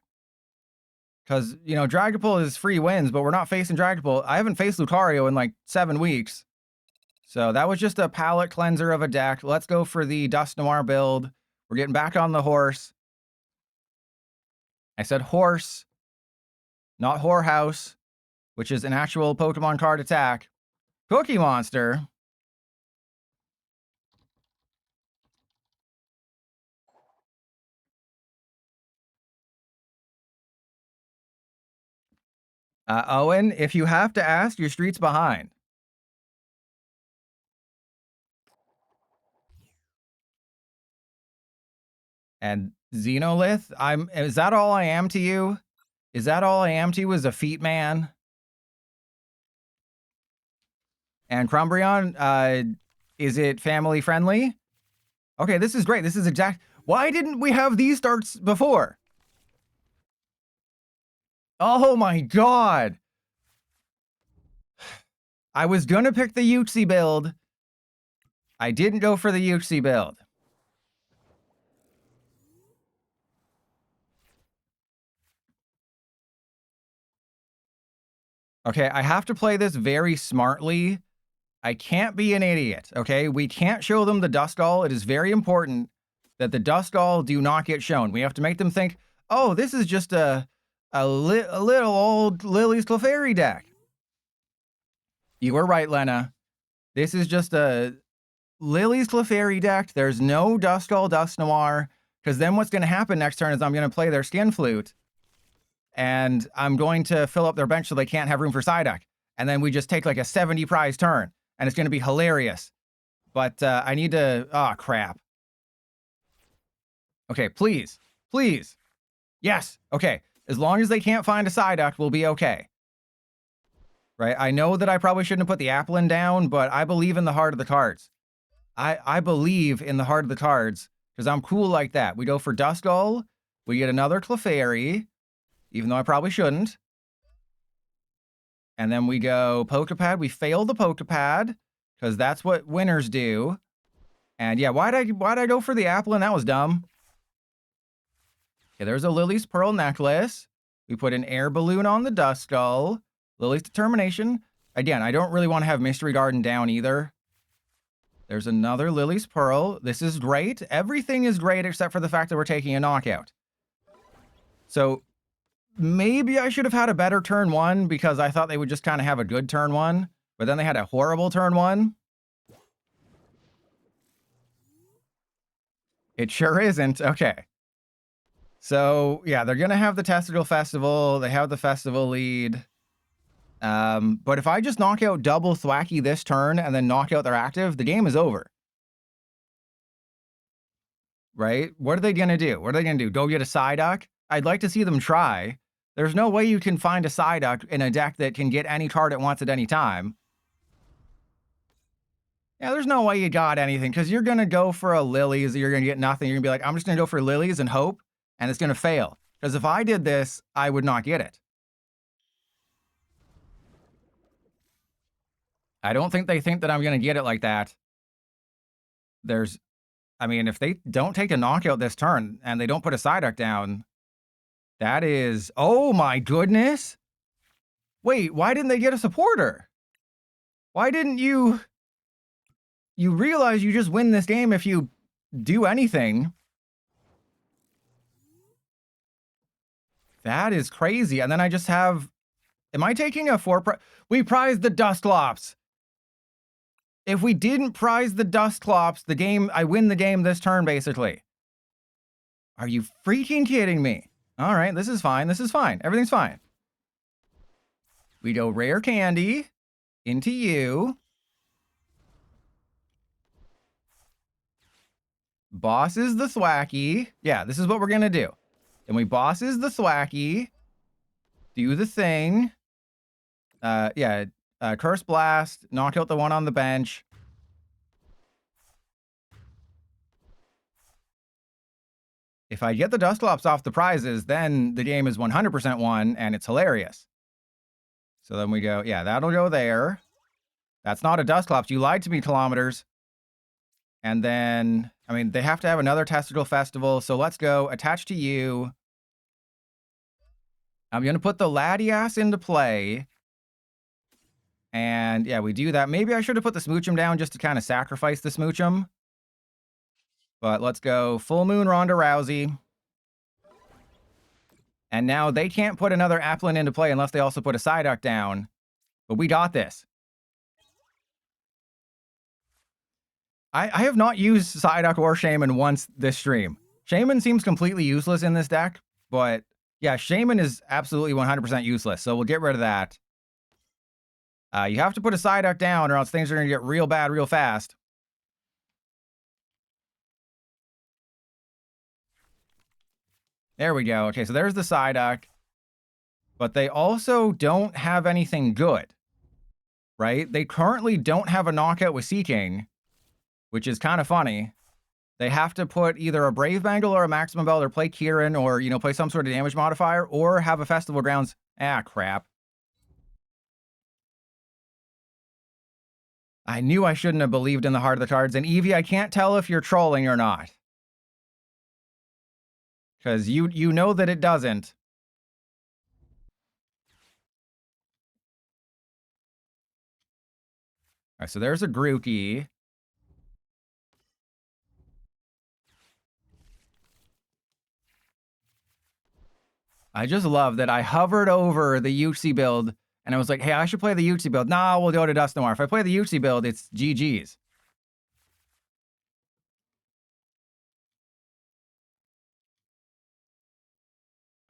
Because, you know, Dragapult is free wins, but we're not facing Dragapult. I haven't faced Lucario in like 7 weeks. So that was just a palate cleanser of a deck. Let's go for the Dust Noir build. We're getting back on the horse. I said horse, not whorehouse, which is an actual Pokemon card attack. Cookie Monster. Owen, if you have to ask, your street's behind. And Xenolith, is that all I am to you? Is that all I am to you, is a feet man? And Crumbreon, is it family friendly? Okay, this is great. This is exact. Why didn't we have these starts before? Oh my god. I was gonna pick the Uxie build. I didn't go for the Uxie build. Okay, I have to play this very smartly. I can't be an idiot, okay? We can't show them the Duskull. It is very important that the Duskull do not get shown. We have to make them think, oh, this is just a little old Lily's Clefairy deck. You were right, Lena. This is just a Lily's Clefairy deck. There's no Duskull, Dust Noir, because then what's going to happen next turn is I'm going to play their Skin Flute, and I'm going to fill up their bench so they can't have room for Psyduck. And then we just take like a 70 prize turn, and it's going to be hilarious. But I need to... Oh, crap. Okay, please. Please. Yes. Okay. As long as they can't find a Psyduck, we'll be okay. Right? I know that I probably shouldn't have put the Applin down, but I believe in the heart of the cards. I believe in the heart of the cards, because I'm cool like that. We go for Duskull. We get another Clefairy, even though I probably shouldn't. And then we go Pokepad. We fail the Pokepad, because that's what winners do. And yeah, why'd I go for the Applin? That was dumb. Okay, there's a Lily's Pearl necklace. We put an air balloon on the Duskull. Lily's Determination. Again, I don't really want to have Mystery Garden down either. There's another Lily's Pearl. This is great. Everything is great except for the fact that we're taking a knockout. So maybe I should have had a better turn one because I thought they would just kind of have a good turn one, but then they had a horrible turn one. It sure isn't. Okay. So yeah, they're going to have the Testicle Festival. They have the festival lead. But if I just knock out double Thwacky this turn and then knock out their active, the game is over. Right? What are they going to do? What are they going to do? Go get a Psyduck? I'd like to see them try. There's no way you can find a Psyduck in a deck that can get any card it wants at any time. Yeah, there's no way you got anything, because you're going to go for a Lilies, you're going to get nothing. You're going to be like, I'm just going to go for Lilies and hope, and it's going to fail. Because if I did this, I would not get it. I don't think they think that I'm going to get it like that. I mean, if they don't take a knockout this turn, and they don't put a Psyduck down, that is... Oh my goodness! Wait, why didn't they get a supporter? Why didn't you... You realize you just win this game if you do anything. That is crazy. And then I just have... Am I taking a 4 prize? We prized the Dusclops. If we didn't prize the Dusclops, the game... I win the game this turn, basically. Are you freaking kidding me? All right, this is fine. This is fine. Everything's fine. We go Rare Candy into you. Bosses the Thwacky. Yeah, this is what we're going to do. And we bosses the Thwacky. do the thing. Curse Blast, knock out the one on the bench. If I get the Dusclops off the prizes, then the game is 100% won, and it's hilarious. So then we go, yeah, that'll go there. That's not a Dusclops. You lied to me, Kilometers. And then, I mean, they have to have another Testicle Festival, so let's go. Attach to you. I'm going to put the Latias into play. And yeah, we do that. Maybe I should have put the Smoochum down just to kind of sacrifice the Smoochum. But let's go Full Moon Ronda Rousey. And now they can't put another Applin into play unless they also put a Psyduck down. But we got this. I have not used Psyduck or Shaman once this stream. Shaman seems completely useless in this deck. But yeah, Shaman is absolutely 100% useless. So we'll get rid of that. You have to put a Psyduck down or else things are going to get real bad real fast. There we go. Okay, so there's the Psyduck. But they also don't have anything good. Right? They currently don't have a knockout with Seeking, which is kind of funny. They have to put either a Brave Bangle or a Maximum Belt or play Kieran or, you know, play some sort of damage modifier or have a Festival Grounds. Ah, crap. I knew I shouldn't have believed in the heart of the cards. And Eevee, I can't tell if you're trolling or not. Because you know that it doesn't. All right, so there's a Grookey. I just love that I hovered over the Uxie build, and I was like, hey, I should play the Uxie build. Nah, we'll go to Dusknoir. If I play the Uxie build, it's GG's.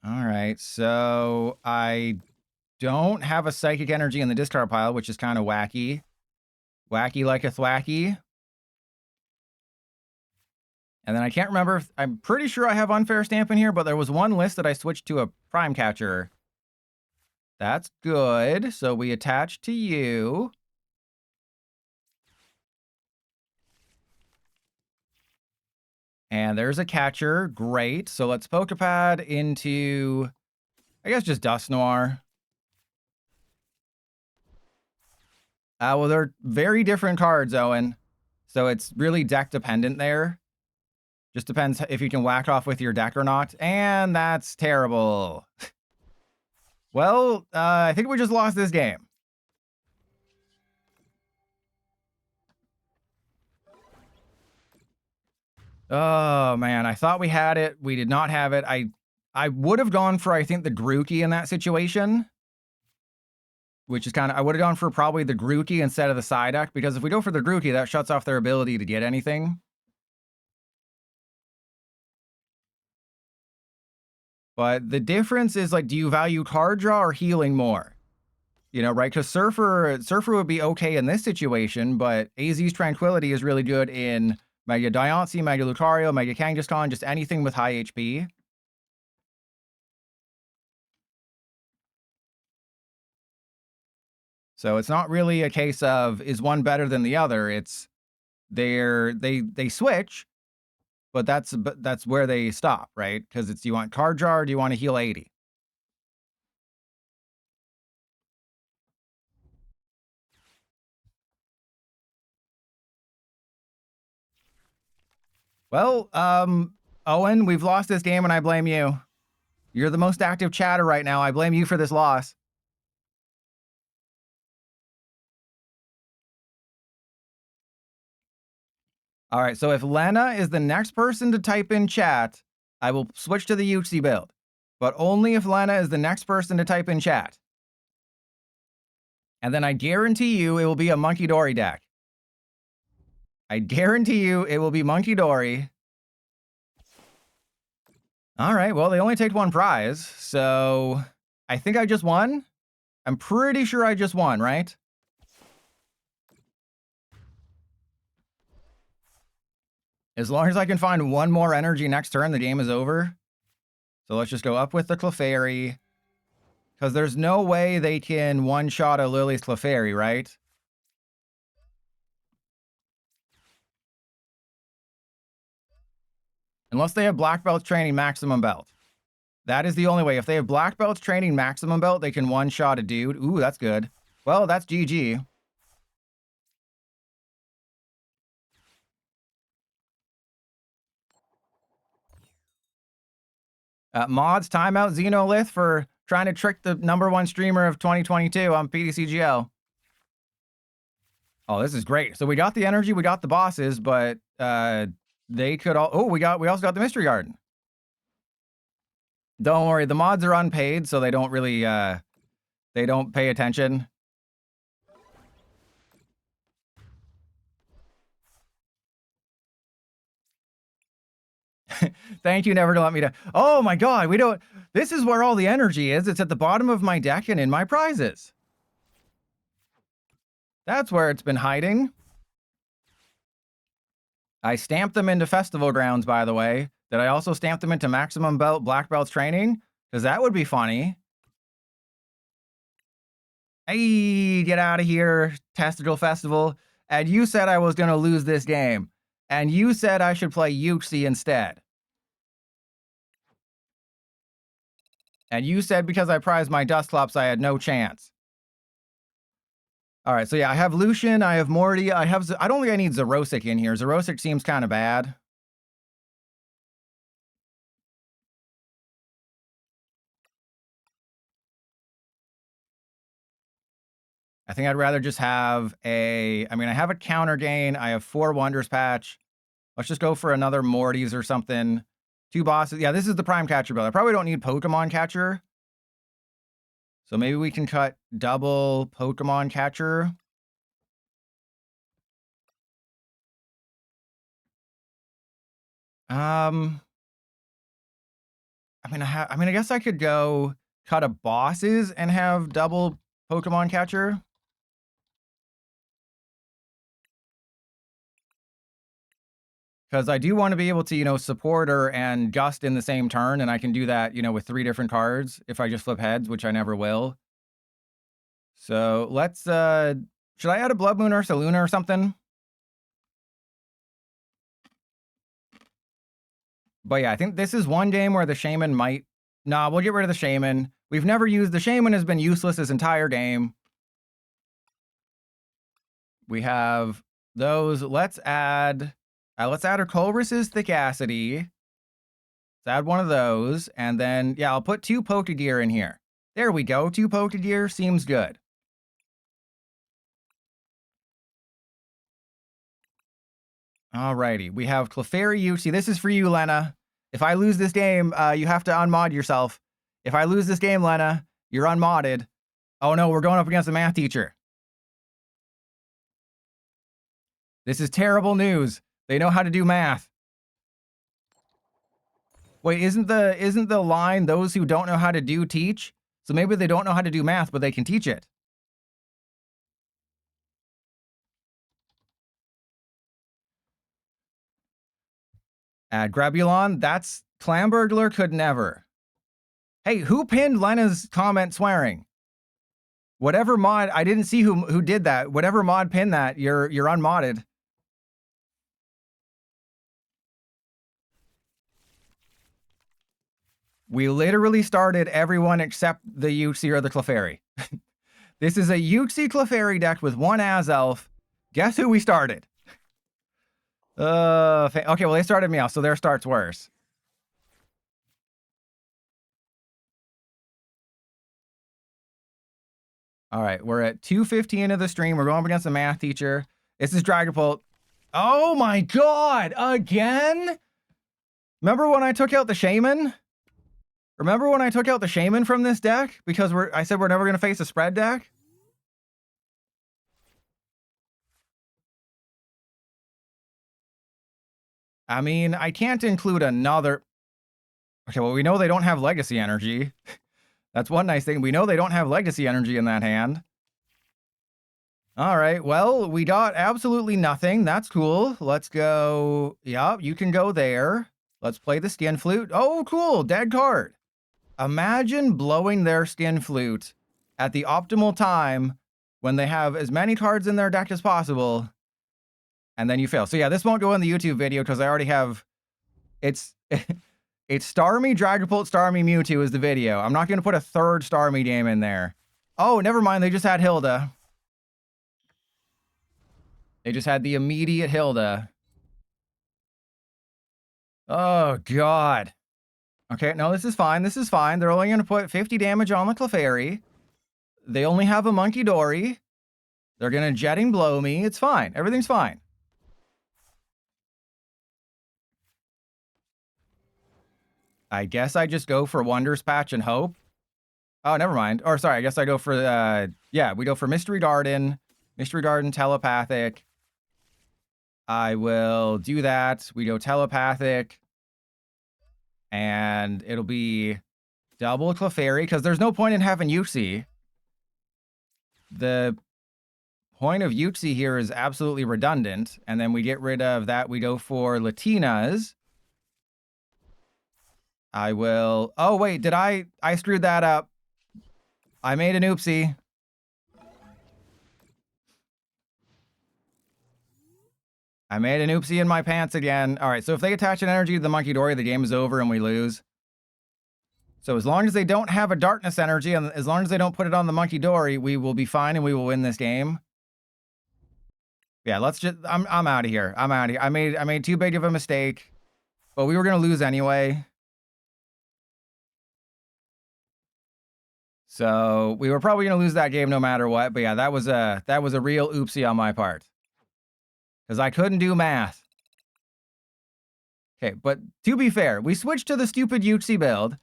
All right, so I don't have a Psychic Energy in the discard pile, which is kind of wacky. Wacky like a thwacky. And then I can't remember if, I'm pretty sure I have Unfair Stamp in here, but there was one list that I switched to a Prime Catcher. That's good. So we attach to you. And there's a catcher. Great. So let's Pokepad into, I guess, just Dusknoir. Well, they're very different cards, Owen. So it's really deck dependent there. Just depends if you can whack off with your deck or not. And that's terrible. Well, I think we just lost this game. Oh, man. I thought we had it. We did not have it. I would have gone for, I think, the Grookey in that situation. Which is kind of... I would have gone for probably the Grookey instead of the Psyduck. Because if we go for the Grookey, that shuts off their ability to get anything. But the difference is, like, do you value card draw or healing more? You know, right? Because Surfer would be okay in this situation, but AZ's Tranquility is really good in Mega Diancie, Mega Lucario, Mega Kangaskhan, just anything with high HP. So it's not really a case of, is one better than the other? It's, they switch, but that's where they stop, right? Because it's, do you want card draw or do you want to heal 80? Well, Owen, we've lost this game and I blame you. You're the most active chatter right now. I blame you for this loss. All right, so if Lena is the next person to type in chat, I will switch to the Uxie build. But only if Lena is the next person to type in chat. And then I guarantee you it will be a Monkey Dory deck. I guarantee you it will be Monkey Dory. All right, well, they only take one prize, so I think I just won. I'm pretty sure I just won, right? As long as I can find one more energy next turn, the game is over. So let's just go up with the Clefairy. Because there's no way they can one-shot a Lillie's Clefairy, right? Unless they have black belts training maximum belt. That is the only way. If they have black belts training maximum belt, they can one-shot a dude. Ooh, that's good. Well, that's GG. Mods, timeout, Xenolith for trying to trick the #1 streamer of 2022 on PDCGL. Oh, this is great. So we got the energy, we got the bosses, but they could all. Oh, we also got the mystery garden. Don't worry, the mods are unpaid, so they don't really they don't pay attention. Thank you, never to let me down. Oh my god, we don't. This is where all the energy is. It's at the bottom of my deck and in my prizes. That's where it's been hiding. I stamped them into festival grounds, by the way. Did I also stamp them into maximum belt, black belts training? Because that would be funny. Hey, get out of here, Testicle Festival. And you said I was going to lose this game. And you said I should play Yuxi instead. And you said because I prized my Dusclops, I had no chance. All right, so yeah, I have Lucian, I have Morty, I don't think I need Zerosic in here. Zerosic seems kind of bad. I think I'd rather just have I have a counter gain. I have 4 Wonders Patch. Let's just go for another Morty's or something. 2 bosses. Yeah, this is the Prime Catcher build. I probably don't need Pokemon Catcher. So maybe we can cut double Pokemon Catcher. I guess I could go cut a bosses and have double Pokemon Catcher. Because I do want to be able to, support her and gust in the same turn, and I can do that, with 3 different cards if I just flip heads, which I never will. So let's, should I add a Blood Moon Ursa Luna or something? But yeah, I think this is one game where the Shaman might... Nah, we'll get rid of the Shaman. We've never used... The Shaman has been useless this entire game. We have those. Let's add our Colress's Thickacity. Let's add one of those. And then, yeah, I'll put 2 Pokegear in here. There we go. 2 Pokegear seems good. Alrighty. We have Clefairy Yuxi. This is for you, Lena. If I lose this game, you have to unmod yourself. If I lose this game, Lena, you're unmodded. Oh no, we're going up against a math teacher. This is terrible news. They know how to do math. Wait, isn't the line those who don't know how to do teach? So maybe they don't know how to do math, but they can teach it. Add Grebulon. That's Clamburglar could never. Hey, who pinned Lena's comment swearing? Whatever mod, I didn't see who did that. Whatever mod pinned that, you're unmodded. We literally started everyone except the Yuxi or the Clefairy. This is a Yuxi Clefairy deck with 1 Azelf. Guess who we started? Okay, well, they started me off, so their start's worse. All right, we're at 2:15 of the stream. We're going up against a math teacher. This is Dragapult. Oh my god, again? Remember when I took out the Shaman? Remember when I took out the Shaman from this deck? Because I said we're never going to face a spread deck? I mean, I can't include another... Okay, well, we know they don't have Legacy Energy. That's one nice thing. We know they don't have Legacy Energy in that hand. All right, well, we got absolutely nothing. That's cool. Let's go... Yeah, you can go there. Let's play the Skin Flute. Oh, cool. Dead card. Imagine blowing their skin flute at the optimal time when they have as many cards in their deck as possible, and then you fail. So yeah, this won't go in the YouTube video because I already have... It's... It's Starmie, Dragapult, Starmie, Mewtwo is the video. I'm not going to put a third Starmie game in there. Oh, never mind. They just had Hilda. They just had the immediate Hilda. Oh, God. Okay, no, this is fine. This is fine. They're only going to put 50 damage on the Clefairy. They only have a Monkey Dory. They're going to Jetting Blow me. It's fine. Everything's fine. I guess I just go for Wonders Patch and hope. Oh, never mind. Or sorry, I guess I go for, yeah, we go for Mystery Garden, Telepathic. I will do that. We go Telepathic. And it'll be double Clefairy, because there's no point in having Yuxi. The point of Yuxi here is absolutely redundant. And then we get rid of that. We go for Latinas. I will... Oh, wait, did I screwed that up. I made an oopsie. I made an oopsie in my pants again. All right, so if they attach an energy to the Monkey Dory, the game is over and we lose. So as long as they don't have a darkness energy, and as long as they don't put it on the Monkey Dory, we will be fine and we will win this game. Yeah, let's just... I'm out of here. I'm out of here. I made too big of a mistake. But we were going to lose anyway. So we were probably going to lose that game no matter what. But yeah, that was a real oopsie on my part. Because I couldn't do math. Okay, but to be fair, we switched to the stupid Yuxi build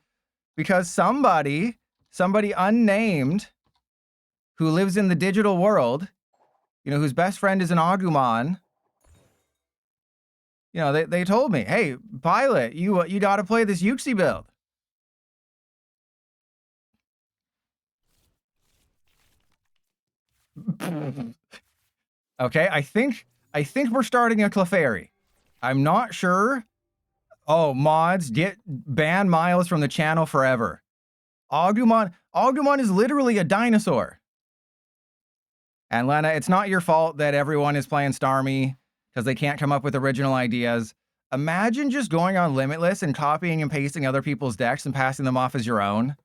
because somebody unnamed who lives in the digital world, you know, whose best friend is an Agumon, you know, they told me, hey, Pilot, you got to play this Yuxi build. Okay, I think we're starting a Clefairy. I'm not sure. Oh, mods, ban Miles from the channel forever. Agumon is literally a dinosaur. And Lena, it's not your fault that everyone is playing Starmie because they can't come up with original ideas. Imagine just going on Limitless and copying and pasting other people's decks and passing them off as your own.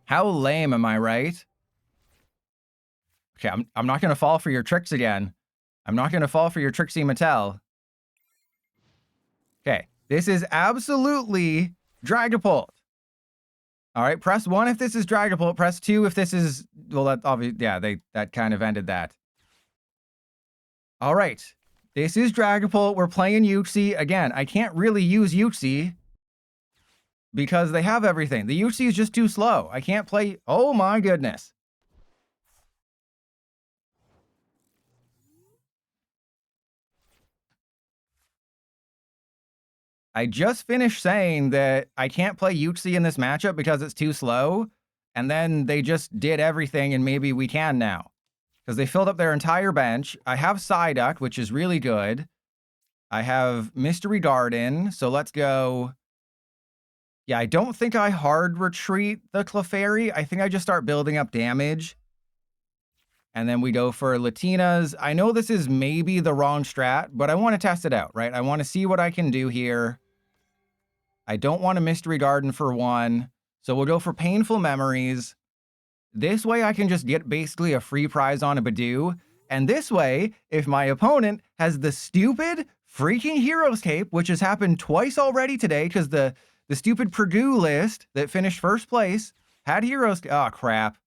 How lame, am I right? Okay, I'm not going to fall for your tricks again. I'm not going to fall for your Trixie Mattel. Okay, this is absolutely Dragapult. All right, press 1 if this is Dragapult. Press 2 if this is... Well, that obviously... Yeah, that kind of ended that. All right, this is Dragapult. We're playing Yuxi. Again, I can't really use Yuxi because they have everything. The Yuxi is just too slow. I can't play... Oh my goodness. I just finished saying that I can't play Yuxi in this matchup because it's too slow, and then they just did everything, and maybe we can now. Because they filled up their entire bench. I have Psyduck, which is really good. I have Mystery Garden, so let's go... Yeah, I don't think I hard retreat the Clefairy. I think I just start building up damage. And then we go for Latinas. I know this is maybe the wrong strat, but I want to test it out, right? I want to see what I can do here. I don't want a Mystery Garden for 1. So we'll go for Painful Memories. This way I can just get basically a free prize on a Badoo. And this way, if my opponent has the stupid freaking Heroes Cape, which has happened twice already today, because the stupid Purdue list that finished first place had Heroes... Oh, crap.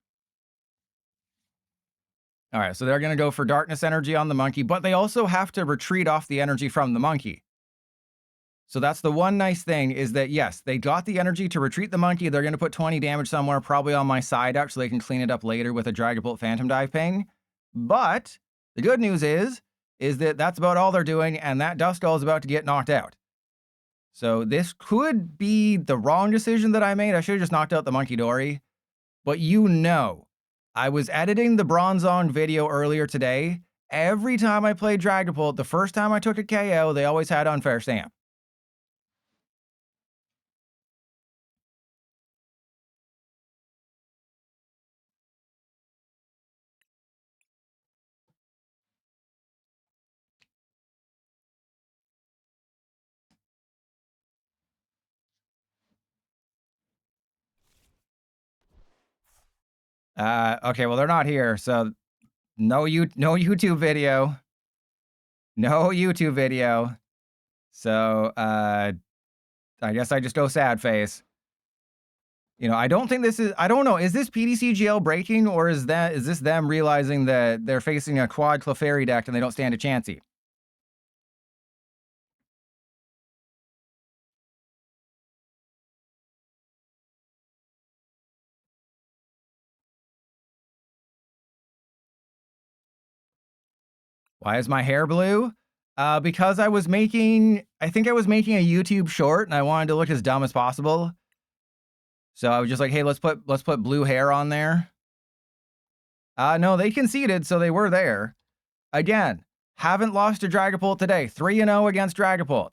All right, so they're going to go for Darkness Energy on the Monkey, but they also have to retreat off the energy from the Monkey. So that's the one nice thing is that, yes, they got the energy to retreat the Monkey. They're going to put 20 damage somewhere, probably on my Psyduck, so they can clean it up later with a Dragapult Phantom Dive Ping. But the good news is that that's about all they're doing, and that Duskull is about to get knocked out. So this could be the wrong decision that I made. I should have just knocked out the Monkey Dory. But you know, I was editing the Bronzong video earlier today. Every time I played Dragapult, the first time I took a KO, they always had Unfair Stamp. Okay, well, they're not here, so no YouTube video. No YouTube video. So, I guess I just go sad face. You know, I don't think this is I don't know, is this PDCGL breaking, or is this them realizing that they're facing a quad Clefairy deck and they don't stand a chancey? Why is my hair blue? Because I think I was making a YouTube short and I wanted to look as dumb as possible. So I was just like, hey, let's put blue hair on there. No, they conceded, so they were there. Again, haven't lost to Dragapult today. 3-0 against Dragapult.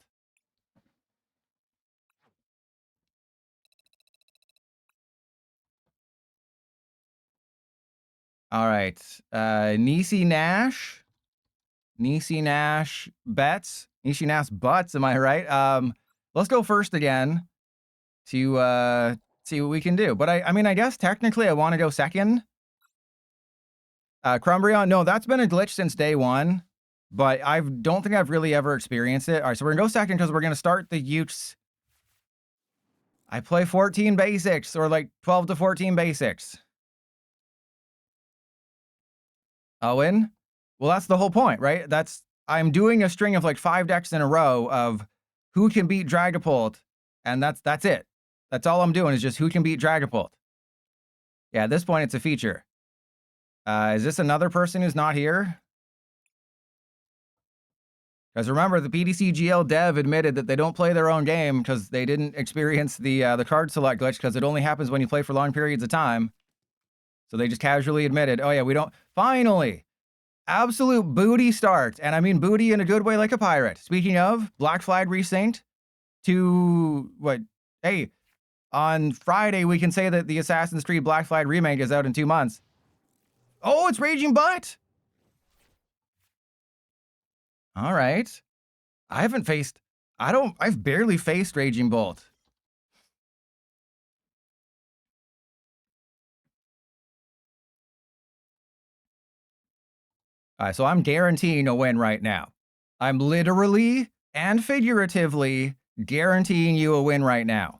All right. Niecy Nash. Niecy Nash bets. Niecy Nash butts, am I right? Let's go first again to see what we can do. But I mean, I guess technically I want to go second. Crumbreon, no, that's been a glitch since day one, but I don't think I've really ever experienced it. All right, so we're gonna go second because we're gonna start the Utes. I play 14 basics, or like 12 to 14 basics. Owen? Well, that's the whole point, right? I'm doing a string of like 5 decks in a row of who can beat Dragapult, and that's it. That's all I'm doing is just who can beat Dragapult. Yeah, at this point, it's a feature. Is this another person who's not here? Because remember, the PDCGL dev admitted that they don't play their own game because they didn't experience the card select glitch because it only happens when you play for long periods of time. So they just casually admitted, oh yeah, we don't. Finally, absolute booty start. And I mean booty in a good way, like a pirate. Speaking of, Black Flag Resynced to what? Hey, on Friday, we can say that the Assassin's Creed Black Flag remake is out in 2 months. Oh, it's Raging Butt. All right. I've barely faced Raging Bolt. All right, so I'm guaranteeing a win right now. I'm literally and figuratively guaranteeing you a win right now.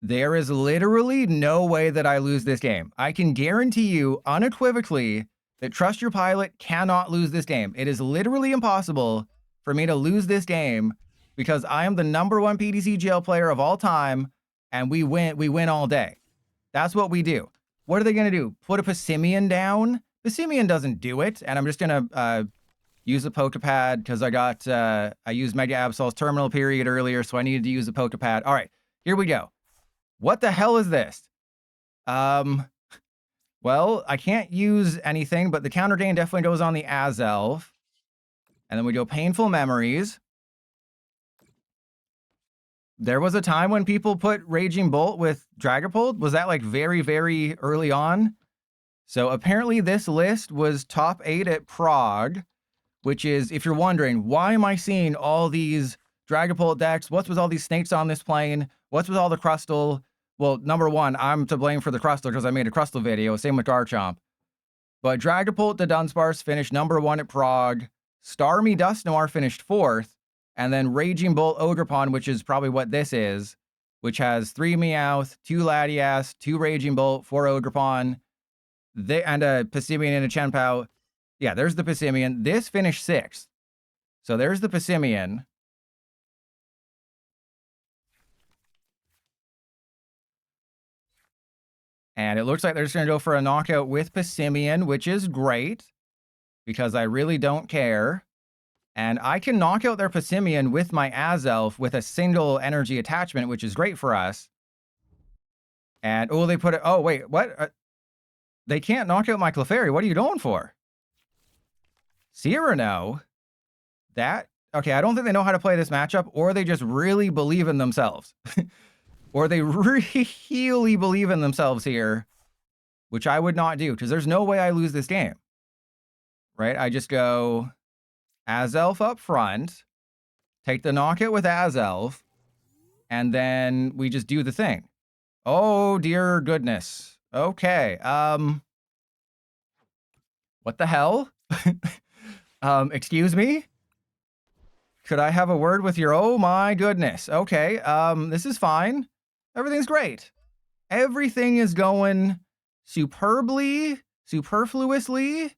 There is literally no way that I lose this game. I can guarantee you unequivocally that Trust Your Pilot cannot lose this game. It is literally impossible for me to lose this game because I am the #1 PDCGL player of all time, and we win all day. That's what we do. What are they going to do? Put a Passimian down? Passimian doesn't do it, and I'm just going to use a Pokepad because I used Mega Absol's terminal period earlier, so I needed to use a Pokepad. All right, here we go. What the hell is this? Well, I can't use anything, but the counter gain definitely goes on the Azelf. And then we go Painful Memories. There was a time when people put Raging Bolt with Dragapult. Was that like very, very early on? So apparently this list was top 8 at Prague, which is, if you're wondering, why am I seeing all these Dragapult decks? What's with all these snakes on this plane? What's with all the Crustle? Well, #1, I'm to blame for the Crustle because I made a Crustle video. Same with Garchomp. But Dragapult to Dunsparce finished #1 at Prague. Starmie Dusknoir finished 4th. And then Raging Bolt Ogerpon, which is probably what this is, which has 3 Meowth, 2 Latias, 2 Raging Bolt, 4 Ogerpon, and a Passimian and a Chenpao. Yeah, there's the Passimian. This finished 6th. So there's the Passimian. And it looks like they're just going to go for a knockout with Passimian, which is great because I really don't care. And I can knock out their Passimian with my Azelf with a single energy attachment, which is great for us. And, oh, they put it... Oh, wait, what? They can't knock out my Clefairy. What are you going for? Cyrano? That... Okay, I don't think they know how to play this matchup, or they just really believe in themselves. Or they really believe in themselves here, which I would not do, because there's no way I lose this game. right? I just go Azelf up front, take the knockout with Azelf, and then we just do the thing. Oh, dear goodness. Okay, what the hell? Excuse me? Could I have a word with your... Oh my goodness. Okay, this is fine. Everything's great. Everything is going superbly, superfluously.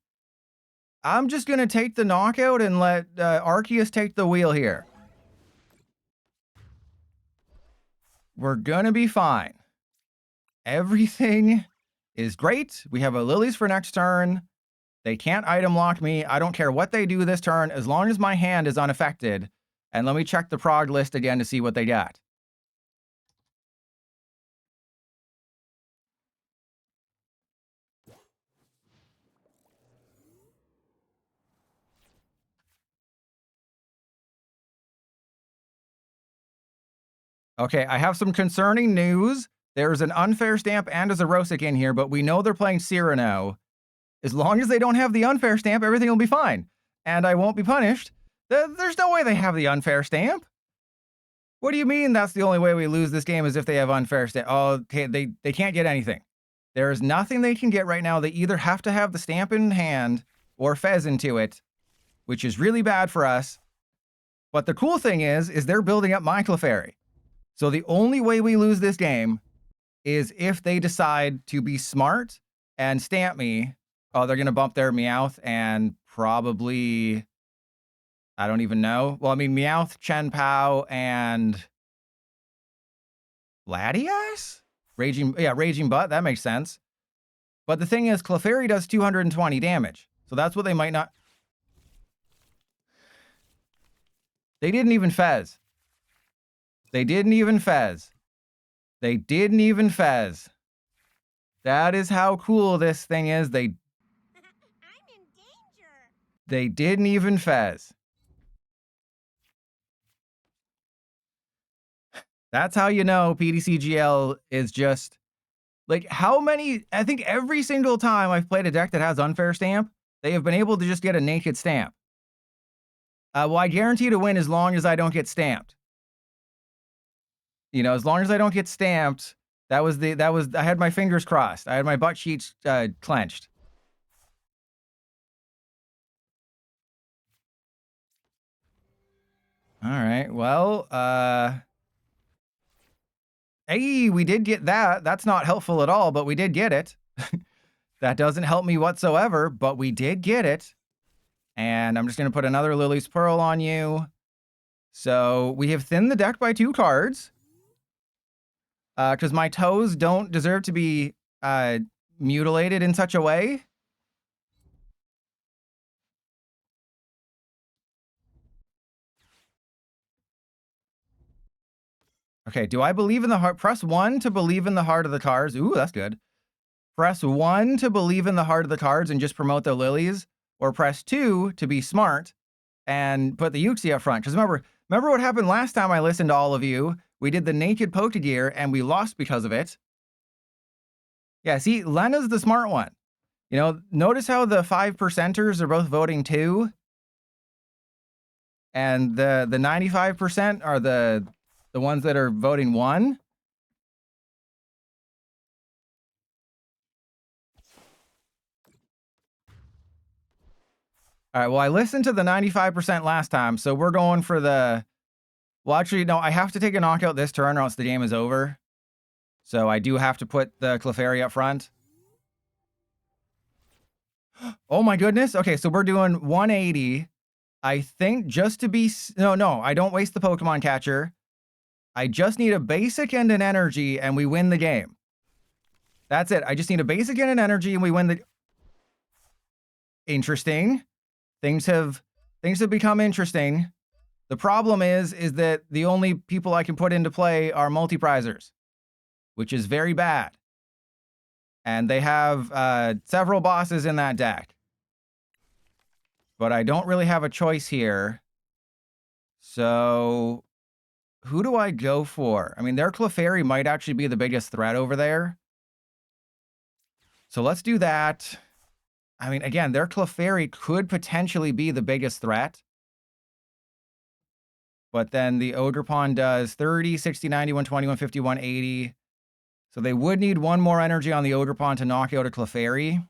I'm just gonna take the knockout and let Arceus take the wheel here. We're gonna be fine. Everything is great. We have a Lillies for next turn. They can't item lock me. I don't care what they do this turn, as long as my hand is unaffected. And let me check the prog list again to see what they got. Okay, I have some concerning news. There's an unfair stamp and a Zerosic in here, but we know they're playing Cyrano. As long as they don't have the unfair stamp, everything will be fine. And I won't be punished. There's no way they have the unfair stamp. What do you mean that's the only way we lose this game is if they have unfair stamp? Oh, okay, they can't get anything. There is nothing they can get right now. They either have to have the stamp in hand or Fez into it, which is really bad for us. But the cool thing is they're building up my Clefairy. So the only way we lose this game is if they decide to be smart and stamp me. Oh, they're going to bump their Meowth and probably... I don't even know. Well, I mean, Meowth, Chien-Pao, and... Latias? Raging Butt. That makes sense. But the thing is, Clefairy does 220 damage. So that's what they might not... They didn't even Fez. They didn't even Fez. They didn't even Fez. That is how cool this thing is. I'm in danger. They didn't even Fez. That's how you know PDCGL is just... Like, how many... I think every single time I've played a deck that has unfair stamp, they have been able to just get a naked stamp. Well, I guarantee to win as long as I don't get stamped. You know, as long as I don't get stamped, I had my fingers crossed. I had my butt cheeks clenched. All right, well, hey, we did get that. That's not helpful at all, but we did get it. That doesn't help me whatsoever, but we did get it. And I'm just going to put another Lily's Pearl on you. So we have thinned the deck by 2 cards. Because my toes don't deserve to be mutilated in such a way. Okay, do I believe in the heart? Press 1 to believe in the heart of the cards. Ooh, that's good. Press 1 to believe in the heart of the cards and just promote the Lilies. Or press 2 to be smart and put the Uxie up front. Because remember what happened last time I listened to all of you? We did the naked Pokegear and we lost because of it. Yeah, see, Lena's the smart one. You know, notice how the 5%ers are both voting 2? And the 95% are the ones that are voting 1? All right, well, I listened to the 95% last time, so we're going for the... Well, actually, no, I have to take a knockout this turn or else the game is over. So I do have to put the Clefairy up front. Oh my goodness. Okay, so we're doing 180. I think just to be... No, I don't waste the Pokemon catcher. I just need a basic and an energy, and we win the game. That's it. I just need a basic and an energy, and we win the... Interesting. Things have become interesting. The problem is that the only people I can put into play are multi-prizers, which is very bad. And they have several bosses in that deck. But I don't really have a choice here. So who do I go for? I mean, their Clefairy might actually be the biggest threat over there. So let's do that. I mean, again, their Clefairy could potentially be the biggest threat. But then the Ogre Pawn does 30, 60, 90, 120, 150, 180. So they would need one more energy on the Ogre Pawn to knock out a Clefairy.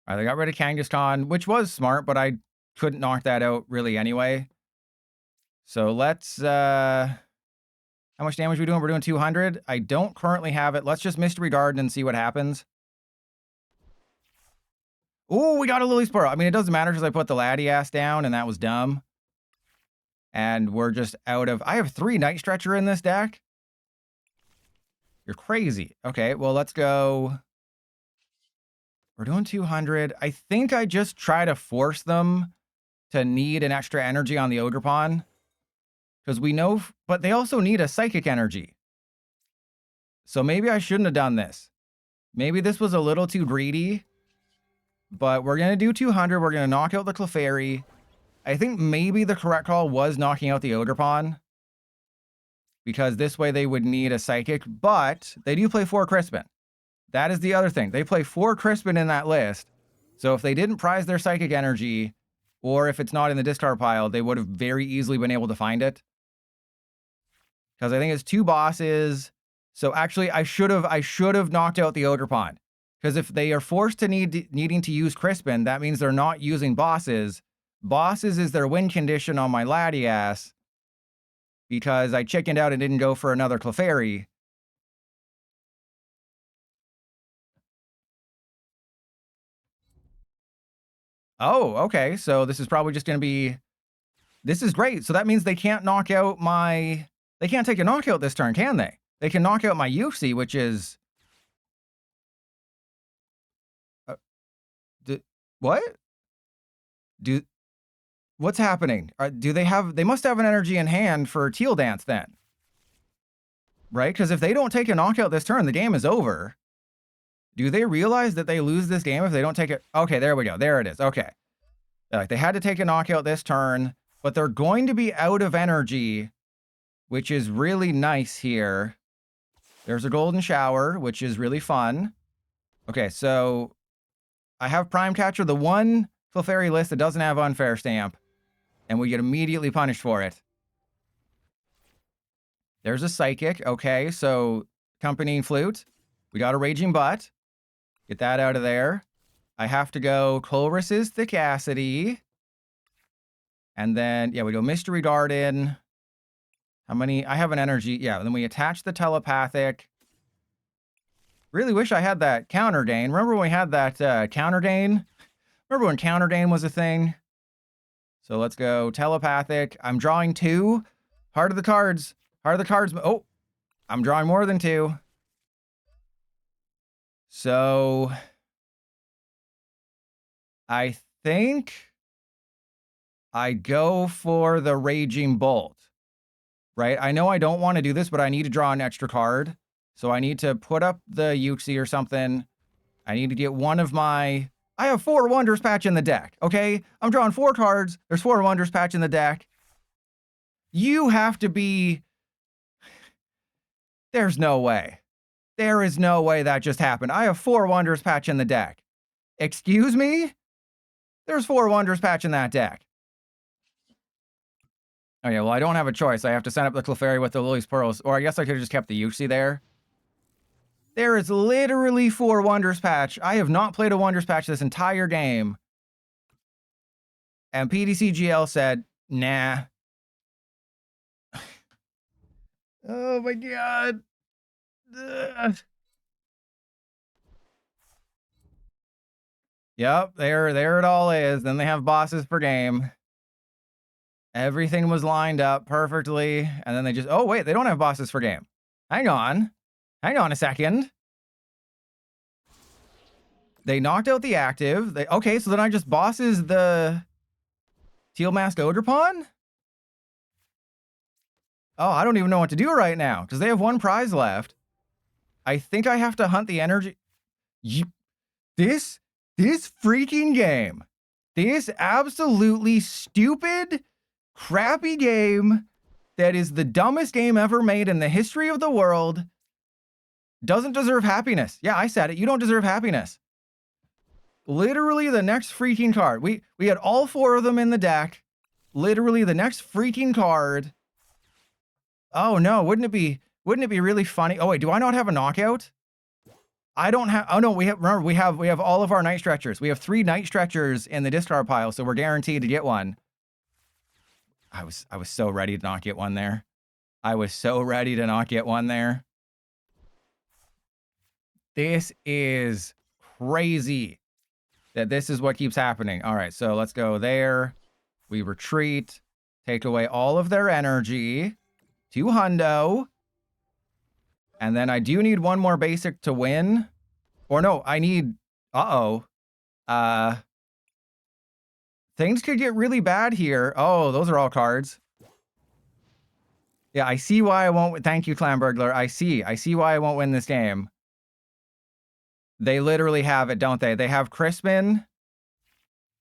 All right, they got rid of Kangaskhan, which was smart, but I couldn't knock that out really anyway. So let's... how much damage are we doing? We're doing 200. I don't currently have it. Let's just Mystery Garden and see what happens. Ooh, we got a Lillie's Pearl. I mean, it doesn't matter because I put the laddie ass down, and that was dumb. And we're just out of... I have 3 Night Stretcher in this deck. You're crazy. Okay, well, let's go... We're doing 200. I think I just try to force them to need an extra energy on the Ogre Pawn. Because we know... But they also need a Psychic energy. So maybe I shouldn't have done this. Maybe this was a little too greedy. But we're going to do 200. We're going to knock out the Clefairy. I think maybe the correct call was knocking out the Ogre Pawn. Because this way they would need a Psychic. But they do play 4 Crispin. That is the other thing. They play 4 Crispin in that list. So if they didn't prize their Psychic energy, or if it's not in the discard pile, they would have very easily been able to find it. Because I think it's 2 bosses. So actually, I should have knocked out the Ogre Pawn. Because if they are forced to needing to use Crispin, that means they're not using bosses. Bosses is their win condition on my laddie ass. Because I chickened out and didn't go for another Clefairy. Oh, okay. So this is probably just going to be... This is great. So that means they can't knock out my... They can't take a knockout this turn, can they? They can knock out my Yuxi, which is... what? What's happening? Do they have... They must have an energy in hand for Teal Dance then. Right? Because if they don't take a knockout this turn, the game is over. Do they realize that they lose this game if they don't take it? Okay, there we go. There it is. Okay. They had to take a knockout this turn, but they're going to be out of energy, which is really nice here. There's a Golden Shower, which is really fun. Okay, so I have Prime Catcher, the one Clefairy list that doesn't have Unfair Stamp, and we get immediately punished for it. There's a Psychic. Okay, so Accompanying Flute. We got a Raging Butt. Get that out of there. I have to go Colress's Thickacity. And then, yeah, we go Mystery Garden. How many? I have an energy. Yeah, then we attach the Telepathic. Really wish I had that Counter Gain. Remember when we had that Counter Gain? Remember when Counter Gain was a thing? So let's go Telepathic. I'm drawing 2. Heart of the Cards. Heart of the Cards. Oh, I'm drawing more than 2. So I think I go for the Raging Bolt, right? I know I don't want to do this, but I need to draw an extra card. So I need to put up the Yuxi or something. I need to get one of my... I have 4 Wonders Patch in the deck, okay? I'm drawing 4 cards. There's 4 Wonders Patch in the deck. You have to be... There's no way. There is no way that just happened. I have 4 Wonders Patch in the deck. Excuse me? There's 4 Wonders Patch in that deck. Okay, well, I don't have a choice. I have to send up the Clefairy with the Lillie's Pearls. Or I guess I could have just kept the Yuxi there. There is literally 4 Wonders Patch. I have not played a Wonders Patch this entire game. And PDCGL said, nah. Oh my god. Ugh. Yep, there it all is. Then they have bosses per game. Everything was lined up perfectly. And then they just, oh wait, they don't have bosses per game. Hang on. Hang on a second. They knocked out the active. Okay, so then I just bosses the Teal Mask Ogre Pawn? Oh, I don't even know what to do right now because they have 1 prize left. I think I have to hunt the energy. This freaking game. This absolutely stupid crappy game that is the dumbest game ever made in the history of the world doesn't deserve happiness. Yeah, I said it. You don't deserve happiness. Literally the next freaking card. We had all 4 of them in the deck. Literally the next freaking card. Oh no, wouldn't it be really funny? Oh wait, do I not have a knockout? I don't have. Oh no, remember we have all of our night stretchers. We have 3 night stretchers in the discard pile, so we're guaranteed to get one. I was so ready to not get one there. I was so ready to not get one there. This is crazy that this is what keeps happening. All right, so let's go there. We retreat, take away all of their energy. 2 hundo. And then I do need 1 more basic to win. Or no, I need... Uh-oh. Things could get really bad here. Oh, those are all cards. Yeah, I see why I won't... Thank you, Clan Burglar. I see why I won't win this game. They literally have it, don't they? They have Crispin,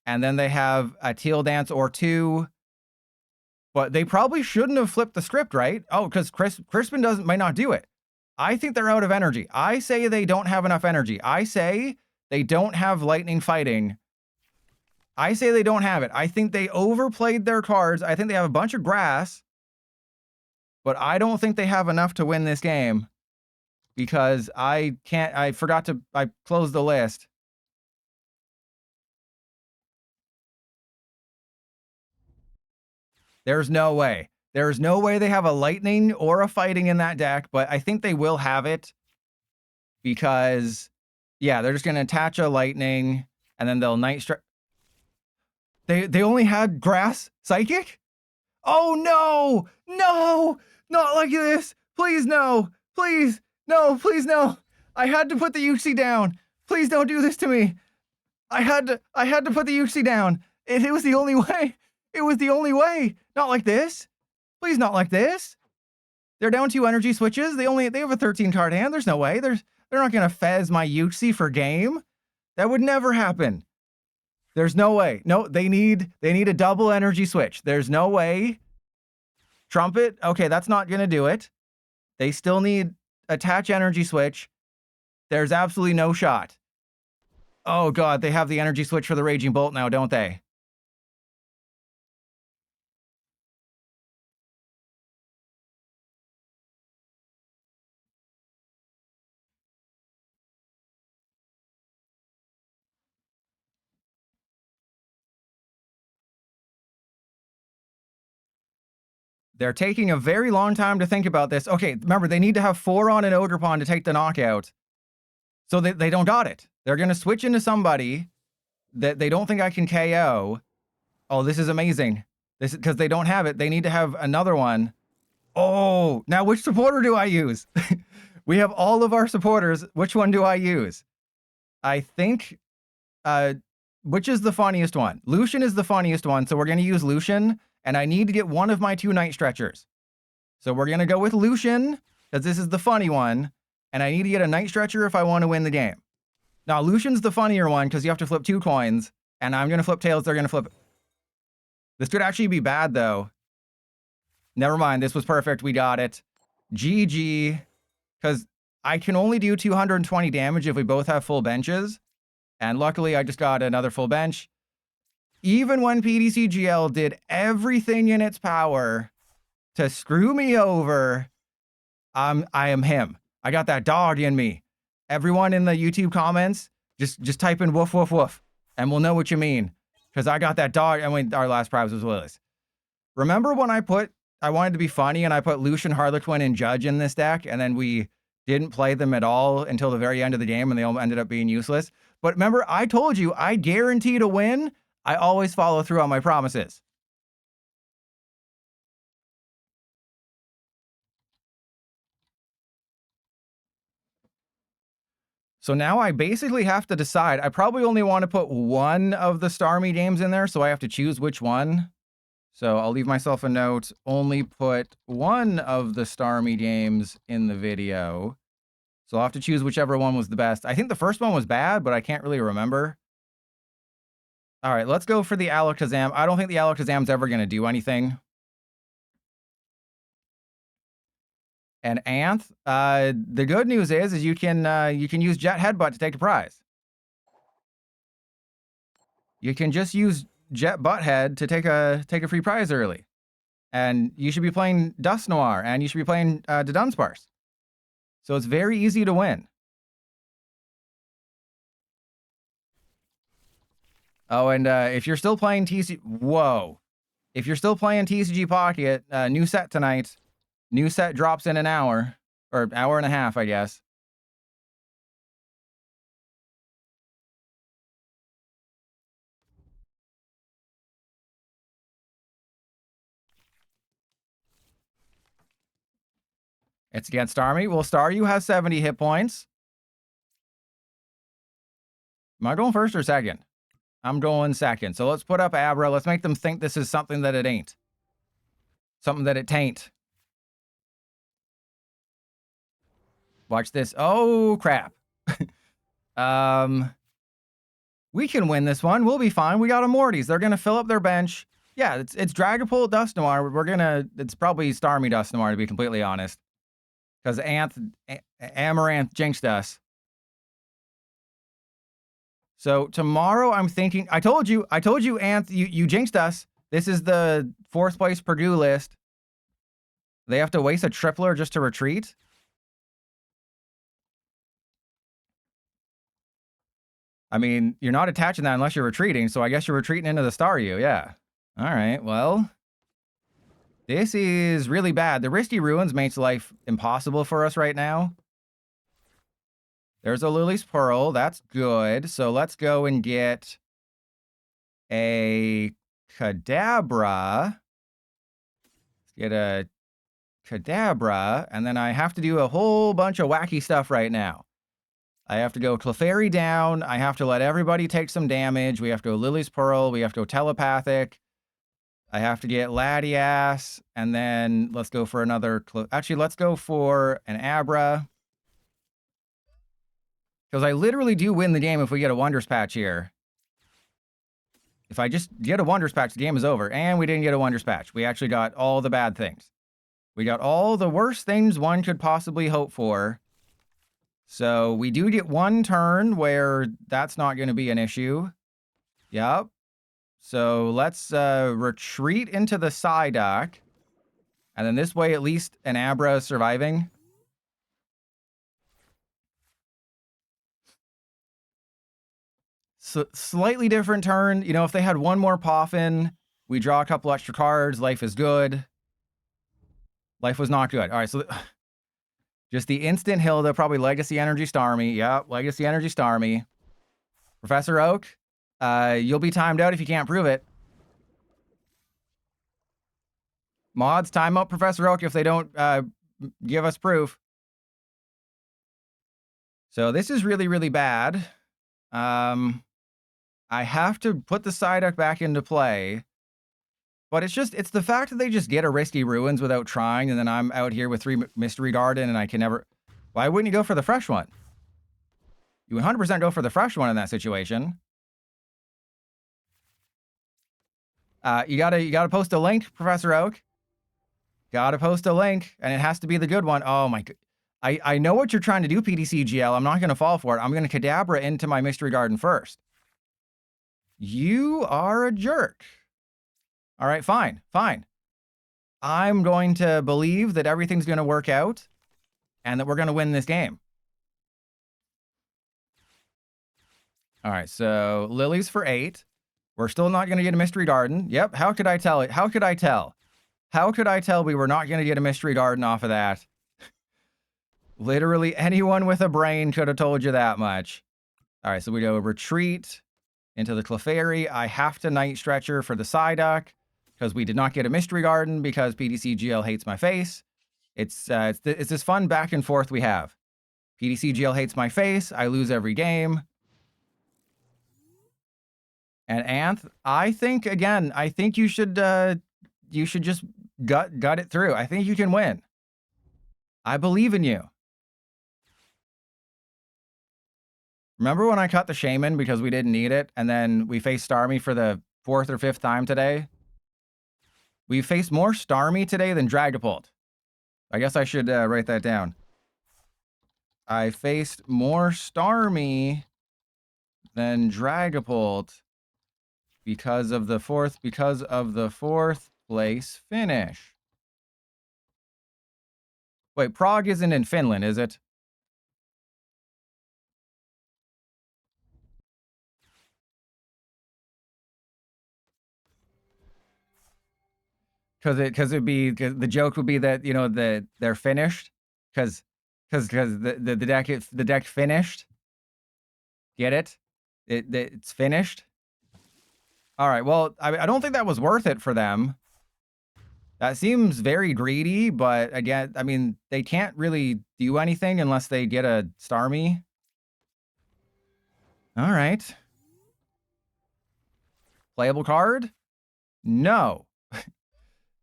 and then they have a Teal Dance or 2. But they probably shouldn't have flipped the script, right? Oh, because Crispin might not do it. I think they're out of energy. I say they don't have enough energy. I say they don't have lightning fighting. I say they don't have it. I think they overplayed their cards. I think they have a bunch of grass. But I don't think they have enough to win this game. Because I closed the list. There's no way. There's no way they have a lightning or a fighting in that deck, but I think they will have it. Because, yeah, they're just going to attach a lightning, and then they'll night strike. They only had grass psychic? Oh, no! No! Not like this! Please, no! Please! No, please, no! I had to put the UC down! Please don't do this to me! I had to put the UC down! It was the only way! It was the only way! Not like this! Please, not like this! They're down 2 energy switches. They have a 13 card hand. There's no way. They're not gonna fez my UC for game. That would never happen. There's no way. No, they need a double energy switch. There's no way. Trumpet. Okay, that's not gonna do it. They still need attach energy switch. There's absolutely no shot. Oh god, they have the energy switch for the Raging Bolt now, don't they? They're taking a very long time to think about this. Okay, remember, they need to have 4 on an Ogerpon to take the knockout. So they don't got it. They're going to switch into somebody that they don't think I can KO. Oh, this is amazing. This is because they don't have it. They need to have another one. Oh, now which supporter do I use? We have all of our supporters. Which one do I use? I think, which is the funniest one? Lucian is the funniest one, so we're going to use Lucian. And I need to get one of my 2 night stretchers. So we're going to go with Lucian, because this is the funny one. And I need to get a night stretcher if I want to win the game. Now, Lucian's the funnier one, because you have to flip 2 coins. And I'm going to flip tails, they're going to flip. This could actually be bad, though. Never mind, this was perfect, we got it. GG. Because I can only do 220 damage if we both have full benches. And luckily, I just got another full bench. Even when PDCGL did everything in its power to screw me over, I am him. I got that dog in me. Everyone in the YouTube comments, just type in woof, woof, woof, and we'll know what you mean. Because I got that dog, and our last prize was Willis. Remember when I wanted to be funny, and I put Lucian, Harlequin, and Judge in this deck, and then we didn't play them at all until the very end of the game, and they all ended up being useless? But remember, I told you, I guarantee to win. I always follow through on my promises. So now I basically have to decide. I probably only want to put one of the Starmie games in there, so I have to choose which one. So I'll leave myself a note. Only put one of the Starmie games in the video. So I'll have to choose whichever one was the best. I think the first one was bad, but I can't really remember. All right, let's go for the Alakazam. I don't think the Alakazam's ever going to do anything. And Anth, the good news is you can use Jet Headbutt to take a prize. You can just use Jet Butthead to take a free prize early. And you should be playing Dusknoir, and you should be playing the Dunsparce. So it's very easy to win. Oh, and if you're still playing if you're still playing TCG Pocket, new set tonight. New set drops in an hour, or hour and a half, I guess. It's against Starmie. Well, Staryu has 70 hit points. Am I going first or second? I'm going second. So let's put up Abra. Let's make them think this is something that it ain't. Something that it tain't. Watch this. Oh, crap. We can win this one. We'll be fine. We got Immorties. They're going to fill up their bench. Yeah, it's Dragapult, Dusknoir. It's probably Starmie Dusknoir, to be completely honest. Because Amaranth jinxed us. So tomorrow I'm thinking, I told you, Anth, you jinxed us. This is the 4th place Purdue list. They have to waste a tripler just to retreat. I mean, you're not attaching that unless you're retreating, so I guess you're retreating into the Staryu, yeah. All right, well, this is really bad. The Risky Ruins makes life impossible for us right now. There's a Lily's Pearl. That's good. So let's go and get a Kadabra. Let's get a Kadabra, and then I have to do a whole bunch of wacky stuff right now. I have to go Clefairy down. I have to let everybody take some damage. We have to go Lily's Pearl. We have to go Telepathic. I have to get Latias, and then let's go for another... Actually, let's go for an Abra. Because I literally do win the game if we get a Wonders Patch here. If I just get a Wonders Patch, the game is over. And we didn't get a Wonders Patch. We actually got all the bad things. We got all the worst things one could possibly hope for. So we do get one turn where that's not going to be an issue. Yep. So let's retreat into the Psyduck. And then this way, at least an Abra is surviving. So slightly different turn. You know, if they had one more Poffin, we draw a couple extra cards. Life is good. Life was not good. All right, so just the instant Hilda, probably Legacy Energy Starmie. Yep, Legacy Energy Starmie. Professor Oak, you'll be timed out if you can't prove it. Mods, time out Professor Oak if they don't give us proof. So this is really, really bad. I have to put the Psyduck back into play. But it's the fact that they just get a Risky Ruins without trying, and then I'm out here with 3 Mystery Garden, and I can never... Why wouldn't you go for the fresh one? You 100% go for the fresh one in that situation. You gotta post a link, Professor Oak. Gotta post a link, and it has to be the good one. Oh my... I know what you're trying to do, PDCGL. I'm not going to fall for it. I'm going to Kadabra into my Mystery Garden first. You are a jerk. All right, fine. I'm going to believe that everything's going to work out and that we're going to win this game. All right, so Lily's for 8. We're still not going to get a Mystery Garden. Yep, how could I tell it? How could I tell? How could I tell we were not going to get a Mystery Garden off of that? Literally anyone with a brain could have told you that much. All right, so we go Retreat into the Clefairy. I have to Night Stretcher for the Psyduck because we did not get a Mystery Garden because PDCGL hates my face. It's this fun back and forth we have. PDCGL hates my face. I lose every game. And Anth, I think you should just gut it through. I think you can win. I believe in you. Remember when I cut the Shaman because we didn't need it, and then we faced Starmie for the 4th or 5th time today? We faced more Starmie today than Dragapult. I guess I should write that down. I faced more Starmie than Dragapult because of the fourth place finish. Wait, Prague isn't in Finland, is it? Cause the joke would be that, you know, they're finished. Cause the deck finished. Get it? It's finished. All right. Well, I don't think that was worth it for them. That seems very greedy, but again, I mean, they can't really do anything unless they get a Starmie. All right. Playable card? No.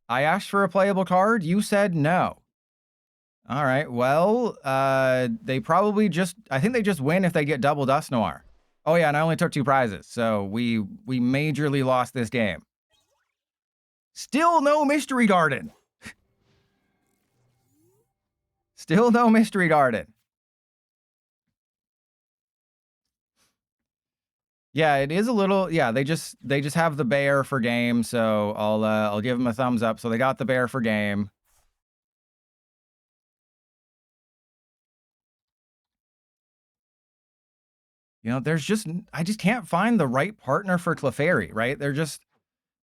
I asked for a playable card. You said no. All right. Well, they probably I think they just win if they get double Dust Noir. Oh yeah, and I only took 2 prizes, so we majorly lost this game. Still no Mystery Garden. Still no Mystery Garden. Yeah, it is a little. Yeah, they just have the bear for game, so I'll give them a thumbs up. So they got the bear for game. You know, I just can't find the right partner for Clefairy, right? They're just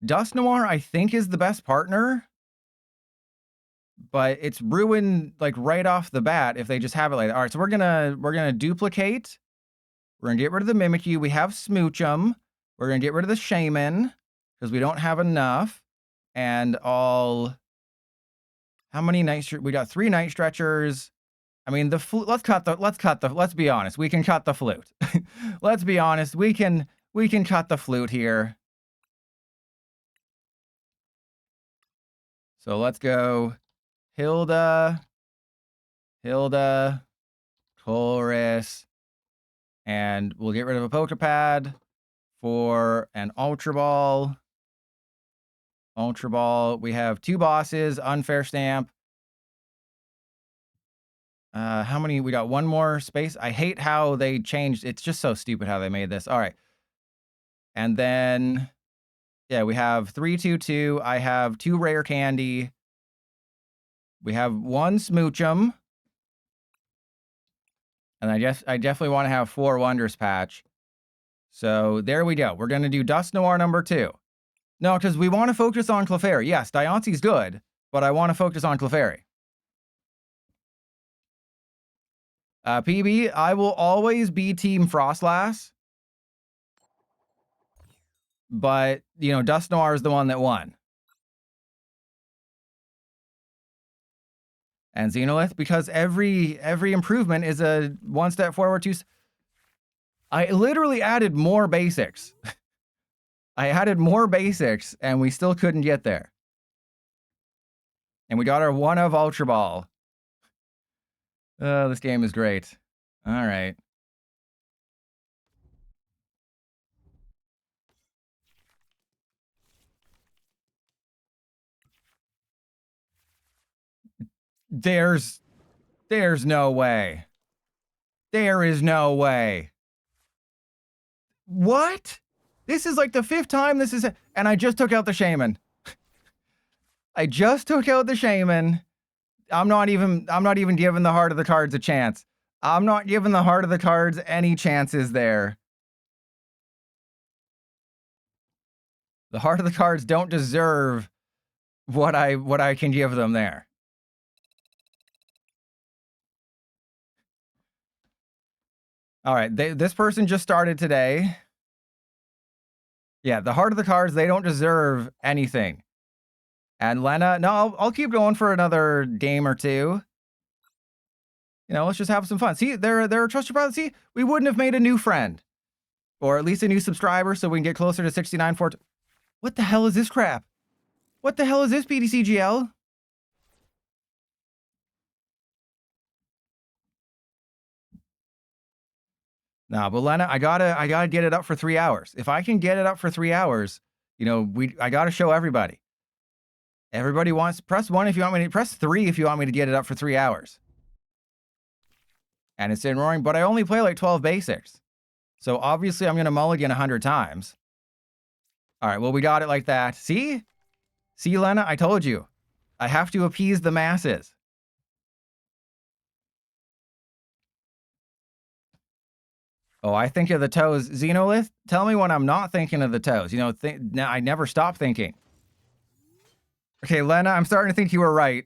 Dust Noir, I think, is the best partner, but it's ruined like right off the bat if they just have it like that. All right, so we're gonna duplicate. We're gonna get rid of the Mimikyu. We have Smoochum. We're gonna get rid of the Shaman because we don't have enough. And how many we got 3 Night Stretchers. I mean, let's be honest. We can cut the flute. Let's be honest. We can cut the flute here. So let's go Hilda, Chorus, and we'll get rid of a Pokepad for an Ultra Ball. Ultra Ball. We have 2 bosses, Unfair Stamp. How many? We got 1 more space. I hate how they changed. It's just so stupid how they made this. All right. And then, yeah, we have 322. I have 2 Rare Candy. We have 1 Smoochum. And I definitely want to have 4 Wondrous Patch. So there we go. We're going to do Dust Noir number 2. No, because we want to focus on Clefairy. Yes, Diance's good, but I want to focus on Clefairy. PB, I will always be Team Frostlass. But, you know, Dust Noir is the one that won. And Xenolith, because every improvement is a 1 step forward, 2. I literally added more basics. I added more basics, and we still couldn't get there. And we got our 1 of Ultra Ball. This game is great. All right. There's no way. There is no way. What? This is like the 5th time this is, and I just took out the Shaman. I just took out the Shaman. I'm not even giving the Heart of the Cards a chance. I'm not giving the Heart of the Cards any chances there. The Heart of the Cards don't deserve what I can give them there. All right, this person just started today. Yeah, the Heart of the Cards, they don't deserve anything. And Lena, no, I'll keep going for another game or 2. You know, let's just have some fun. See, they're a trusted brother. See, we wouldn't have made a new friend. Or at least a new subscriber so we can get closer to 69 for. What the hell is this crap? What the hell is this, PDCGL? Nah, but Lena, I gotta get it up for 3 hours. If I can get it up for 3 hours, you know, I gotta show everybody. Everybody wants press 1 if you want me to press 3 if you want me to get it up for 3 hours. And it's in roaring, but I only play like 12 basics. So obviously I'm gonna mulligan 100 times. All right, well, we got it like that. See? See, Lena, I told you. I have to appease the masses. Oh, I think of the toes. Xenolith, tell me when I'm not thinking of the toes. You know, I never stop thinking. Okay, Lena, I'm starting to think you were right.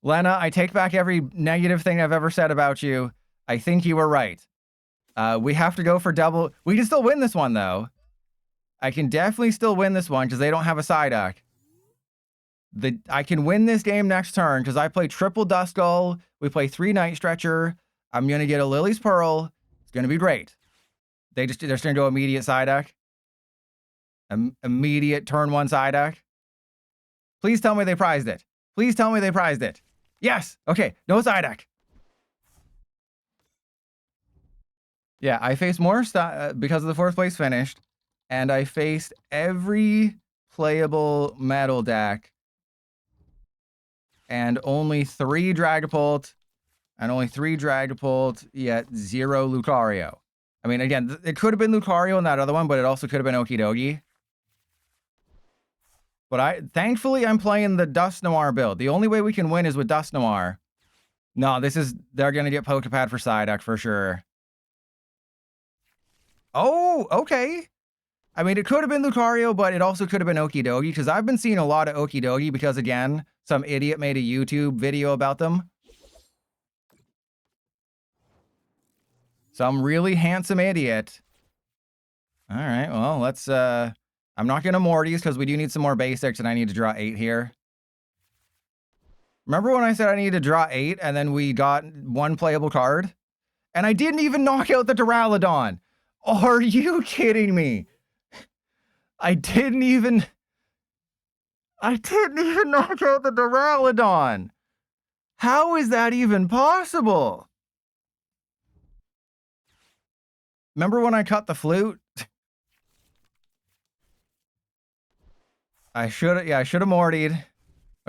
Lena, I take back every negative thing I've ever said about you. I think you were right. We have to go for double. We can still win this one, though. I can definitely still win this one because they don't have a Psyduck. I can win this game next turn because I play triple Duskull. We play 3 Night Stretcher. I'm going to get a Lily's Pearl. It's going to be great. They're just going to go immediate Psyduck. Immediate turn 1 Psyduck. Please tell me they prized it. Please tell me they prized it. Yes. Okay. No Psyduck. Yeah, I faced more stuff because of the 4th place finished. And I faced every playable metal deck. And only 3 Dragapult. And only 3 Dragapult, yet 0 Lucario. I mean, again, it could have been Lucario in that other one, but it also could have been Okidogi. But thankfully, I'm playing the Dusknoir build. The only way we can win is with Dusknoir. No, they're going to get Pokepad for Psyduck for sure. Oh, okay. I mean, it could have been Lucario, but it also could have been Okidogi, because I've been seeing a lot of Okidogi because, again, some idiot made a YouTube video about them. Some really handsome idiot. All right, well, let's... I'm not going to Morty's because we do need some more basics, and I need to draw 8 here. Remember when I said I needed to draw 8, and then we got 1 playable card? And I didn't even knock out the Duraludon! Are you kidding me? I didn't even knock out the Duraludon! How is that even possible? Remember when I cut the flute? I should have Mortied.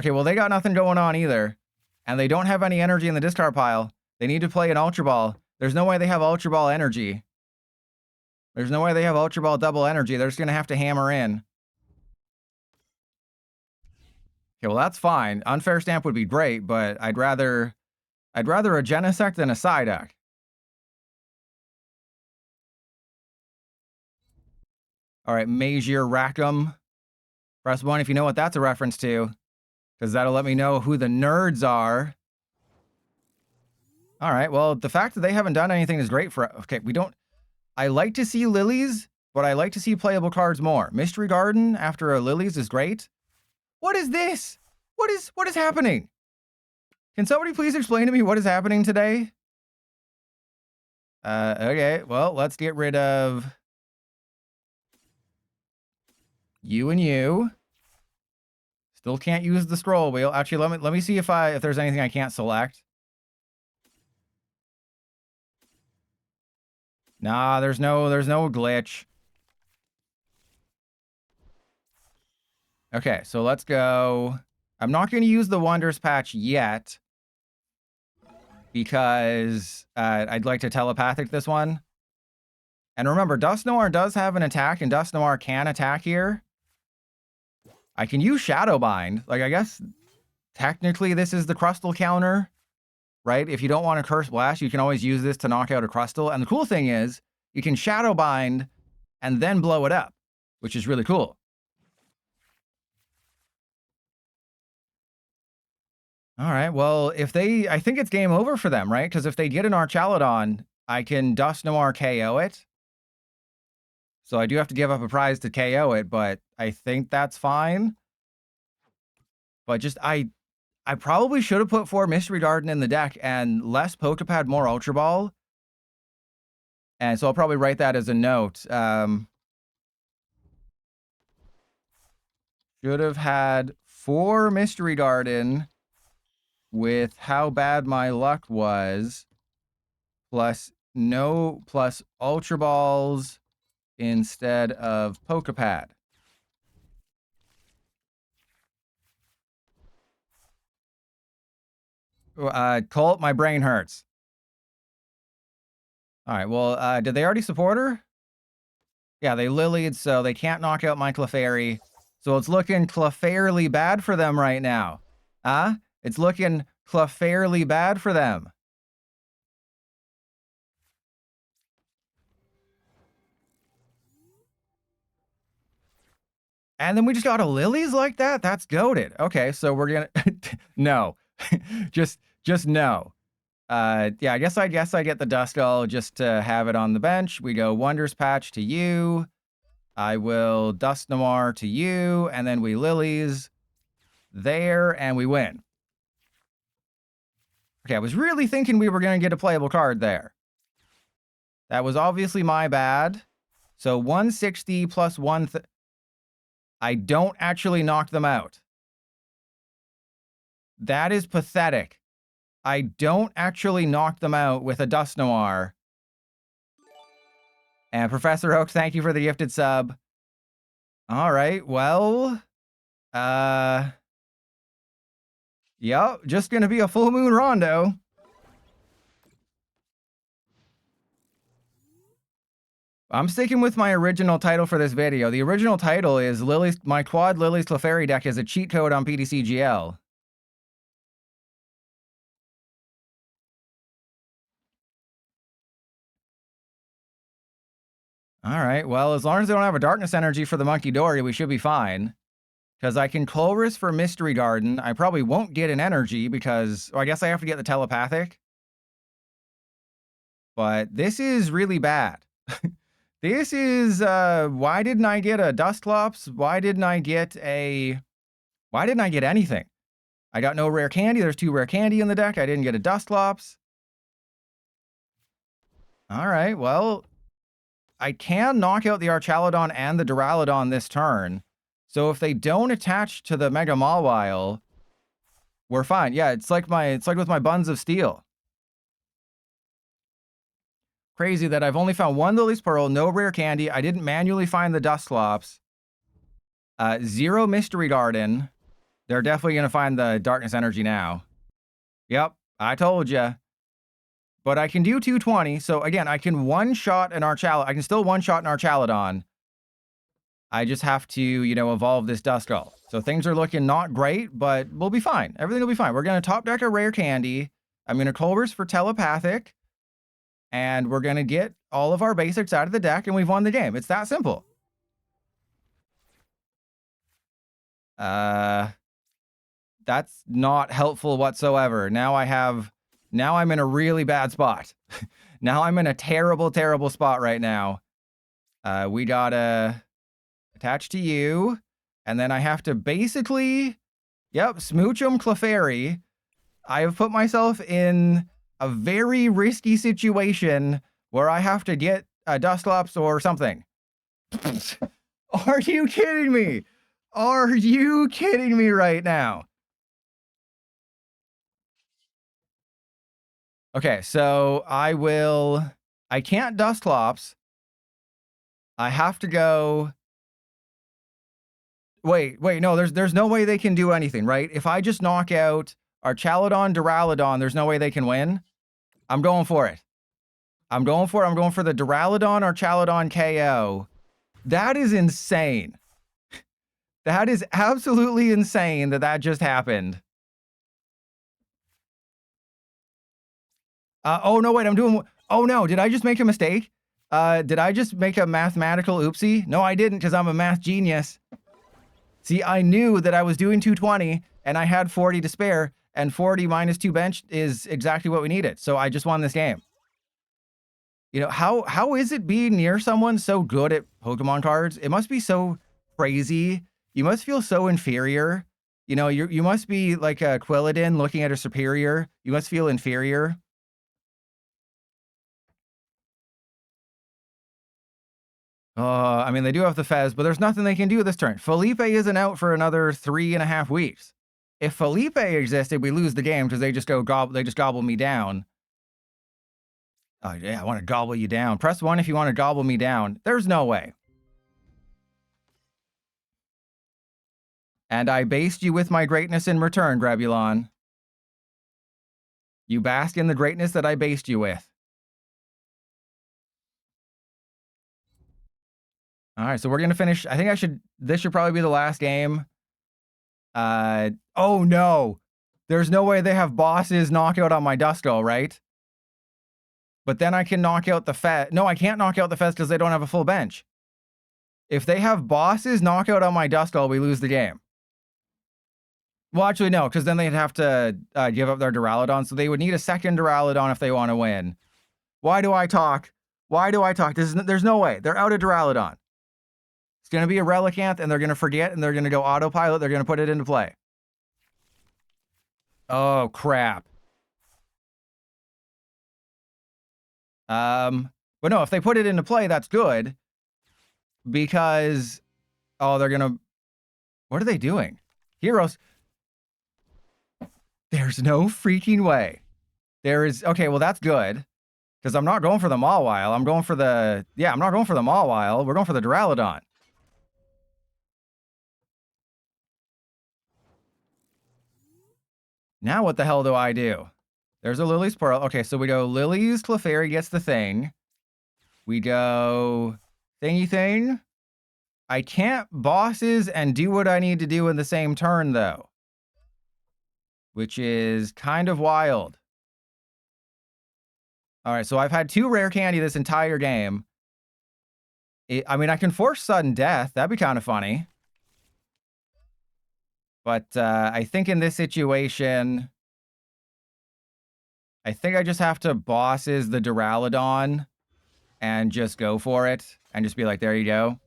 Okay, well, they got nothing going on either. And they don't have any energy in the discard pile. They need to play an Ultra Ball. There's no way they have Ultra Ball energy. There's no way they have Ultra Ball double energy. They're just going to have to hammer in. Okay, well, that's fine. Unfair Stamp would be great, but I'd rather a Genesect than a Psyduck. All right, Magier Rackham. Press 1 if you know what that's a reference to, because that'll let me know who the nerds are. All right, well, the fact that they haven't done anything is great for... Okay, we don't... I like to see Lilies, but I like to see playable cards more. Mystery Garden after a Lilies is great. What is this? What is happening? Can somebody please explain to me what is happening today? Okay, well, let's get rid of you and you. Still can't use the scroll wheel. Actually, let me see if there's anything I can't select. Nah, there's no glitch. Okay, so let's go. I'm not going to use the Wonders Patch yet because I'd like to telepathic this one. And remember, Dusknoir does have an attack, and Dusknoir can attack here. I can use Shadow Bind. Like, I guess technically this is the Crustal counter, right? If you don't want to Curse Blast, you can always use this to knock out a Crustal. And the cool thing is, you can Shadow Bind and then blow it up, which is really cool. All right, well, I think it's game over for them, right? Because if they get an Archaludon, I can Dusknoir KO it. So I do have to give up a prize to KO it, but I think that's fine. But just, I probably should have put 4 Mystery Garden in the deck and less Pokepad, more Ultra Ball. And so I'll probably write that as a note. Should have had 4 Mystery Garden with how bad my luck was, plus no plus Ultra Balls instead of Pokepad. Colt, my brain hurts. All right, well, did they already support her? Yeah, they Lillied, so they can't knock out my Clefairy. So it's looking Clefairy bad for them right now. Huh? It's looking Clefairy bad for them. And then we just got a Lilies like that? That's goated. Okay, so we're gonna no. just no. Yeah, I guess I get the Duskull just to have it on the bench. We go Wonders Patch to you. I will Dust Noir to you, and then we Lilies there, and we win. Okay, I was really thinking we were going to get a playable card there. That was obviously my bad. So 160 plus 1... I don't actually knock them out. That is pathetic. I don't actually knock them out with a Dust Noir. And Professor Oak, thank you for the gifted sub. All right, well... Yep, just gonna be a full moon rondo. I'm sticking with my original title for this video. The original title is my quad Lily's Clefairy deck is a cheat code on PTCGL. All right, well, as long as they don't have a Darkness Energy for the Monkey Dory, we should be fine. Because I can Colress for Mystery Garden. I probably won't get an energy because... I guess I have to get the Telepathic. But this is really bad. This is... why didn't I get a Dusclops? Why didn't I get anything? I got no rare candy. There's 2 rare candy in the deck. I didn't get a Dusclops. All right, well... I can knock out the Archaludon and the Duraludon this turn. So if they don't attach to the Mega Mawile, we're fine. Yeah, it's like with my Buns of Steel. Crazy that I've only found 1 Lily's Pearl, no rare candy. I didn't manually find the Dusclops. 0 Mystery Garden. They're definitely going to find the Darkness Energy now. Yep, I told you. But I can do 220. So again, I can one-shot an Archaludon. I can still one-shot an Archaludon. I just have to, evolve this Duskull. So things are looking not great, but we'll be fine. Everything will be fine. We're going to top deck a rare candy. I'm going to Colress for Telepathic. And we're going to get all of our basics out of the deck, and we've won the game. It's that simple. That's not helpful whatsoever. Now I'm in a really bad spot. Now I'm in a terrible, terrible spot right now. We gotta... attach to you, and then I have to basically, smooch Clefairy. I have put myself in a very risky situation where I have to get a Dusclops or something. Are you kidding me? Are you kidding me right now? Okay, so I can't Dusclops. I have to go... Wait, no, there's no way they can do anything, right? If I just knock out Archaludon, Duraludon, there's no way they can win? I'm going for it. I'm going for the Duraludon, Archaludon KO. That is insane. That is absolutely insane that just happened. Oh, no, wait, oh, no, did I just make a mistake? Did I just make a mathematical oopsie? No, I didn't, because I'm a math genius. See, I knew that I was doing 220, and I had 40 to spare, and 40 minus 2 bench is exactly what we needed. So I just won this game. How is it being near someone so good at Pokemon cards? It must be so crazy. You must feel so inferior. You must be like a Quilladin looking at a superior. You must feel inferior. I mean, they do have the Fez, but there's nothing they can do this turn. Felipe isn't out for another 3.5 weeks. If Felipe existed, we lose the game because they just gobble me down. Oh, yeah, I want to gobble you down. Press 1 if you want to gobble me down. There's no way. And I based you with my greatness in return, Grabulon. You bask in the greatness that I based you with. All right, so we're going to finish. I think this should probably be the last game. Oh no. There's no way they have bosses knockout on my Duskull, right? But then I can knock out the Fez. No, I can't knock out the Fez because they don't have a full bench. If they have bosses knockout on my Duskull, we lose the game. Well, actually, no, because then they'd have to give up their Duraludon, so they would need a second Duraludon if they want to win. Why do I talk? Why do I talk? There's no way. They're out of Duraludon. It's going to be a Relicanth, and they're going to forget, and they're going to go autopilot. They're going to put it into play. Oh, crap. But no, if they put it into play, that's good. Because, oh, they're going to... What are they doing? Heroes... There's no freaking way. There is... Okay, well, that's good. Because I'm not going for the Mawile. I'm going for the... Yeah, I'm not going for the Mawile. We're going for the Duraludon. Now what the hell do I do? There's a Lily's Pearl. Okay, so we go Lily's Clefairy gets the thing. We go... Thingy thing. I can't bosses and do what I need to do in the same turn, though. Which is kind of wild. All right, so I've had 2 rare candy this entire game. I mean, I can force sudden death. That'd be kind of funny. But I think in this situation, I think I just have to bosses the Duraludon and just go for it. And just be like, there you go.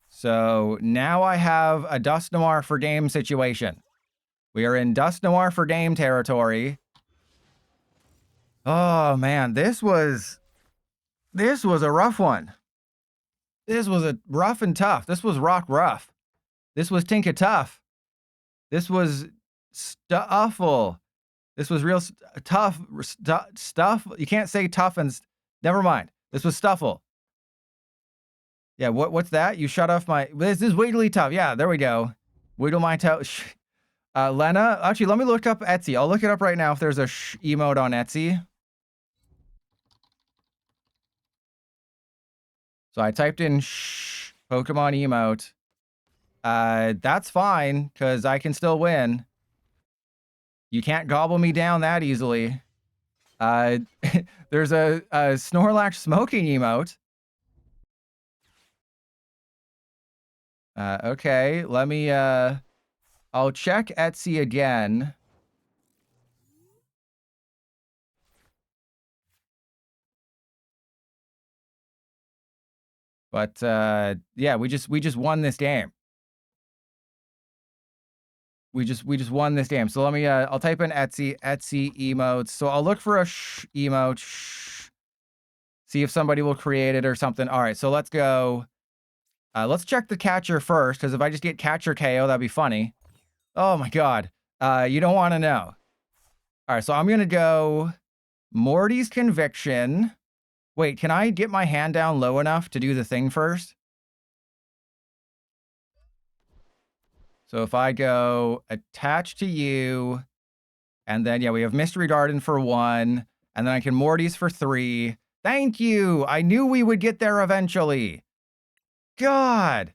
So now I have a Dusknoir for game situation. We are in Dusknoir for game territory. Oh man, this was a rough one. This was a rough and tough. This was rock rough. This was Tinka tough. This was stufful. This was real tough stuff. You can't say tough and never mind. This was stufful. Yeah, what's that? You shut off my... This is wiggly tough. Yeah, there we go. Wiggle my toe. Lena, actually, let me look up Etsy. I'll look it up right now if there's a emote on Etsy. So I typed in Pokemon emote. That's fine, because I can still win. You can't gobble me down that easily. There's a Snorlax smoking emote. Okay, let me, I'll check Etsy again. But, yeah, we just won this game. We just won this game. So let me, I'll type in Etsy emotes. So I'll look for a emote. See if somebody will create it or something. All right, so let's go. Let's check the catcher first, because if I just get catcher KO, that'd be funny. Oh my god. You don't want to know. All right, so I'm going to go Morty's Conviction. Wait, can I get my hand down low enough to do the thing first? So if I go attach to you, and then, yeah, we have Mystery Garden for 1, and then I can Morty's for 3. Thank you! I knew we would get there eventually. God!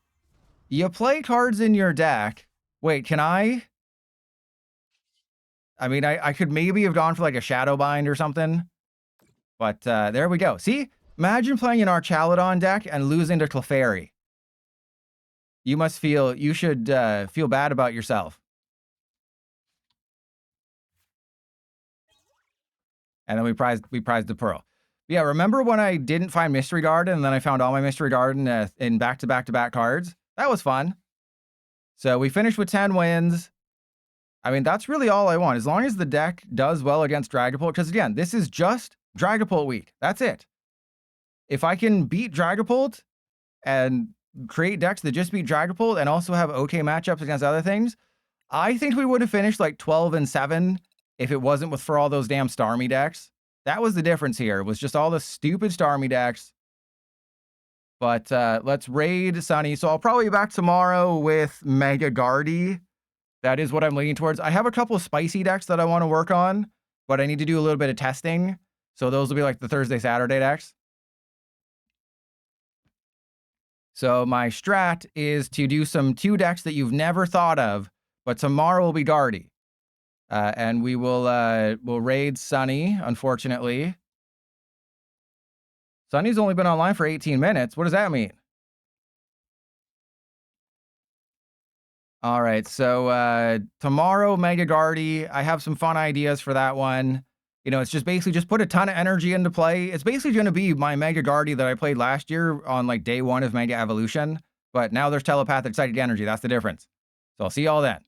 You play cards in your deck. Wait, can I? I mean, I could maybe have gone for like a Shadow Bind or something. But there we go. See? Imagine playing an Archaludon deck and losing to Clefairy. You should feel bad about yourself. And then we prized the Pearl. Yeah, remember when I didn't find Mystery Garden and then I found all my Mystery Garden in back-to-back-to-back cards? That was fun. So we finished with 10 wins. I mean, that's really all I want. As long as the deck does well against Dragapult, because again, this is just Dragapult week. That's it. If I can beat Dragapult and create decks that just beat Dragapult and also have okay matchups against other things, I think we would have finished like 12-7 if it wasn't for all those damn Starmie decks. That was the difference here. It was just all the stupid Starmie decks. But let's raid Sunny. So I'll probably be back tomorrow with Mega Guardy. That is what I'm leaning towards. I have a couple of spicy decks that I want to work on, but I need to do a little bit of testing. So those will be like the Thursday, Saturday decks. So my strat is to do some 2 decks that you've never thought of, but tomorrow will be Guardy. And we will we'll raid Sunny, unfortunately. Sunny's only been online for 18 minutes. What does that mean? All right, so tomorrow, Mega Guardy. I have some fun ideas for that one. You know, it's just basically just put a ton of energy into play. It's basically going to be my Mega Guardy that I played last year on like day 1 of Mega Evolution. But now there's telepathic psychic energy. That's the difference. So I'll see y'all then.